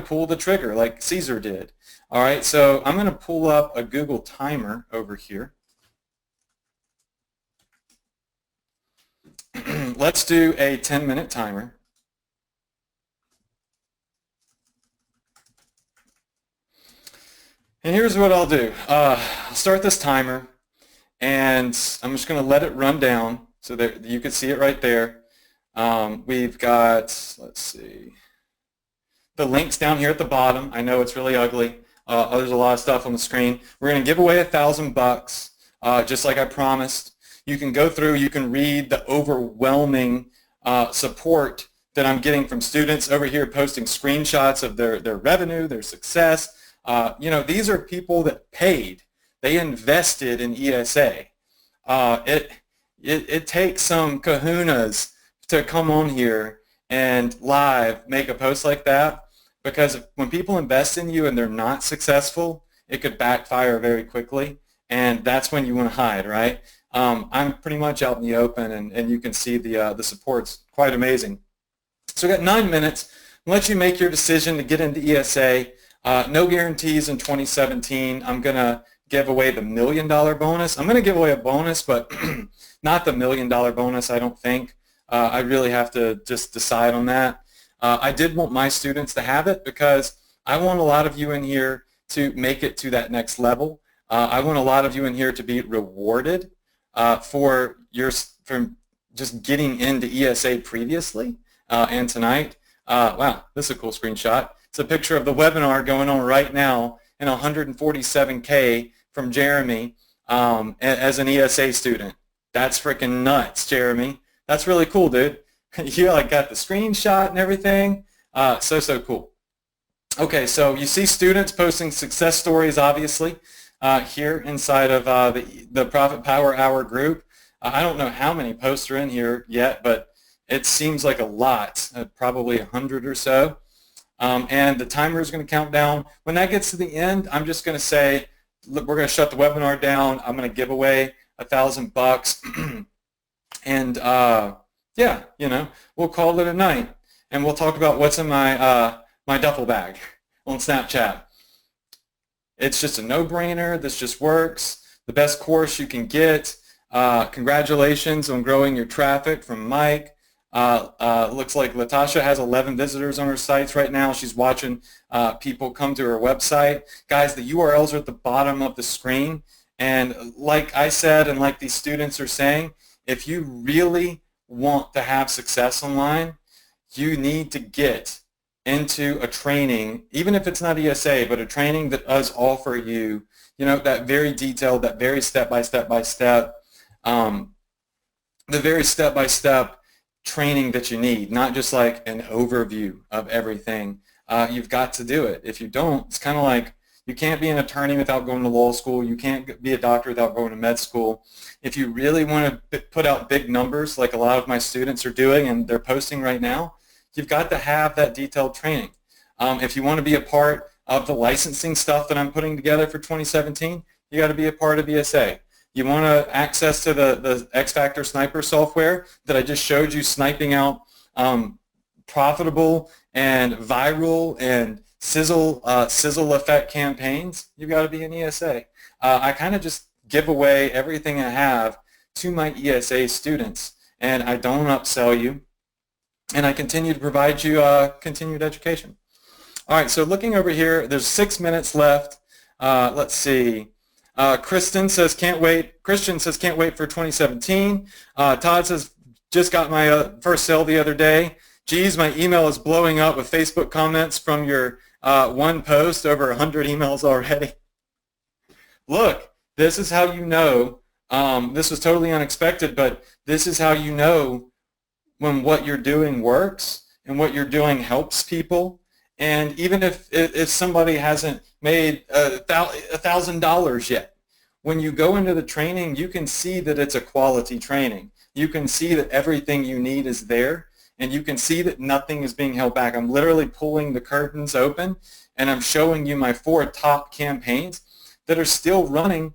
pull the trigger like Caesar did. All right, so I'm going to pull up a Google timer over here. Let's do a 10-minute timer. And here's what I'll do. I'll start this timer, and I'm just going to let it run down so that you can see it right there. We've got, let's see, the links down here at the bottom. I know it's really ugly. There's a lot of stuff on the screen. We're going to give away $1,000, just like I promised. You can go through, you can read the overwhelming support that I'm getting from students over here posting screenshots of their revenue, their success. These are people that paid. They invested in ESA. It takes some kahunas to come on here and live make a post like that, because when people invest in you and they're not successful, it could backfire very quickly, and that's when you want to hide, right? I'm pretty much out in the open, and you can see the support's quite amazing. So we've got 9 minutes. I'll let you make your decision to get into ESA. No guarantees in 2017. I'm going to give away the $1 million bonus. I'm going to give away a bonus, but not the $1 million bonus, I don't think. I really have to just decide on that. I did want my students to have it because I want a lot of you in here to make it to that next level. I want a lot of you in here to be rewarded for just getting into ESA previously and tonight. Wow, this is a cool screenshot. It's a picture of the webinar going on right now in 147K from Jeremy as an ESA student. That's freaking nuts, Jeremy. That's really cool, dude. You got the screenshot and everything. So cool. Okay, so you see students posting success stories, obviously, here inside of the Profit Power Hour group. I don't know how many posts are in here yet, but it seems like a lot, probably 100 or so. And the timer is going to count down. When that gets to the end, I'm just going to say, look, we're going to shut the webinar down. I'm going to give away $1,000. And yeah, we'll call it a night, and we'll talk about what's in my my duffel bag on Snapchat. It's just a no-brainer. This just works. The best course you can get. Congratulations on growing your traffic from Mike. Looks like Latasha has 11 visitors on her sites right now. She's watching people come to her website. Guys, the URLs are at the bottom of the screen. And like I said, and like these students are saying, if you really want to have success online, you need to get into a training, even if it's not ESA, but a training that does offer you, that very detailed, that very step-by-step, the very step-by-step training that you need, not just like an overview of everything. You've got to do it. If you don't, it's kind of like you can't be an attorney without going to law school. You can't be a doctor without going to med school. If you really want to put out big numbers like a lot of my students are doing and they're posting right now, you've got to have that detailed training. If you want to be a part of the licensing stuff that I'm putting together for 2017, you got to be a part of ESA. You want access to the X-Factor Sniper software that I just showed you, sniping out profitable and viral and sizzle effect campaigns. You've got to be an ESA. I kind of just give away everything I have to my ESA students, and I don't upsell you, and I continue to provide you continued education. All right, so looking over here, there's 6 minutes left. Let's see. Christian says can't wait for 2017. Todd says just got my first sale the other day. Geez, my email is blowing up with Facebook comments from your one post, over 100 emails already. Look, this is how you know, this was totally unexpected, but this is how you know when what you're doing works and what you're doing helps people. And even if somebody hasn't made $1,000 yet, when you go into the training, you can see that it's a quality training. You can see that everything you need is there, and you can see that nothing is being held back. I'm literally pulling the curtains open, and I'm showing you my 4 top campaigns that are still running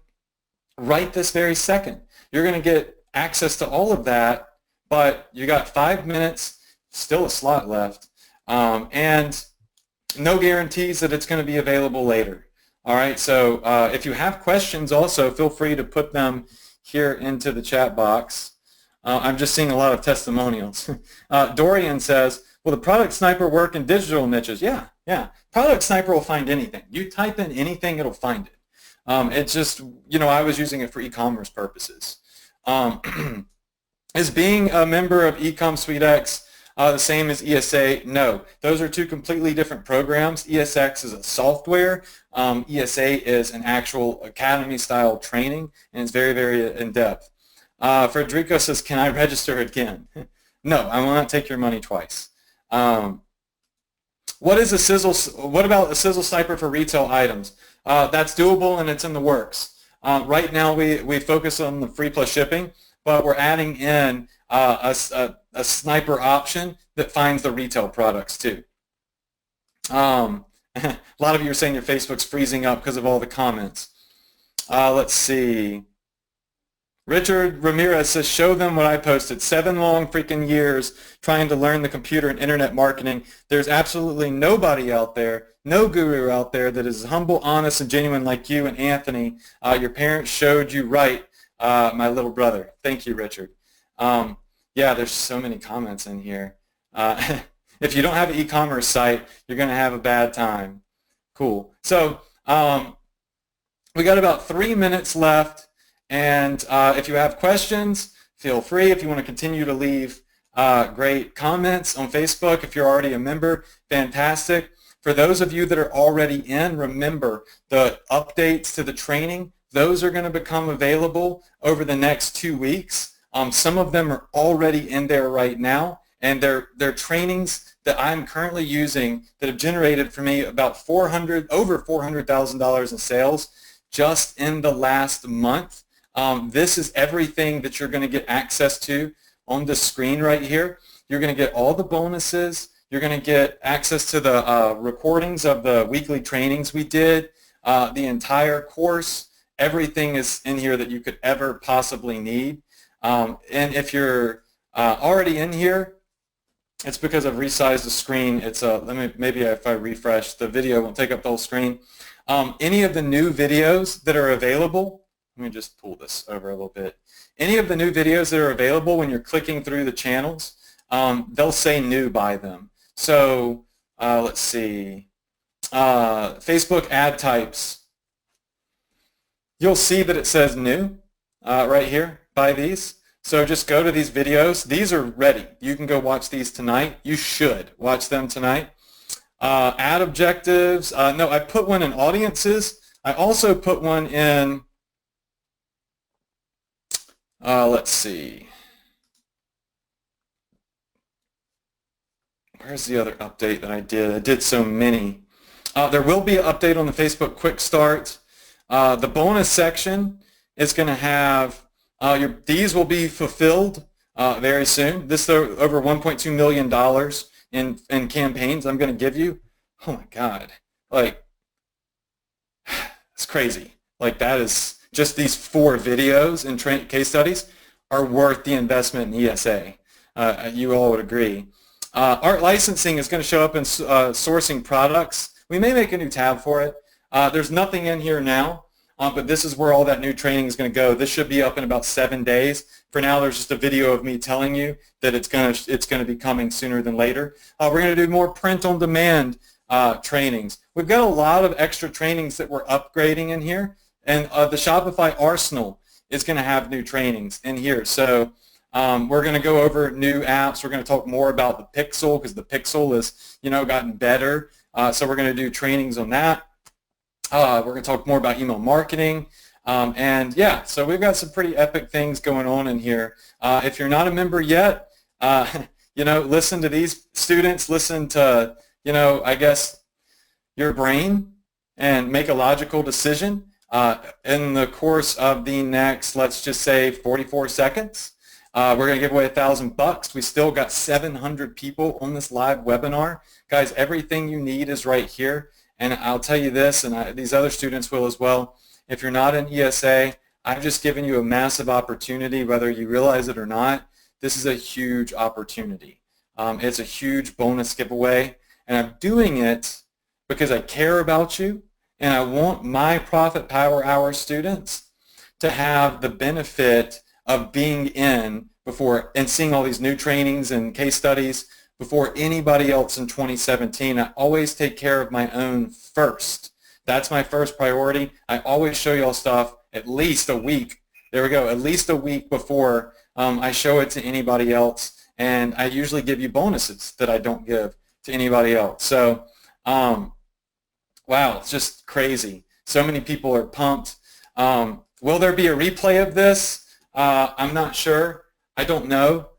right this very second. You're going to get access to all of that, but you got 5 minutes, still a slot left, and no guarantees that it's going to be available later. All right, so if you have questions also, feel free to put them here into the chat box. I'm just seeing a lot of testimonials. Dorian says, will the product sniper work in digital niches? Yeah. Product sniper will find anything. You type in anything, it'll find it. It's just, I was using it for e-commerce purposes. Is being a member of Ecom Suite X the same as ESA? No. Those are 2 completely different programs. ESX is a software. ESA is an actual academy-style training, and it's very, very in-depth. Frederico says, can I register again? No, I will not take your money twice. What about a sizzle sniper for retail items? That's doable, and it's in the works. Right now we focus on the free plus shipping, but we're adding in a sniper option that finds the retail products too. A lot of you are saying your Facebook's freezing up because of all the comments. Let's see. Richard Ramirez says, show them what I posted. 7 long freaking years trying to learn the computer and internet marketing. There's absolutely nobody out there, no guru out there that is humble, honest, and genuine like you and Anthony. Your parents showed you right, my little brother. Thank you, Richard. Yeah, there's so many comments in here. If you don't have an e-commerce site, you're going to have a bad time. Cool. So we got about 3 minutes left. And if you have questions, feel free. If you want to continue to leave great comments on Facebook, if you're already a member, fantastic. For those of you that are already in, remember the updates to the training, those are going to become available over the next 2 weeks. Some of them are already in there right now, and they're trainings that I'm currently using that have generated for me about over $400,000 in sales just in the last month. This is everything that you're going to get access to on the screen right here. You're going to get all the bonuses. You're going to get access to the recordings of the weekly trainings we did, the entire course. Everything is in here that you could ever possibly need. And if you're already in here, it's because I've resized the screen. It's maybe if I refresh, the video won't take up the whole screen. Any of the new videos that are available, let me just pull this over a little bit. Any of the new videos that are available when you're clicking through the channels, they'll say new by them. So let's see. Facebook ad types. You'll see that it says new right here by these. So just go to these videos. These are ready. You can go watch these tonight. You should watch them tonight. Ad objectives. No, I put one in audiences. I also put one in let's see. Where's the other update that I did? I did so many. There will be an update on the Facebook Quick Start. The bonus section is going to have, these will be fulfilled very soon. This is over $1.2 million in campaigns I'm going to give you, oh my God, like, it's crazy. Like, that is just these 4 videos and case studies are worth the investment in ESA. You all would agree. Art licensing is going to show up in sourcing products. We may make a new tab for it. There's nothing in here now, but this is where all that new training is going to go. This should be up in about 7 days. For now, there's just a video of me telling you that it's going to be coming sooner than later. We're going to do more print-on-demand trainings. We've got a lot of extra trainings that we're upgrading in here, and the Shopify Arsenal is going to have new trainings in here. So we're going to go over new apps. We're going to talk more about the Pixel because the Pixel has, gotten better. So we're going to do trainings on that. We're going to talk more about email marketing. And yeah, so we've got some pretty epic things going on in here. If you're not a member yet, listen to these students, listen to, I guess, your brain and make a logical decision in the course of the next, let's just say, 44 seconds. We're going to give away $1,000. We still got 700 people on this live webinar. Guys, everything you need is right here. And I'll tell you this, and these other students will as well. If you're not in ESA, I've just given you a massive opportunity, whether you realize it or not. This is a huge opportunity. It's a huge bonus giveaway, and I'm doing it because I care about you, and I want my Profit Power Hour students to have the benefit of being in before and seeing all these new trainings and case studies before anybody else in 2017. I always take care of my own first. That's my first priority. I always show y'all stuff at least a week. There we go, at least a week before I show it to anybody else. And I usually give you bonuses that I don't give to anybody else. So, wow, it's just crazy. So many people are pumped. Will there be a replay of this? I'm not sure. I don't know.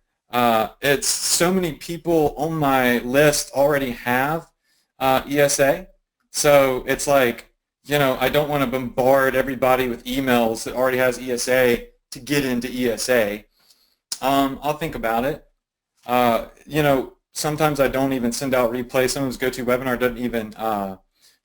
It's so many people on my list already have ESA. So it's like, I don't want to bombard everybody with emails that already has ESA to get into ESA. I'll think about it. Sometimes I don't even send out replays. Sometimes GoToWebinar doesn't even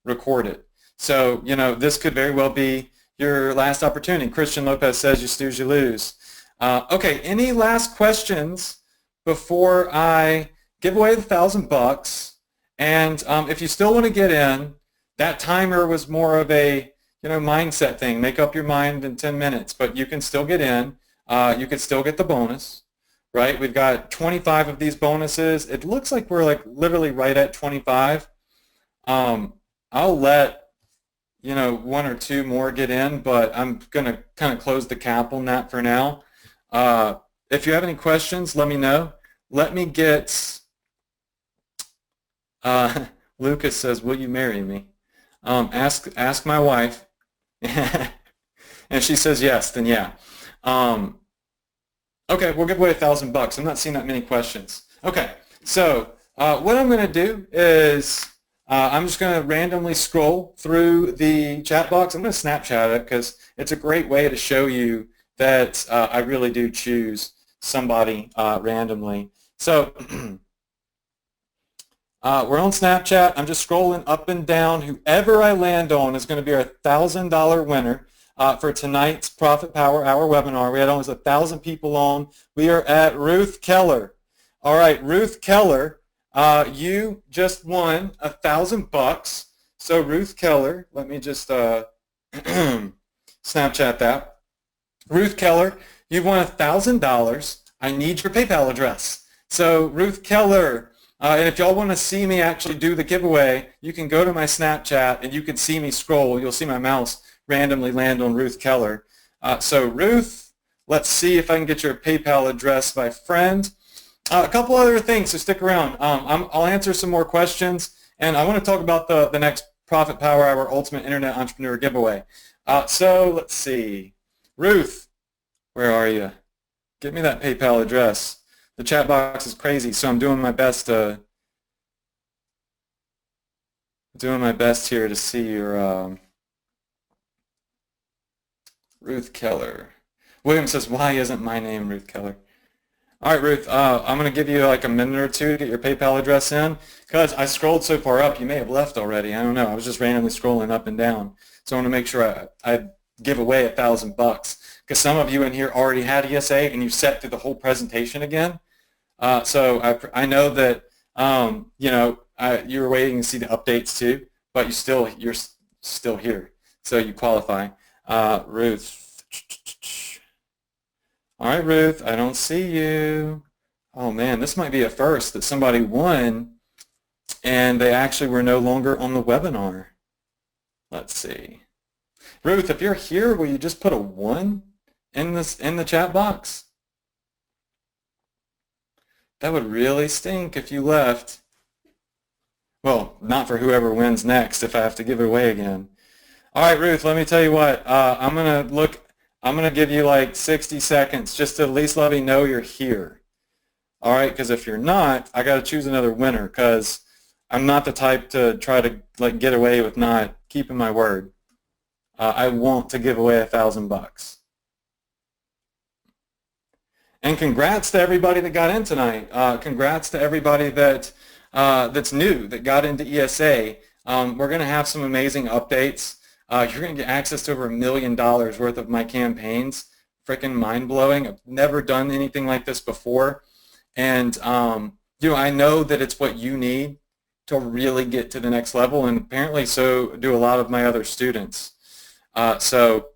record it. So, this could very well be your last opportunity. Christian Lopez says, you snooze, you lose. Okay, any last questions before I give away the $1,000? And if you still want to get in, that timer was more of a mindset thing. Make up your mind in 10 minutes, but you can still get in. You can still get the bonus, right? We've got 25 of these bonuses. It looks like we're literally right at 25. I'll let 1 or 2 more get in, but I'm going to kind of close the cap on that for now. If you have any questions, let me know. Let me get, Lucas says, will you marry me? Ask my wife. And she says yes, then yeah. Okay, we'll give away $1,000. I'm not seeing that many questions. Okay, so what I'm going to do is I'm just going to randomly scroll through the chat box. I'm going to Snapchat it because it's a great way to show you that I really do choose somebody randomly. So we're on Snapchat. I'm just scrolling up and down. Whoever I land on is going to be our $1,000 winner for tonight's Profit Power Hour webinar. We had almost 1,000 people on. We are at Ruth Keller. All right, Ruth Keller, you just won $1,000. So Ruth Keller, let me just Snapchat that. Ruth Keller, you've won $1,000. I need your PayPal address. So Ruth Keller, and if y'all want to see me actually do the giveaway, you can go to my Snapchat and you can see me scroll. You'll see my mouse randomly land on Ruth Keller. So Ruth, let's see if I can get your PayPal address, my friend. A couple other things, so stick around. I'll answer some more questions, and I want to talk about the next Profit Power Hour Ultimate Internet Entrepreneur giveaway. So let's see. Ruth, where are you? Give me that PayPal address. The chat box is crazy, so I'm doing my best here to see your Ruth Keller. William says, why isn't my name Ruth Keller? All right, Ruth, I'm going to give you like a minute or two to get your PayPal address in because I scrolled so far up, you may have left already. I don't know. I was just randomly scrolling up and down. So I want to make sure I give away $1,000 because some of you in here already had ESA and you sat through the whole presentation again. So I know that, you know, you were waiting to see the updates too, but you're still here. So you qualify. Ruth. All right, Ruth, I don't see you. Oh man, this might be a first that somebody won and they actually were no longer on the webinar. Let's see. Ruth, if you're here, will you just put a 1 in the chat box? That would really stink if you left. Well, not for whoever wins next if I have to give it away again. All right, Ruth, let me tell you what. I'm going to give you like 60 seconds just to at least let me know you're here. All right, because if you're not, I got to choose another winner because I'm not the type to try to like get away with not keeping my word. I want to give away $1,000. And congrats to everybody that got in tonight. Congrats to everybody that that's new, that got into ESA. We're going to have some amazing updates. You're going to get access to over $1 million worth of my campaigns. Freaking mind-blowing. I've never done anything like this before. And, you know, I know that it's what you need to really get to the next level, and apparently so do a lot of my other students. So,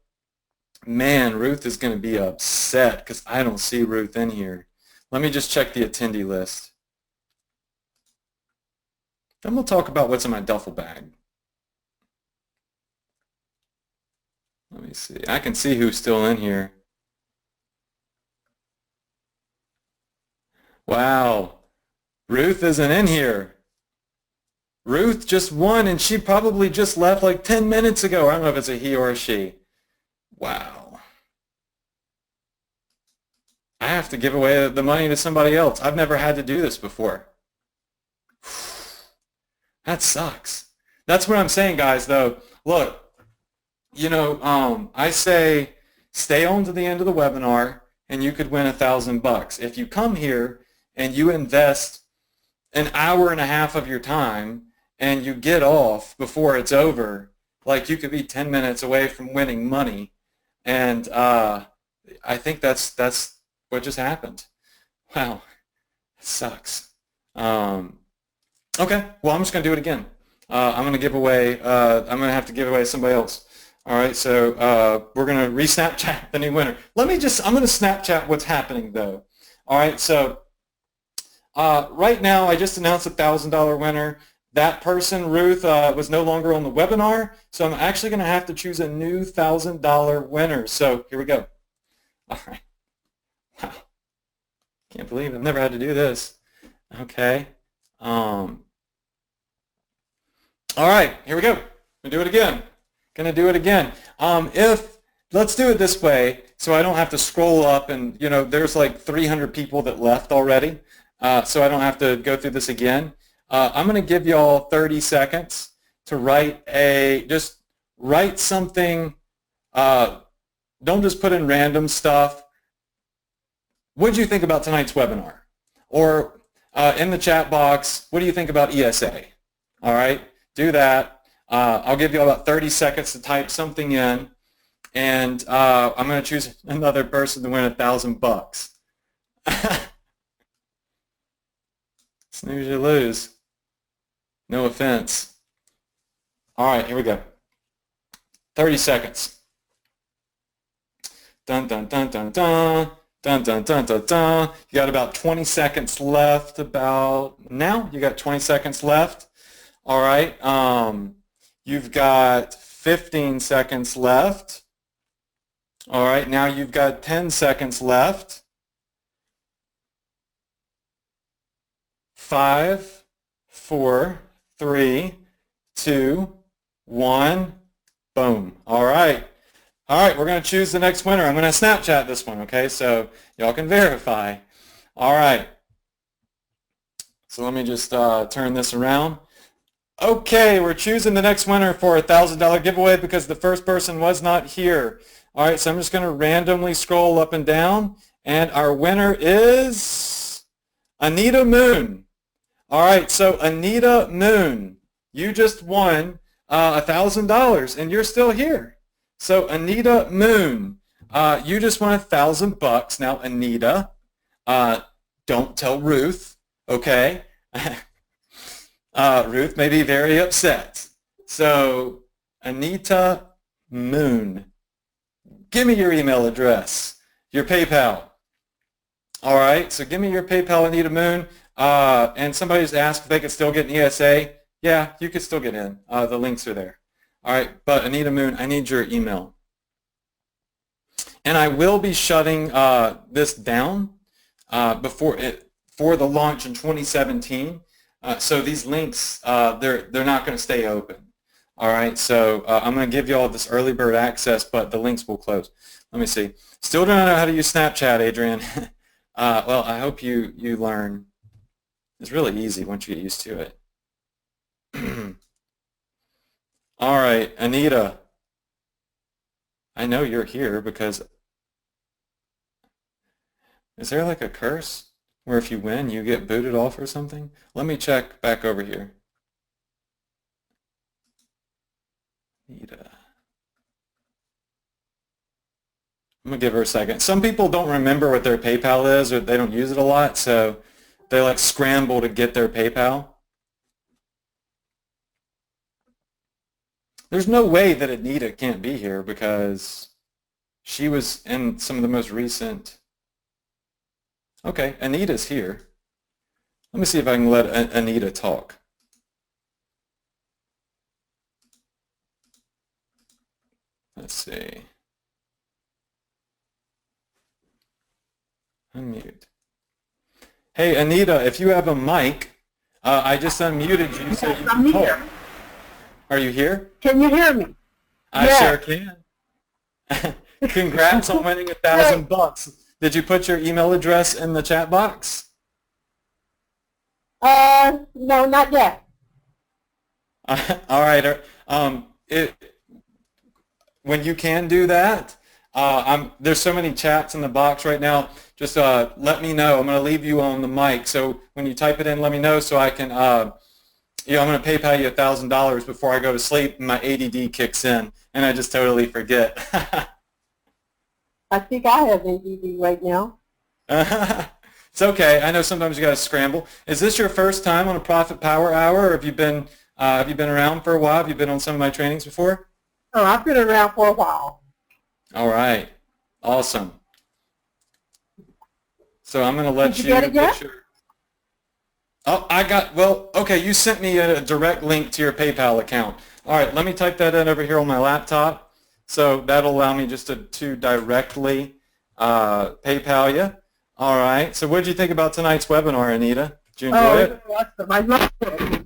man, Ruth is going to be upset because I don't see Ruth in here. Let me just check the attendee list. Then we'll talk about what's in my duffel bag. Let me see. I can see who's still in here. Wow. Ruth isn't in here. Ruth just won, and she probably just left like 10 minutes ago. I don't know if it's a he or a she. Wow. I have to give away the money to somebody else. I've never had to do this before. That sucks. That's what I'm saying, guys, though. Look, you know, I say stay on to the end of the webinar, and you could win $1,000. If you come here and you invest an hour and a half of your time and you get off before it's over, like you could be 10 minutes away from winning money. And I think that's what just happened. Wow, it sucks. Okay, well, I'm just going to do it again. I'm going to give away, I'm going to have to give away somebody else. All right, so we're going to re-Snapchat the new winner. I'm going to Snapchat what's happening, though. All right, so right now I just announced a $1,000 winner. That person, Ruth, was no longer on the webinar, so I'm actually going to have to choose a new $1,000 winner. So here we go. All right. Wow. Can't believe I've never had to do this. Okay. All right, here we go. We'll do it again. Gonna do it again. Let's do it this way so I don't have to scroll up and, you know, there's like 300 people that left already, so I don't have to go through this again. I'm gonna give y'all 30 seconds to just write something. Don't just put in random stuff. What did you think about tonight's webinar? Or in the chat box, what do you think about ESA? All right, do that. I'll give you about 30 seconds to type something in, and I'm going to choose another person to win $1,000. Snooze, you lose. No offense. All right, here we go. 30 seconds. Dun, dun, dun, dun, dun. Dun, dun, dun, dun, dun. You got about 20 seconds left about now. You got 20 seconds left. All right. You've got 15 seconds left. All right. Now you've got 10 seconds left. 5, 4, 3, 2, 1. Boom. All right. All right, we're going to choose the next winner. I'm going to Snapchat this one, okay, so y'all can verify. All right. So let me just turn this around. Okay, we're choosing the next winner for a $1,000 giveaway because the first person was not here. All right, so I'm just going to randomly scroll up and down, And our winner is Anita Moon. All right, so Anita Moon, you just won $1,000, and you're still here. So Anita Moon, you just won $1,000. Now, Anita, don't tell Ruth, okay? Ruth may be very upset. So Anita Moon, give me your email address, your PayPal. All right, so give me your PayPal, Anita Moon. And somebody just asked if they could still get an ESA. Yeah, you could still get in. The links are there. All right, but Anita Moon, I need your email. And I will be shutting this down for the launch in 2017. So these links, they're not going to stay open. All right, so I'm going to give you all this early bird access, but the links will close. Let me see. Still don't know how to use Snapchat, Adrian. Well, I hope you learn. It's really easy once you get used to it. All right, Anita. I know you're here because is there like a curse where if you win you get booted off or something? Let me check back over here. Anita. I'm going to give her a second. Some people don't remember what their PayPal is or they don't use it a lot, so they like scramble to get their PayPal. There's no way that Anita can't be here because she was in some of the most recent. Okay, Anita's here. Let me see if I can let Anita talk. Let's see. Unmute. Hey, Anita, if you have a mic, I just unmuted you so you can talk. Are you here? Can you hear me? I sure can. Congrats on winning $1,000. Did you put your email address in the chat box? No, not yet. All right. When you can do that, there's so many chats in the box right now. Just let me know. I'm going to leave you on the mic. So when you type it in, let me know so I can, I'm going to PayPal you $1,000 before I go to sleep and my ADD kicks in and I just totally forget. I think I have ADD right now. It's okay. I know sometimes you got to scramble. Is this your first time on a Profit Power Hour, or have you been around for a while? Have you been on some of my trainings before? Oh, I've been around for a while. All right. Awesome. So I'm going to let you get it yet? Oh, okay, you sent me a direct link to your PayPal account. All right, let me type that in over here on my laptop. So that'll allow me just to directly PayPal you. All right, so what did you think about tonight's webinar, Anita? Did you enjoy it? Awesome. I loved it.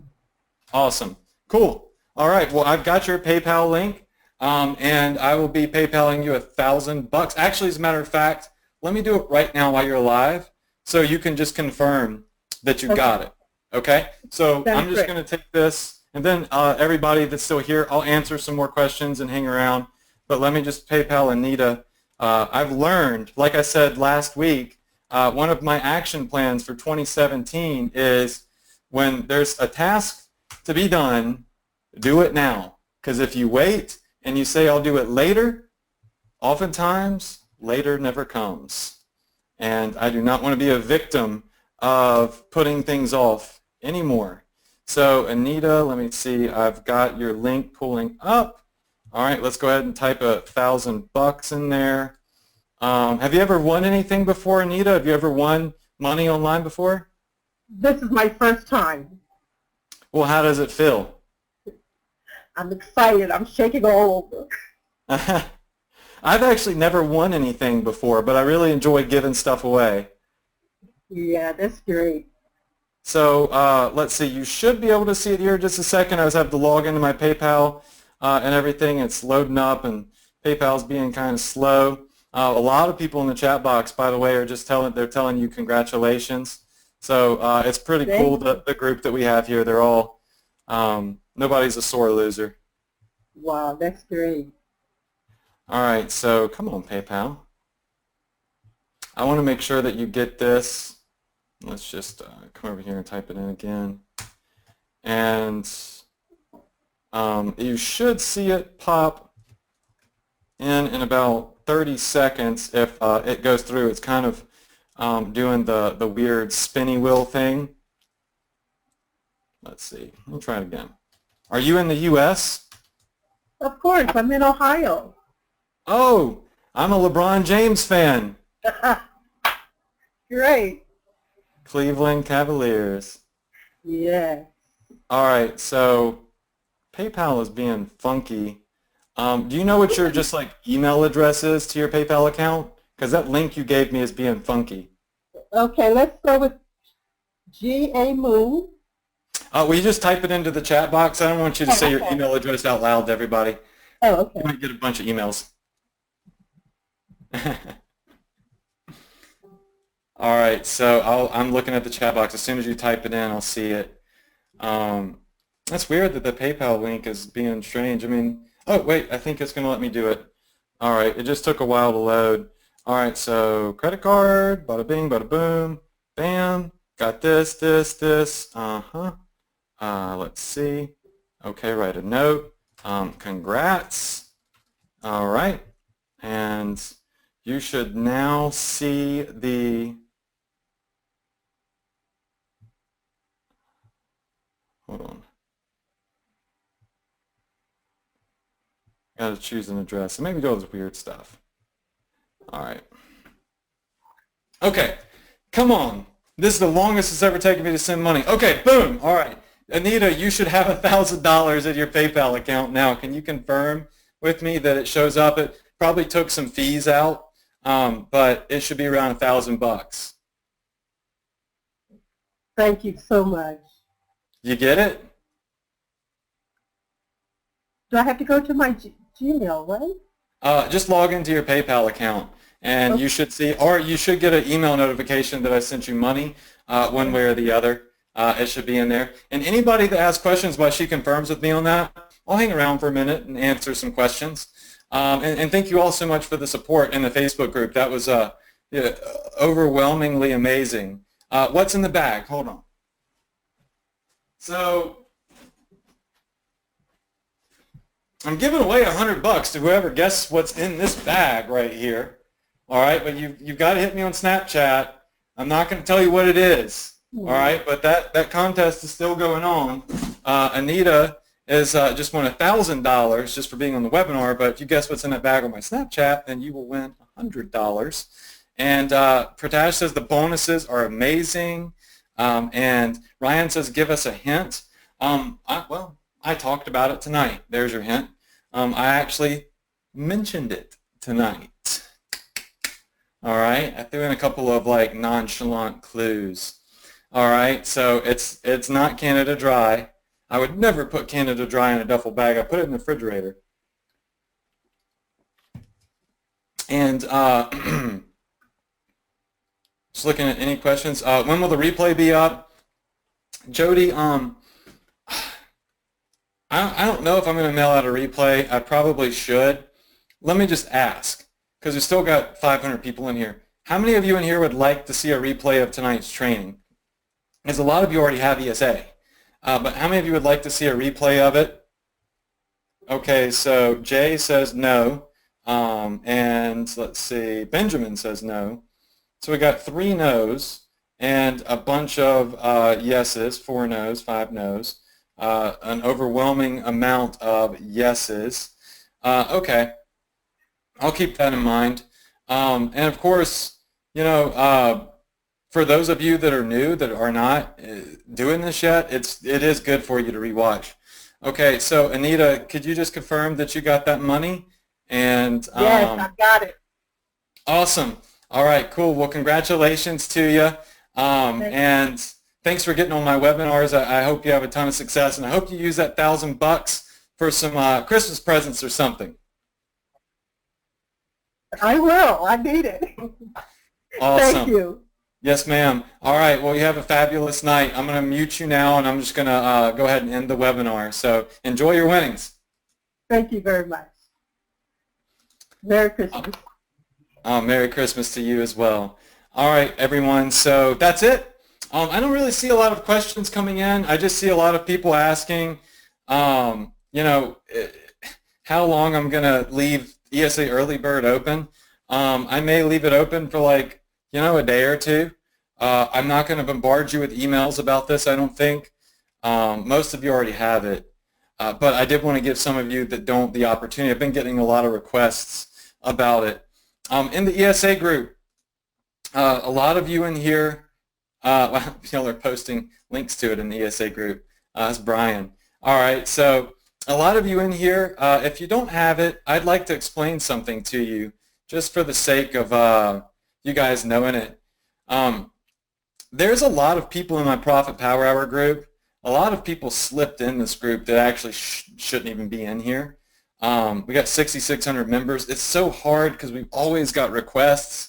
Awesome. Cool. All right, well, I've got your PayPal link, and I will be PayPaling you $1,000. Actually, as a matter of fact, let me do it right now while you're live so you can just confirm that you got it. Okay? So I'm just going to take this, and then everybody that's still here, I'll answer some more questions and hang around. But let me just PayPal Anita. I've learned, like I said last week, one of my action plans for 2017 is when there's a task to be done, do it now. Because if you wait and you say I'll do it later, oftentimes later never comes. And I do not want to be a victim of putting things off anymore. So Anita, let me see, I've got your link pulling up. All right, let's go ahead and type $1,000 in there. Have you ever won anything before, Anita? Have you ever won money online before? This is my first time. Well, how does it feel? I'm excited. I'm shaking all over. I've actually never won anything before, but I really enjoy giving stuff away. Yeah, that's great. So let's see. You should be able to see it here in just a second. I just have to log into my PayPal and everything. It's loading up, and PayPal's being kind of slow. A lot of people in the chat box, by the way, are just telling you congratulations. So it's pretty cool, the group that we have here. They're all, nobody's a sore loser. Wow, that's great. All right, so come on, PayPal. I want to make sure that you get this. Let's just come over here and type it in again. And you should see it pop in about 30 seconds if it goes through. It's kind of doing the weird spinny wheel thing. Let's see. We'll try it again. Are you in the U.S.? Of course, I'm in Ohio. Oh, I'm a LeBron James fan. Great. Cleveland Cavaliers. Yeah. All right, so PayPal is being funky. Do you know what your just like email address is to your PayPal account? Because that link you gave me is being funky. Okay, let's go with G.A. Moon. Will you just type it into the chat box? I don't want you to say your email address out loud to everybody. Oh, okay. You might get a bunch of emails. All right, so I'm looking at the chat box. As soon as you type it in, I'll see it. That's weird that the PayPal link is being strange. I mean, oh, wait, I think it's going to let me do it. All right, it just took a while to load. All right, so credit card, bada bing, bada boom, bam, got this. Let's see. Okay, write a note. Congrats. All right, and you should now see the, hold on. Got to choose an address. So maybe do all this weird stuff. All right. Okay, come on. This is the longest it's ever taken me to send money. Okay, boom. All right. Anita, you should have $1,000 in your PayPal account now. Can you confirm with me that it shows up? It probably took some fees out, but it should be around $1,000. Thank you so much. You get it? Do I have to go to my Gmail, right? Just log into your PayPal account, and Okay. you should see, or you should get an email notification that I sent you money one way or the other. It should be in there. And anybody that has questions while she confirms with me on that, I'll hang around for a minute and answer some questions. And thank you all so much for the support in the Facebook group. That was yeah, overwhelmingly amazing. What's in the bag? Hold on. So I'm giving away $100 to whoever guesses what's in this bag right here. All right, but you've got to hit me on Snapchat. I'm not going to tell you what it is. All right, but that contest is still going on. Anita is just won $1,000 just for being on the webinar, but if you guess what's in that bag on my Snapchat, then you will win $100. And Pratash says the bonuses are amazing. And Ryan says give us a hint. Well, I talked about it tonight. There's your hint. I actually mentioned it tonight. All right, I threw in a couple of like nonchalant clues. All right, so it's not Canada Dry. I would never put Canada Dry in a duffel bag. I put it in the refrigerator. And just looking at any questions. When will the replay be up? Jody, I don't know if I'm going to mail out a replay. I probably should. Let me just ask, because we still got 500 people in here. How many of you in here would like to see a replay of tonight's training? Because a lot of you already have ESA. But how many of you would like to see a replay of it? Okay, so Jay says no. And let's see, Benjamin says no. So we got 3 no's and a bunch of yeses, 4 no's, 5 no's. An overwhelming amount of yeses. Okay, I'll keep that in mind. And of course, you know, for those of you that are new, that are not doing this yet, it is good for you to rewatch. Okay, so Anita, could you just confirm that you got that money? And Yes, I got it. Awesome. All right, cool. Well, congratulations to you. And thanks for getting on my webinars. I hope you have a ton of success, and I hope you use that $1,000 for some Christmas presents or something. I will. I need it. Awesome. Thank you. Yes, ma'am. All right. Well, you have a fabulous night. I'm going to mute you now, and I'm just going to go ahead and end the webinar. So enjoy your winnings. Thank you very much. Merry Christmas. Merry Christmas to you as well. All right, everyone. So that's it. I don't really see a lot of questions coming in. I just see a lot of people asking, you know, how long I'm going to leave ESA Early Bird open. I may leave it open for like, a day or two. I'm not going to bombard you with emails about this, I don't think. Most of you already have it. But I did want to give some of you that don't the opportunity. I've been getting a lot of requests about it. In the ESA group, a lot of you in here, y'all are posting links to it in the ESA group. That's Brian. All right, so a lot of you in here, if you don't have it, I'd like to explain something to you just for the sake of you guys knowing it. There's a lot of people in my Profit Power Hour group. A lot of people slipped in this group that actually shouldn't even be in here. We got 6,600 members. It's so hard because we've always got requests.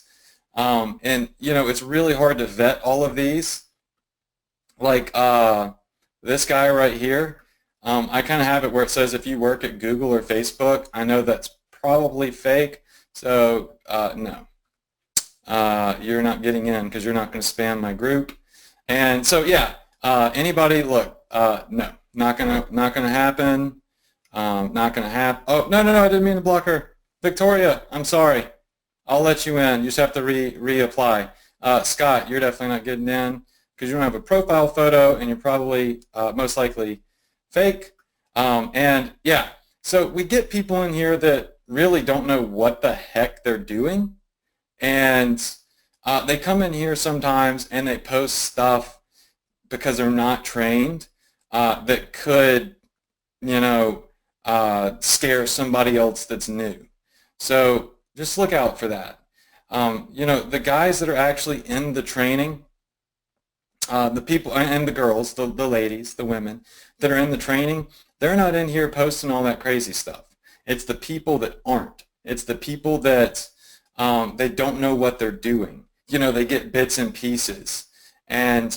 And it's really hard to vet all of these. Like this guy right here, I kind of have it where it says if you work at Google or Facebook. I know that's probably fake, so no. You're not getting in because you're not going to spam my group. And so yeah, anybody look, no, not gonna happen. Not gonna happen. Oh, no, I didn't mean to block her. Victoria, I'm sorry. I'll let you in. You just have to reapply. Scott, you're definitely not getting in because you don't have a profile photo and you're probably most likely fake. And yeah, so we get people in here that really don't know what the heck they're doing, and they come in here sometimes and they post stuff because they're not trained that could, scare somebody else that's new. So just look out for that. The guys that are actually in the training, the people and the girls, the ladies, the women that are in the training, they're not in here posting all that crazy stuff. It's the people that aren't. It's the people that they don't know what they're doing. They get bits and pieces. And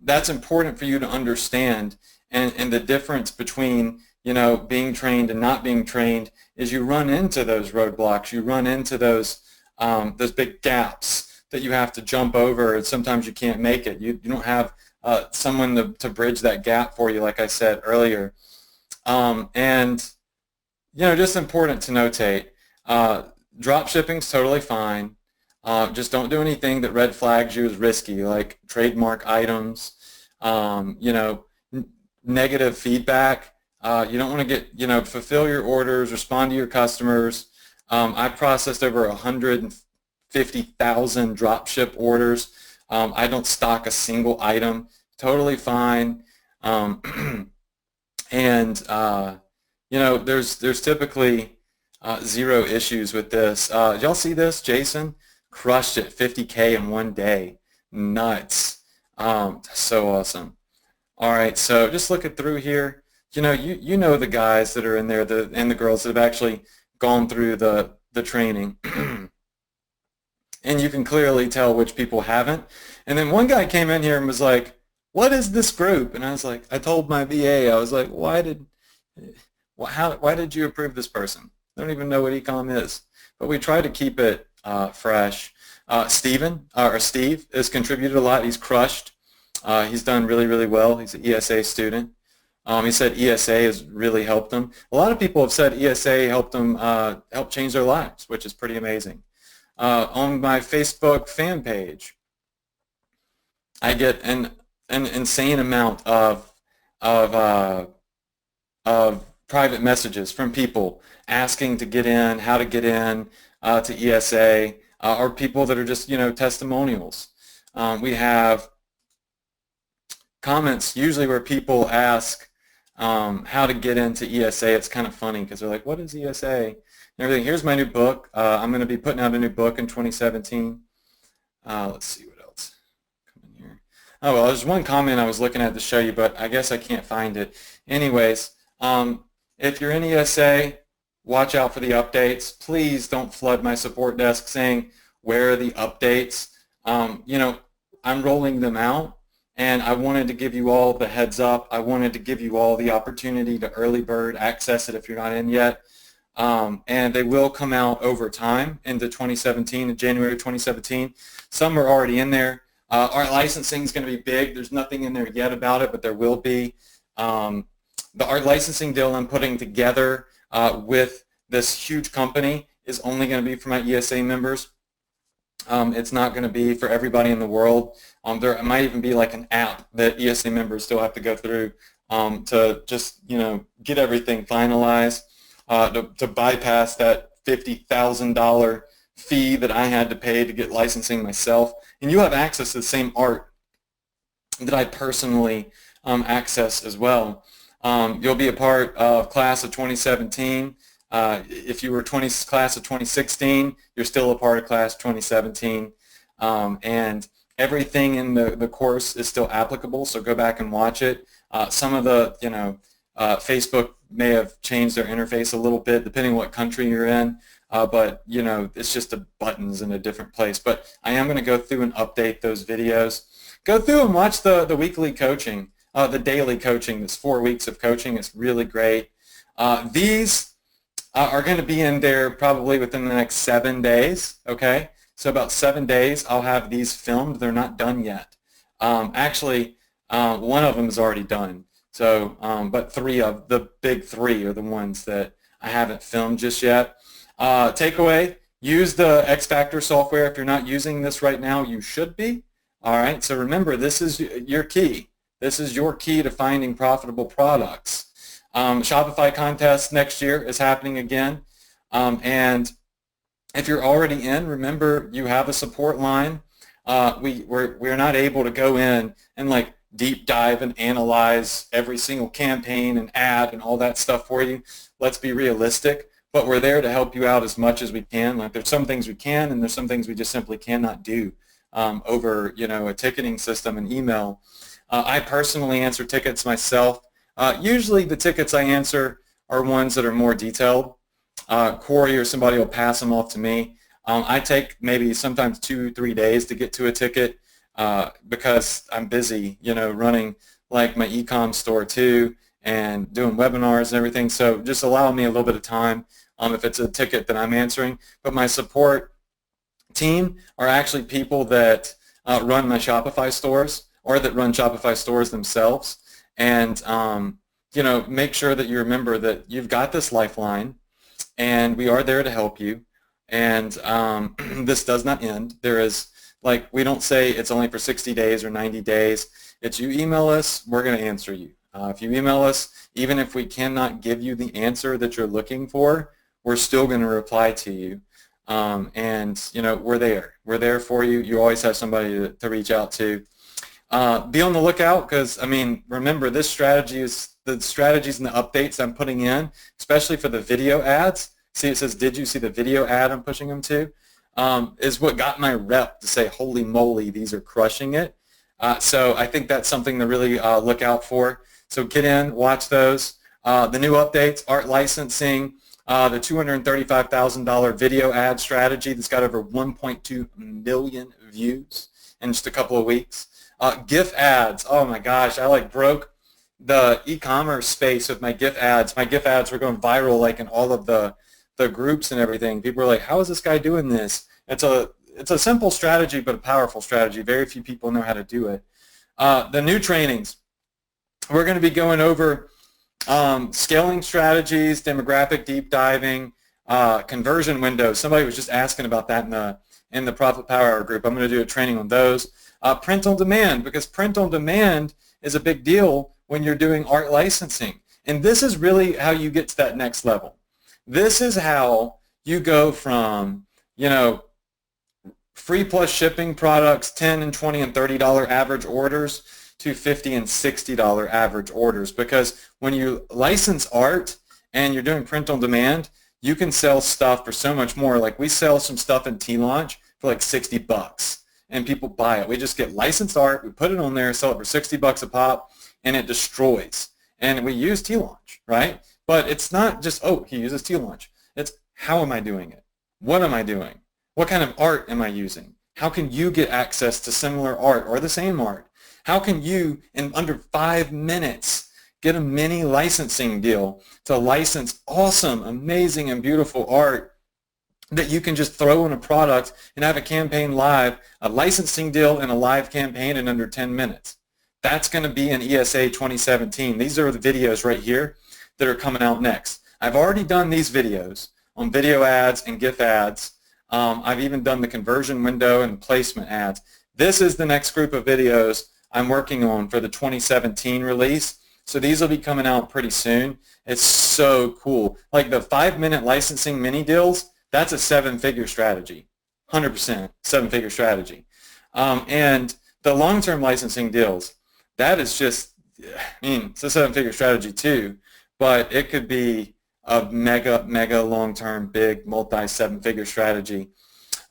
that's important for you to understand. And the difference between being trained and not being trained is you run into those roadblocks. You run into those big gaps that you have to jump over, and sometimes you can't make it. You don't have someone to bridge that gap for you, like I said earlier. And just important to notate, drop shipping's totally fine. Just don't do anything that red flags you as risky, like trademark items, negative feedback. You don't want to get, fulfill your orders, respond to your customers. I processed over 150,000 drop ship orders. I don't stock a single item. Totally fine. And there's typically zero issues with this. Did y'all see this? Jason crushed it, 50K in one day. Nuts. So awesome. All right, so just looking through here. You know the guys that are in there and the girls that have actually gone through the training. And you can clearly tell which people haven't. And then one guy came in here and was like, what is this group? And I was like, I told my VA, I was like, why did you approve this person? I don't even know what Ecom is. But we try to keep it fresh. Steve has contributed a lot. He's crushed. He's done really, really well. He's an ESA student. He said ESA has really helped him. A lot of people have said ESA helped them help change their lives, which is pretty amazing. On my Facebook fan page, I get an insane amount of private messages from people asking to get in, how to get in to ESA, or people that are just testimonials. We have comments usually where people ask how to get into ESA. It's kind of funny because they're like, what is ESA? And everything. Here's my new book. I'm going to be putting out a new book in 2017. Let's see what else. Come in here. Oh, well, there's one comment I was looking at to show you, but I guess I can't find it. Anyways, if you're in ESA, watch out for the updates. Please don't flood my support desk saying, where are the updates? I'm rolling them out. And I wanted to give you all the heads up. I wanted to give you all the opportunity to early bird access it if you're not in yet. and they will come out over time into 2017, in January 2017. Some are already in there. Art licensing is going to be big. There's nothing in there yet about it, but there will be. The art licensing deal I'm putting together with this huge company is only going to be for my ESA members. It's not going to be for everybody in the world. There might even be like an app that ESA members still have to go through to just, get everything finalized, to bypass that $50,000 fee that I had to pay to get licensing myself. And you have access to the same art that I personally access as well. You'll be a part of class of 2017. If you were class of 2016, you're still a part of class 2017. And everything in the course is still applicable, so go back and watch it. Some of the, Facebook may have changed their interface a little bit depending on what country you're in, but, it's just the buttons in a different place. But I am going to go through and update those videos. Go through and watch the weekly coaching, the daily coaching. It's 4 weeks of coaching. It's really great. These are going to be in there probably within the next 7 days, okay? So about 7 days, I'll have these filmed. They're not done yet. Actually, one of them is already done. So, but three of the big three are the ones that I haven't filmed just yet. Takeaway, use the X Factor software. If you're not using this right now, you should be. All right, so remember, this is your key. This is your key to finding profitable products. Shopify contest next year is happening again. And if you're already in, remember you have a support line. We're not able to go in and like deep dive and analyze every single campaign and ad and all that stuff for you. Let's be realistic. But we're there to help you out as much as we can. Like there's some things we can, and there's some things we just simply cannot do over a ticketing system and email. I personally answer tickets myself. Usually the tickets I answer are ones that are more detailed. Corey or somebody will pass them off to me. I take maybe sometimes 2-3 days to get to a ticket because I'm busy, running like my ecom store too and doing webinars and everything. So just allow me a little bit of time if it's a ticket that I'm answering. But my support team are actually people that run my Shopify stores or that run Shopify stores themselves. And, make sure that you remember that you've got this lifeline and we are there to help you. And this does not end. There is, we don't say it's only for 60 days or 90 days. It's you email us, we're going to answer you. If you email us, even if we cannot give you the answer that you're looking for, we're still going to reply to you. And, we're there. We're there for you. You always have somebody to reach out to. Be on the lookout because, remember, this strategy is the strategies and the updates I'm putting in, especially for the video ads. See, it says, did you see the video ad I'm pushing them to? Is what got my rep to say, holy moly, these are crushing it. So I think that's something to really look out for. So get in, watch those. The new updates, art licensing, the $235,000 video ad strategy that's got over 1.2 million views in just a couple of weeks. GIF ads, oh my gosh, I broke the e-commerce space with my GIF ads. My GIF ads were going viral in all of the groups and everything. People were like, how is this guy doing this? It's a simple strategy but a powerful strategy. Very few people know how to do it. The new trainings, we're going to be going over scaling strategies, demographic deep diving, conversion windows. Somebody was just asking about that in the Profit Power Hour group. I'm going to do a training on those. Print on demand, because print on demand is a big deal when you're doing art licensing. And this is really how you get to that next level. This is how you go from, free plus shipping products, $10 and $20 and $30 average orders to $50 and $60 average orders. Because when you license art and you're doing print on demand, you can sell stuff for so much more. Like we sell some stuff in T-Launch for $60. And people buy it. We just get licensed art, we put it on there, sell it for $60 a pop, and it destroys. And we use T-Launch, right? But it's not just, oh, he uses T-Launch. It's how am I doing it? What am I doing? What kind of art am I using? How can you get access to similar art or the same art? How can you, in under 5 minutes, get a mini licensing deal to license awesome, amazing, and beautiful art that you can just throw in a product and have a campaign live, a licensing deal and a live campaign in under 10 minutes. That's going to be in ESA 2017. These are the videos right here that are coming out next. I've already done these videos on video ads and GIF ads. I've even done the conversion window and placement ads. This is the next group of videos I'm working on for the 2017 release. So these will be coming out pretty soon. It's so cool. Like the 5-minute licensing mini deals, that's a 7-figure strategy. 100% 7-figure strategy. And the long-term licensing deals, that is just, I mean, it's a 7-figure strategy too, but it could be a mega long-term, big, multi-7-figure strategy.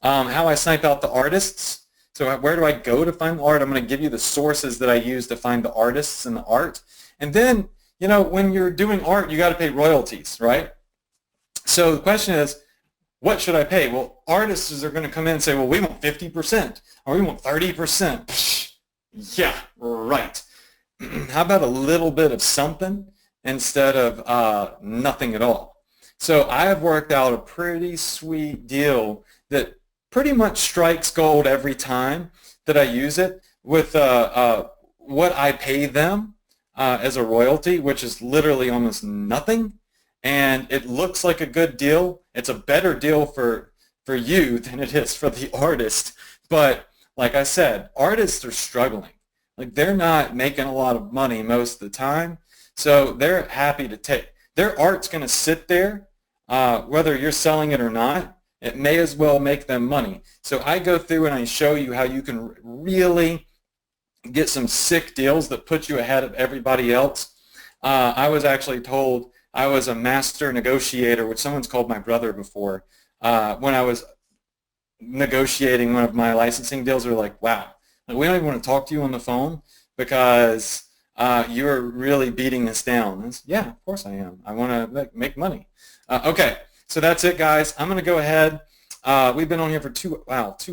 How I snipe out the artists. So where do I go to find the art? I'm going to give you the sources that I use to find the artists and the art. And then, you know, when you're doing art, you got to pay royalties, right? So the question is, what should I pay? Well, artists are going to come in and say, well, we want 50% or we want 30%. Psh, yeah, right. How about a little bit of something instead of nothing at all? So I have worked out a pretty sweet deal that pretty much strikes gold every time that I use it with what I pay them as a royalty, which is literally almost nothing. And it looks like a good deal. It's a better deal for you than it is for the artist. But like I said, artists are struggling. Like they're not making a lot of money most of the time. So they're happy to take. Their art's going to sit there, whether you're selling it or not. It may as well make them money. So I go through and I show you how you can really get some sick deals that put you ahead of everybody else. I was actually told I was a master negotiator, which someone's called my brother before. When I was negotiating one of my licensing deals, they were like, wow, like, we don't even want to talk to you on the phone because you're really beating us down. Yeah, of course I am. I want to make money. Okay, so that's it, guys. I'm going to go ahead. We've been on here for 2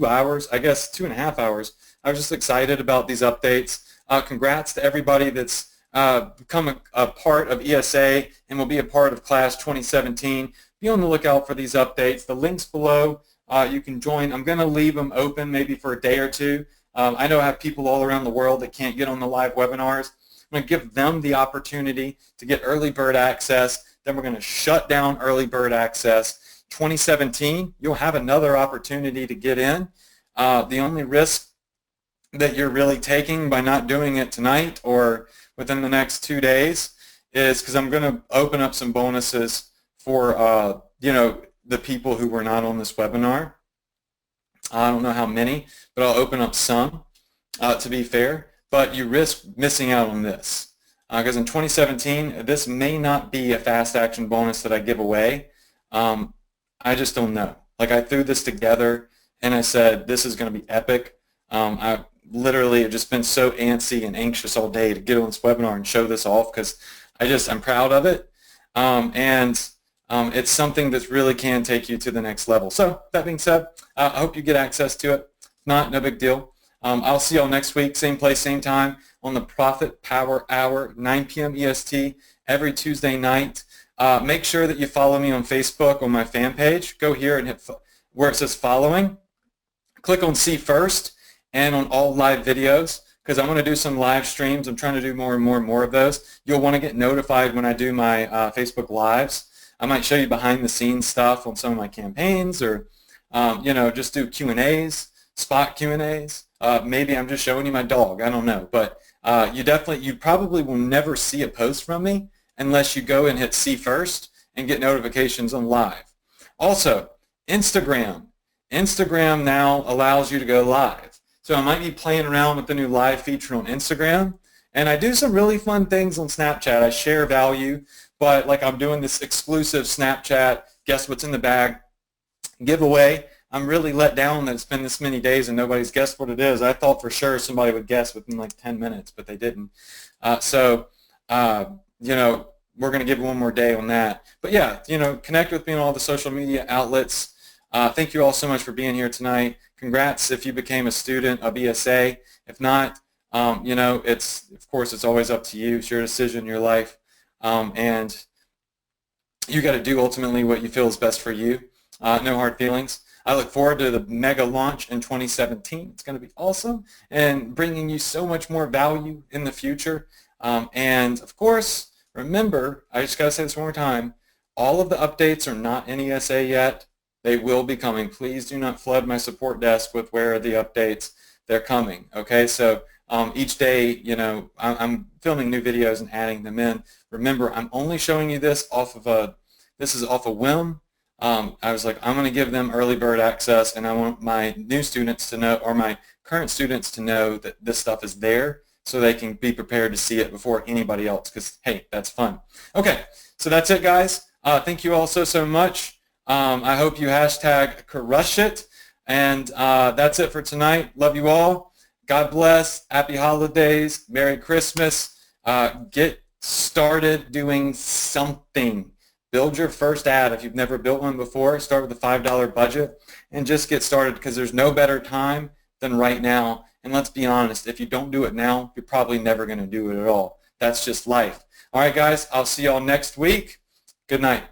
hours, I guess 2.5 hours. I was just excited about these updates. Congrats to everybody that's become a part of ESA and will be a part of Class 2017. Be on the lookout for these updates. The links below, you can join. I'm going to leave them open maybe for a day or two. I know I have people all around the world that can't get on the live webinars. I'm going to give them the opportunity to get early bird access. Then we're going to shut down early bird access. 2017, you'll have another opportunity to get in. The only risk that you're really taking by not doing it tonight or within the next 2 days is because I'm going to open up some bonuses for you know, the people who were not on this webinar. I don't know how many, but I'll open up some to be fair. But you risk missing out on this because in 2017, this may not be a fast action bonus that I give away. I just don't know. Like I threw this together and I said this is going to be epic. I literally have just been so antsy and anxious all day to get on this webinar and show this off because I'm proud of it. It's something that really can take you to the next level. So that being said, I hope you get access to it. If not, no big deal. I'll see y'all next week, same place, same time on the Profit Power Hour, 9 p.m. EST, every Tuesday night. Make sure that you follow me on Facebook on my fan page. Go here and hit where it says following. Click on see first and on all live videos because I'm going to do some live streams. I'm trying to do more and more of those. You'll want to get notified when I do my Facebook Lives. I might show you behind the scenes stuff on some of my campaigns or, you know, just do Q&As, spot Q&As. Maybe I'm just showing you my dog. I don't know. But you probably will never see a post from me unless you go and hit see first and get notifications on live. Also, Instagram. Instagram now allows you to go live. So I might be playing around with the new live feature on Instagram. And I do some really fun things on Snapchat. I share value, but like I'm doing this exclusive Snapchat, guess what's in the bag giveaway. I'm really let down that it's been this many days and nobody's guessed what it is. I thought for sure somebody would guess within like 10 minutes, but they didn't. You know, we're going to give one more day on that. But yeah, you know, connect with me on all the social media outlets. Thank you all so much for being here tonight. Congrats if you became a student of ESA. If not, You know, of course, it's always up to you. It's your decision, your life, and you got to do ultimately what you feel is best for you. No hard feelings. I look forward to the mega launch in 2017. It's going to be awesome and bringing you so much more value in the future. And of course, remember, I just got to say this one more time, all of the updates are not in ESA yet. They will be coming. Please do not flood my support desk with where are the updates. They're coming. Okay, so each day, you know, I'm filming new videos and adding them in. Remember, I'm only showing you this off of a whim. I was like, I'm going to give them early bird access, and I want my new students to know, or my current students to know, that this stuff is there so they can be prepared to see it before anybody else, because, hey, that's fun. Okay, so that's it, guys. Thank you all so much. I hope you hashtag crush it, and that's it for tonight. Love you all. God bless. Happy holidays. Merry Christmas. Get started doing something. Build your first ad. If you've never built one before, start with a $5 budget and just get started, because there's no better time than right now. And let's be honest, if you don't do it now, you're probably never going to do it at all. That's just life. All right, guys, I'll see y'all next week. Good night.